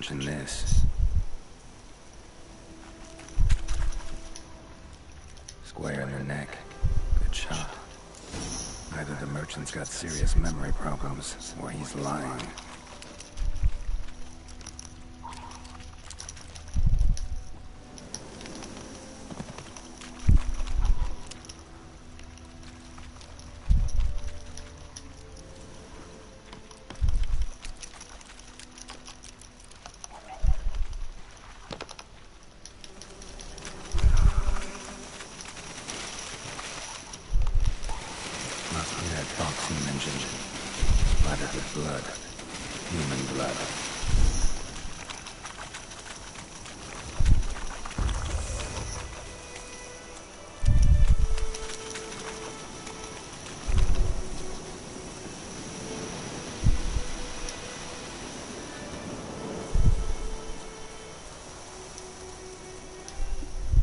Speaker 10: mention this. Square in the neck. Good shot. Either the merchant's got serious memory problems, or he's lying. Fox you mentioned. Splattered with blood. Human blood.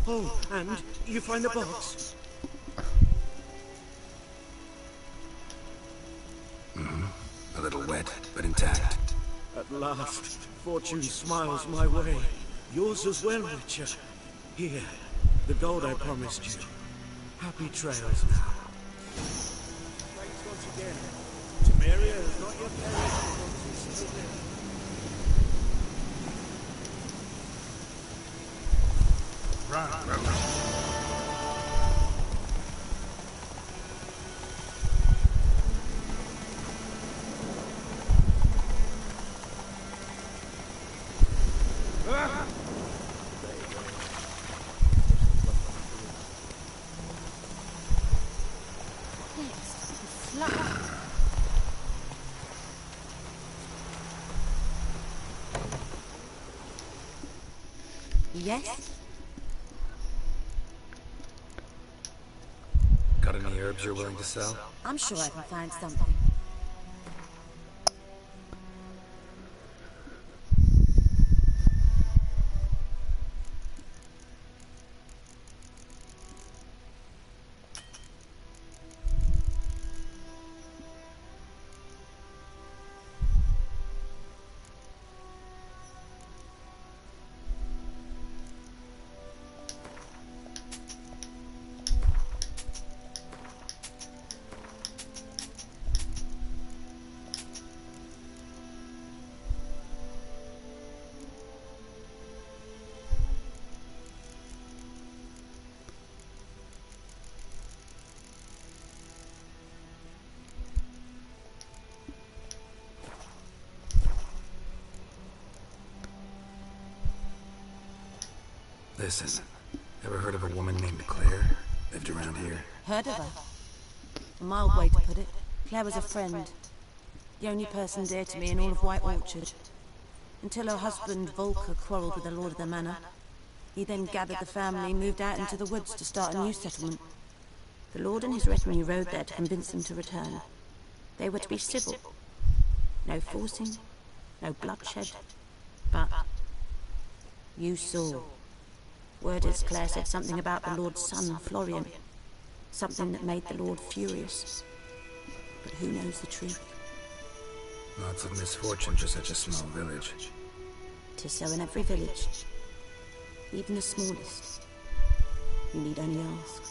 Speaker 6: Oh, and you find the box?
Speaker 10: A little wet, but intact.
Speaker 6: At last, fortune smiles my way. Yours as well, Richard. Here, the gold I promised you. Happy trails now. Thanks once again. Temeria has not yet perished. Still there.
Speaker 14: Yes?
Speaker 10: Got any herbs you're willing to sell?
Speaker 14: I'm sure I can find something.
Speaker 10: Listen, ever heard of a woman named Claire? Lived around here?
Speaker 14: Heard of her? A mild way to put it. Claire was a friend. The only person dear to me in all of White Orchard. Until her husband, Volker, quarreled with the lord of the manor. He then gathered the family, moved out into the woods to start a new settlement. The lord and his retinue rode there to convince them to return. They were to be civil. No forcing, no bloodshed. But you saw. Word is Claire said something about the Lord's son, Florian. Something that made the Lord furious. But who knows the truth?
Speaker 10: Lots of misfortune for such a small village.
Speaker 14: 'Tis so in every village. Even the smallest. You need only ask.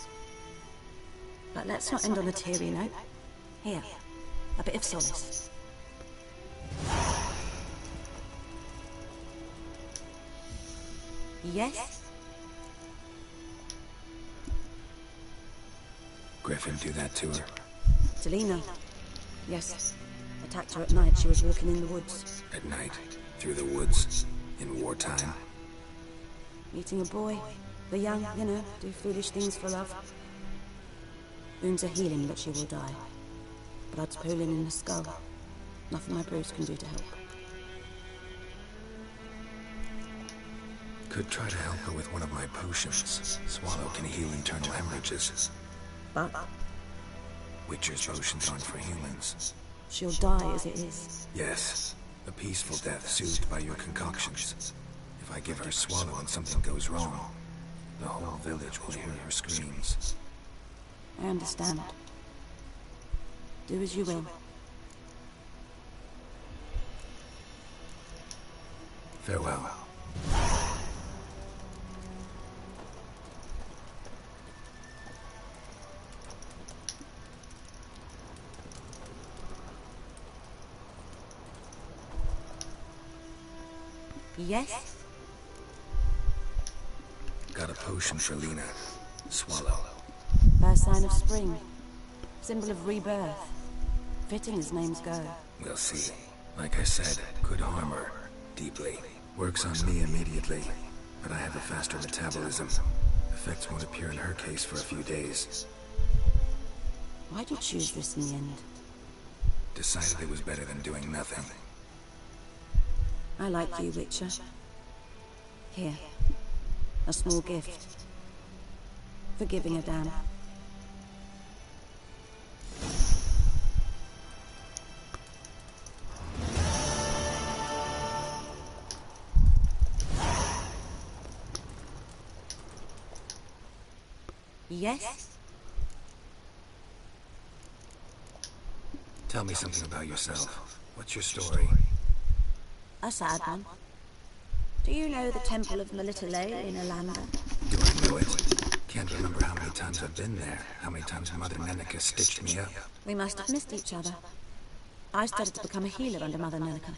Speaker 14: But let's not end on a teary note. Here, a bit of solace. Yes?
Speaker 10: Griffin do that to her?
Speaker 14: Delina. Yes. Attacked her at night. She was walking in the woods.
Speaker 10: At night? Through the woods? In wartime?
Speaker 14: Meeting a boy. The young, you know, do foolish things for love. Wounds are healing, but she will die. Blood's pooling in the skull. Nothing my bruise can do to help.
Speaker 10: Could try to help her with one of my potions. Swallow can heal internal hemorrhages.
Speaker 14: But
Speaker 10: Witcher's potions aren't for humans.
Speaker 14: she'll die as it is.
Speaker 10: Yes, a peaceful death soothed by your concoctions. If I give her Swallow and something goes wrong, the whole village will hear her screams.
Speaker 14: I understand. Do as you will.
Speaker 10: Farewell.
Speaker 14: Yes?
Speaker 10: Got a potion for Lena. Swallow.
Speaker 14: First sign of spring. Symbol of rebirth. Fitting as names go.
Speaker 10: We'll see. Like I said, could harm her. Deeply. Works on me immediately. But I have a faster metabolism. Effects won't appear in her case for a few days.
Speaker 14: Why'd you choose this in the end?
Speaker 10: Decided it was better than doing nothing.
Speaker 14: I like you, Witcher. Here. A small gift. For giving a damn. Yes?
Speaker 10: Tell me something about yourself. What's your story?
Speaker 14: A sad one. Do you know the Temple of Melitele in Alanda?
Speaker 10: Do I know it? Can't remember how many times I've been there. How many times Mother Nenica stitched me up.
Speaker 14: We must have missed each other. I started to become a healer under Mother Nenica.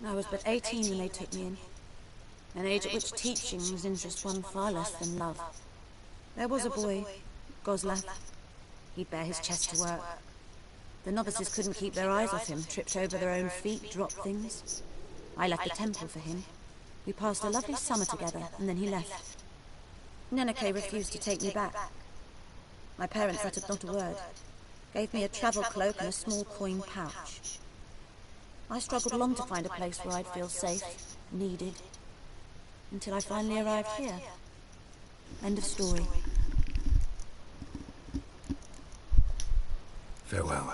Speaker 14: I was but 18 when they took me in. An age at which teaching was interest one far less than love. There was a boy, Goslath. He'd bare his chest to work. The novices couldn't keep their eyes off him, tripped over their own feet, dropped things. I left the temple for him. We passed a lovely summer together, and then he left. Nenike refused to take me back. My parents uttered not a word. Gave me a travel cloak and a small coin pouch. I struggled long to find a place where I'd feel safe, needed, until I finally arrived here. End of story.
Speaker 10: Farewell.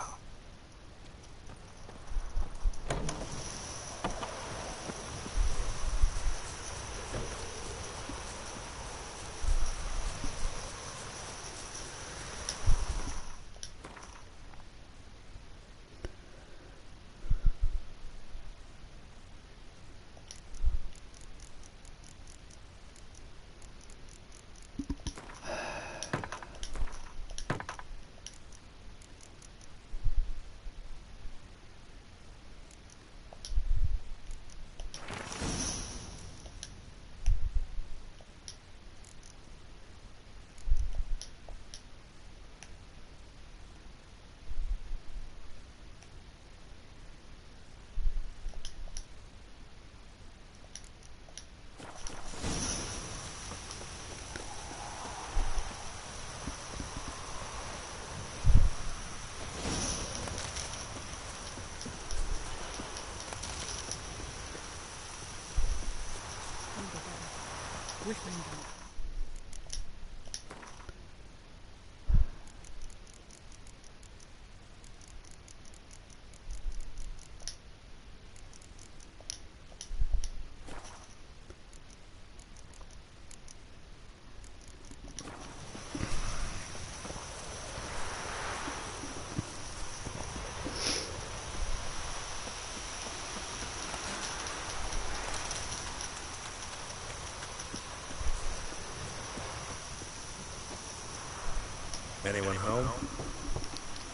Speaker 8: Anyone home?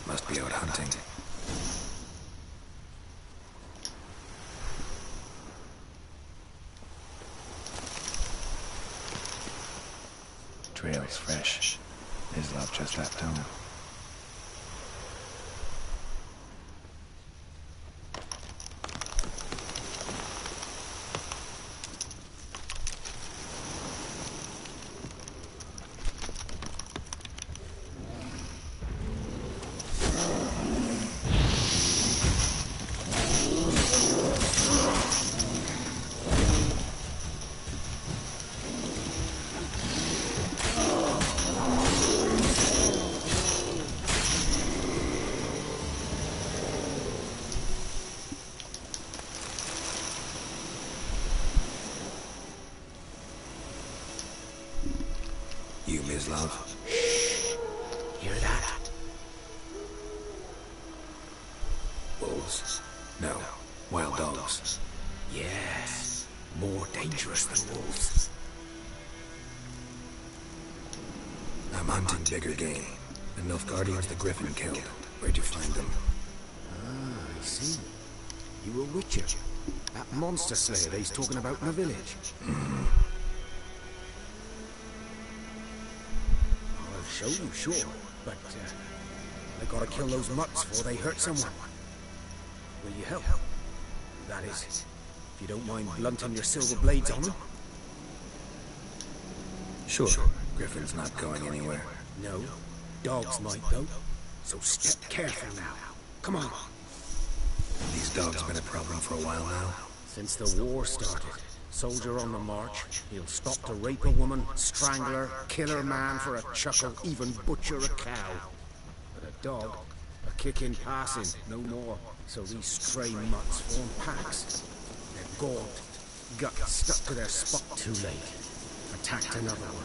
Speaker 10: Must be out hunting. Trail's fresh. His love just left home. You, Ms. Love?
Speaker 6: Hear that?
Speaker 10: Wolves? No. Wild dogs.
Speaker 6: dogs. Yes, more dangerous than wolves. I'm hunting bigger game. The Nilfgaardians the Griffin killed. Where'd you find them?
Speaker 4: Ah, I see. You a witcher. That monster slayer they's talking about in the village. I'll show you, sure. But, I gotta kill those mutts before they hurt someone. Will you help? That is, if you don't mind blunting your silver blades on them.
Speaker 6: Sure. Griffin's not going anywhere.
Speaker 4: No. Dogs might, though. So step careful now. Come on.
Speaker 6: These dogs been a problem for a while now?
Speaker 4: Since the war started. Soldier on the march. He'll stop to rape a woman, strangle her, kill her man for a chuckle, even butcher a cow. But a dog, a kick in passing, no more. So these stray mutts form packs. They're gaunt, guts stuck to their spot. Too late. Attacked another one.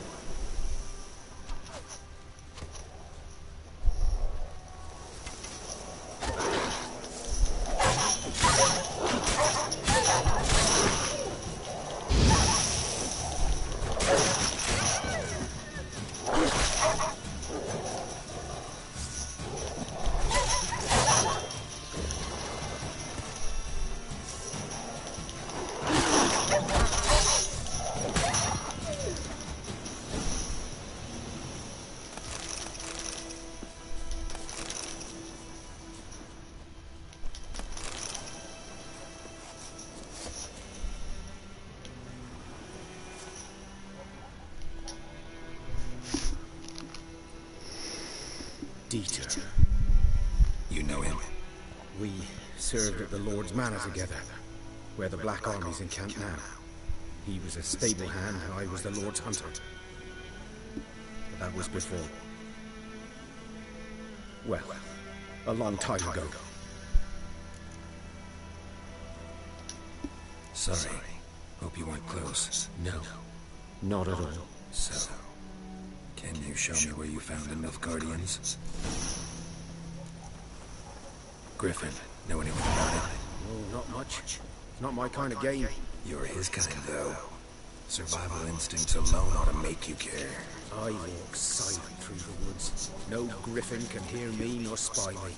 Speaker 4: Dieter.
Speaker 6: You know him?
Speaker 4: We served at the Lord's Manor together, where the Black Army's encamped now. He was a stable hand, I was the Lord's hunter. But that was before. Well, a long time ago.
Speaker 6: Sorry. Hope you weren't close.
Speaker 4: No, not at all.
Speaker 6: So, can you show me where you found the Nilfgaardians? Griffin, know anything about it?
Speaker 4: No, not much. It's not my kind of game.
Speaker 6: You're his kind, though. Survival instincts alone ought to make you care.
Speaker 4: I walk silent through the woods. No griffin can hear me nor spy me.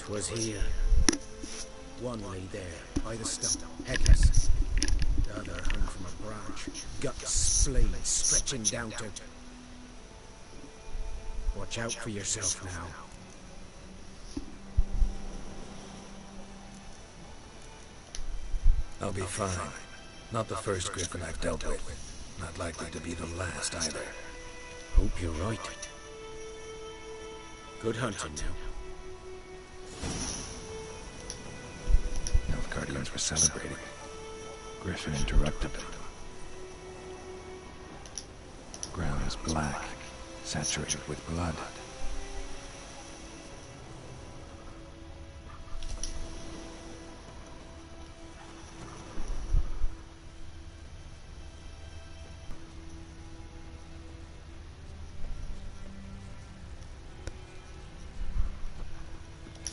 Speaker 4: Was here. One lay there, by the stump, headless. The other hung from a branch, guts splayed, stretching down to... Watch out for yourself now.
Speaker 6: I'll be fine. Not the first Griffin I've dealt with. Not likely to be the last either.
Speaker 4: Hope you're right. Good hunting now.
Speaker 10: Nilfgaardians were celebrating. Griffin interrupted them. Ground's black, saturated with blood.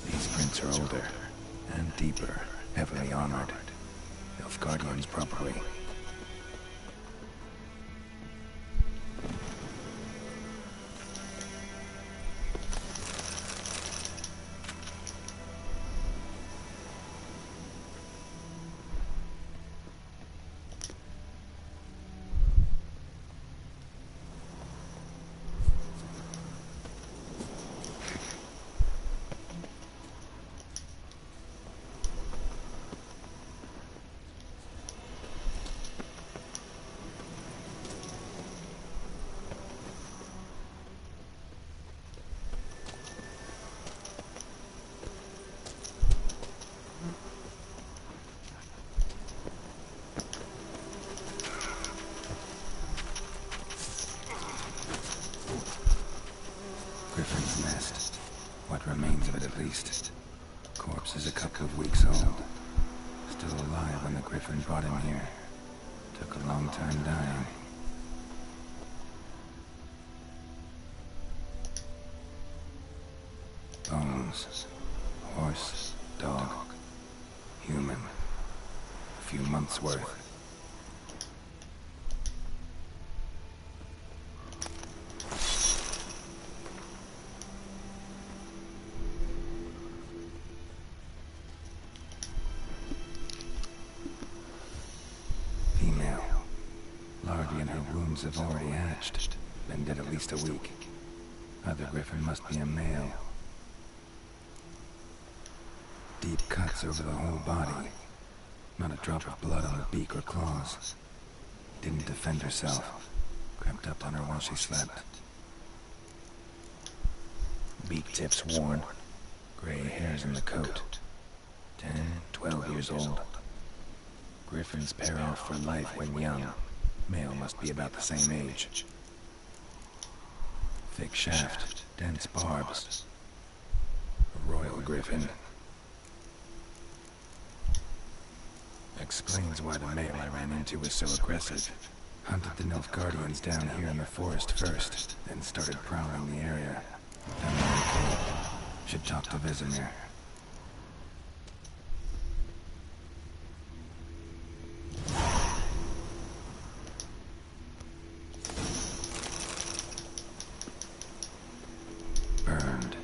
Speaker 10: These prints are older and deeper, heavily armored. Nilfgaardians probably. Griffin's nest. What remains of it, at least. Corpse is a couple of weeks old. Still alive when the Griffin brought him here. Took a long time dying. Bones. Horse. Dog. Human. A few months' worth. Female. Larvae in her wombs have already hatched. Been dead at least a week. Other Griffin must be a male. Deep cuts over the whole body. Not a drop of blood on the beak or claws. Didn't defend herself. Crept up on her while she slept. Beak tips worn. Gray hairs in the coat. 10, 12 years old. Griffins pair off for life when young. Male must be about the same age. Thick shaft, dense barbs. A royal griffin. Explains why the male I ran into was so aggressive. Hunted the Nilfgaardians down here in the forest first, then started prowling the area. Done okay. Should talk to Vesemir. Burned.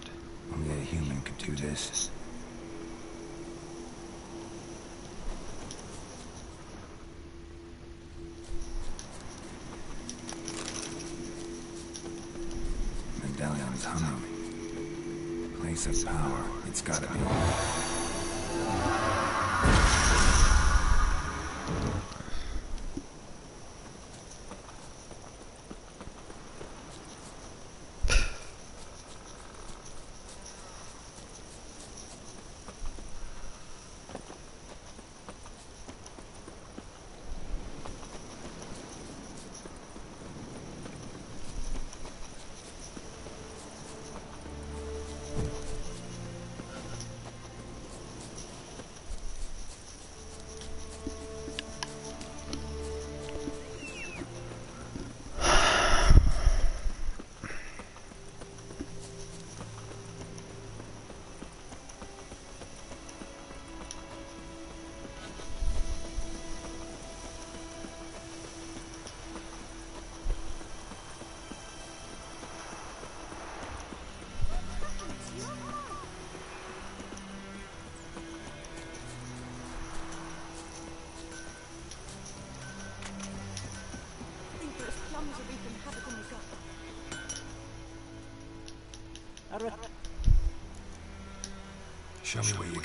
Speaker 10: Only a human could do this. Medallion's humming. Place of power. It's gotta be. Show me where you...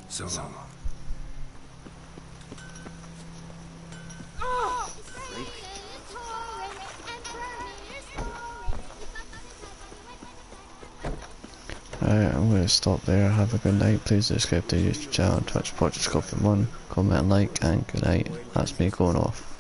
Speaker 10: So long.
Speaker 16: Alright, I'm going to stop there. Have a good night. Please subscribe to the YouTube channel on Twitch, projectscorpion1. Comment, like, and good night. That's me going off.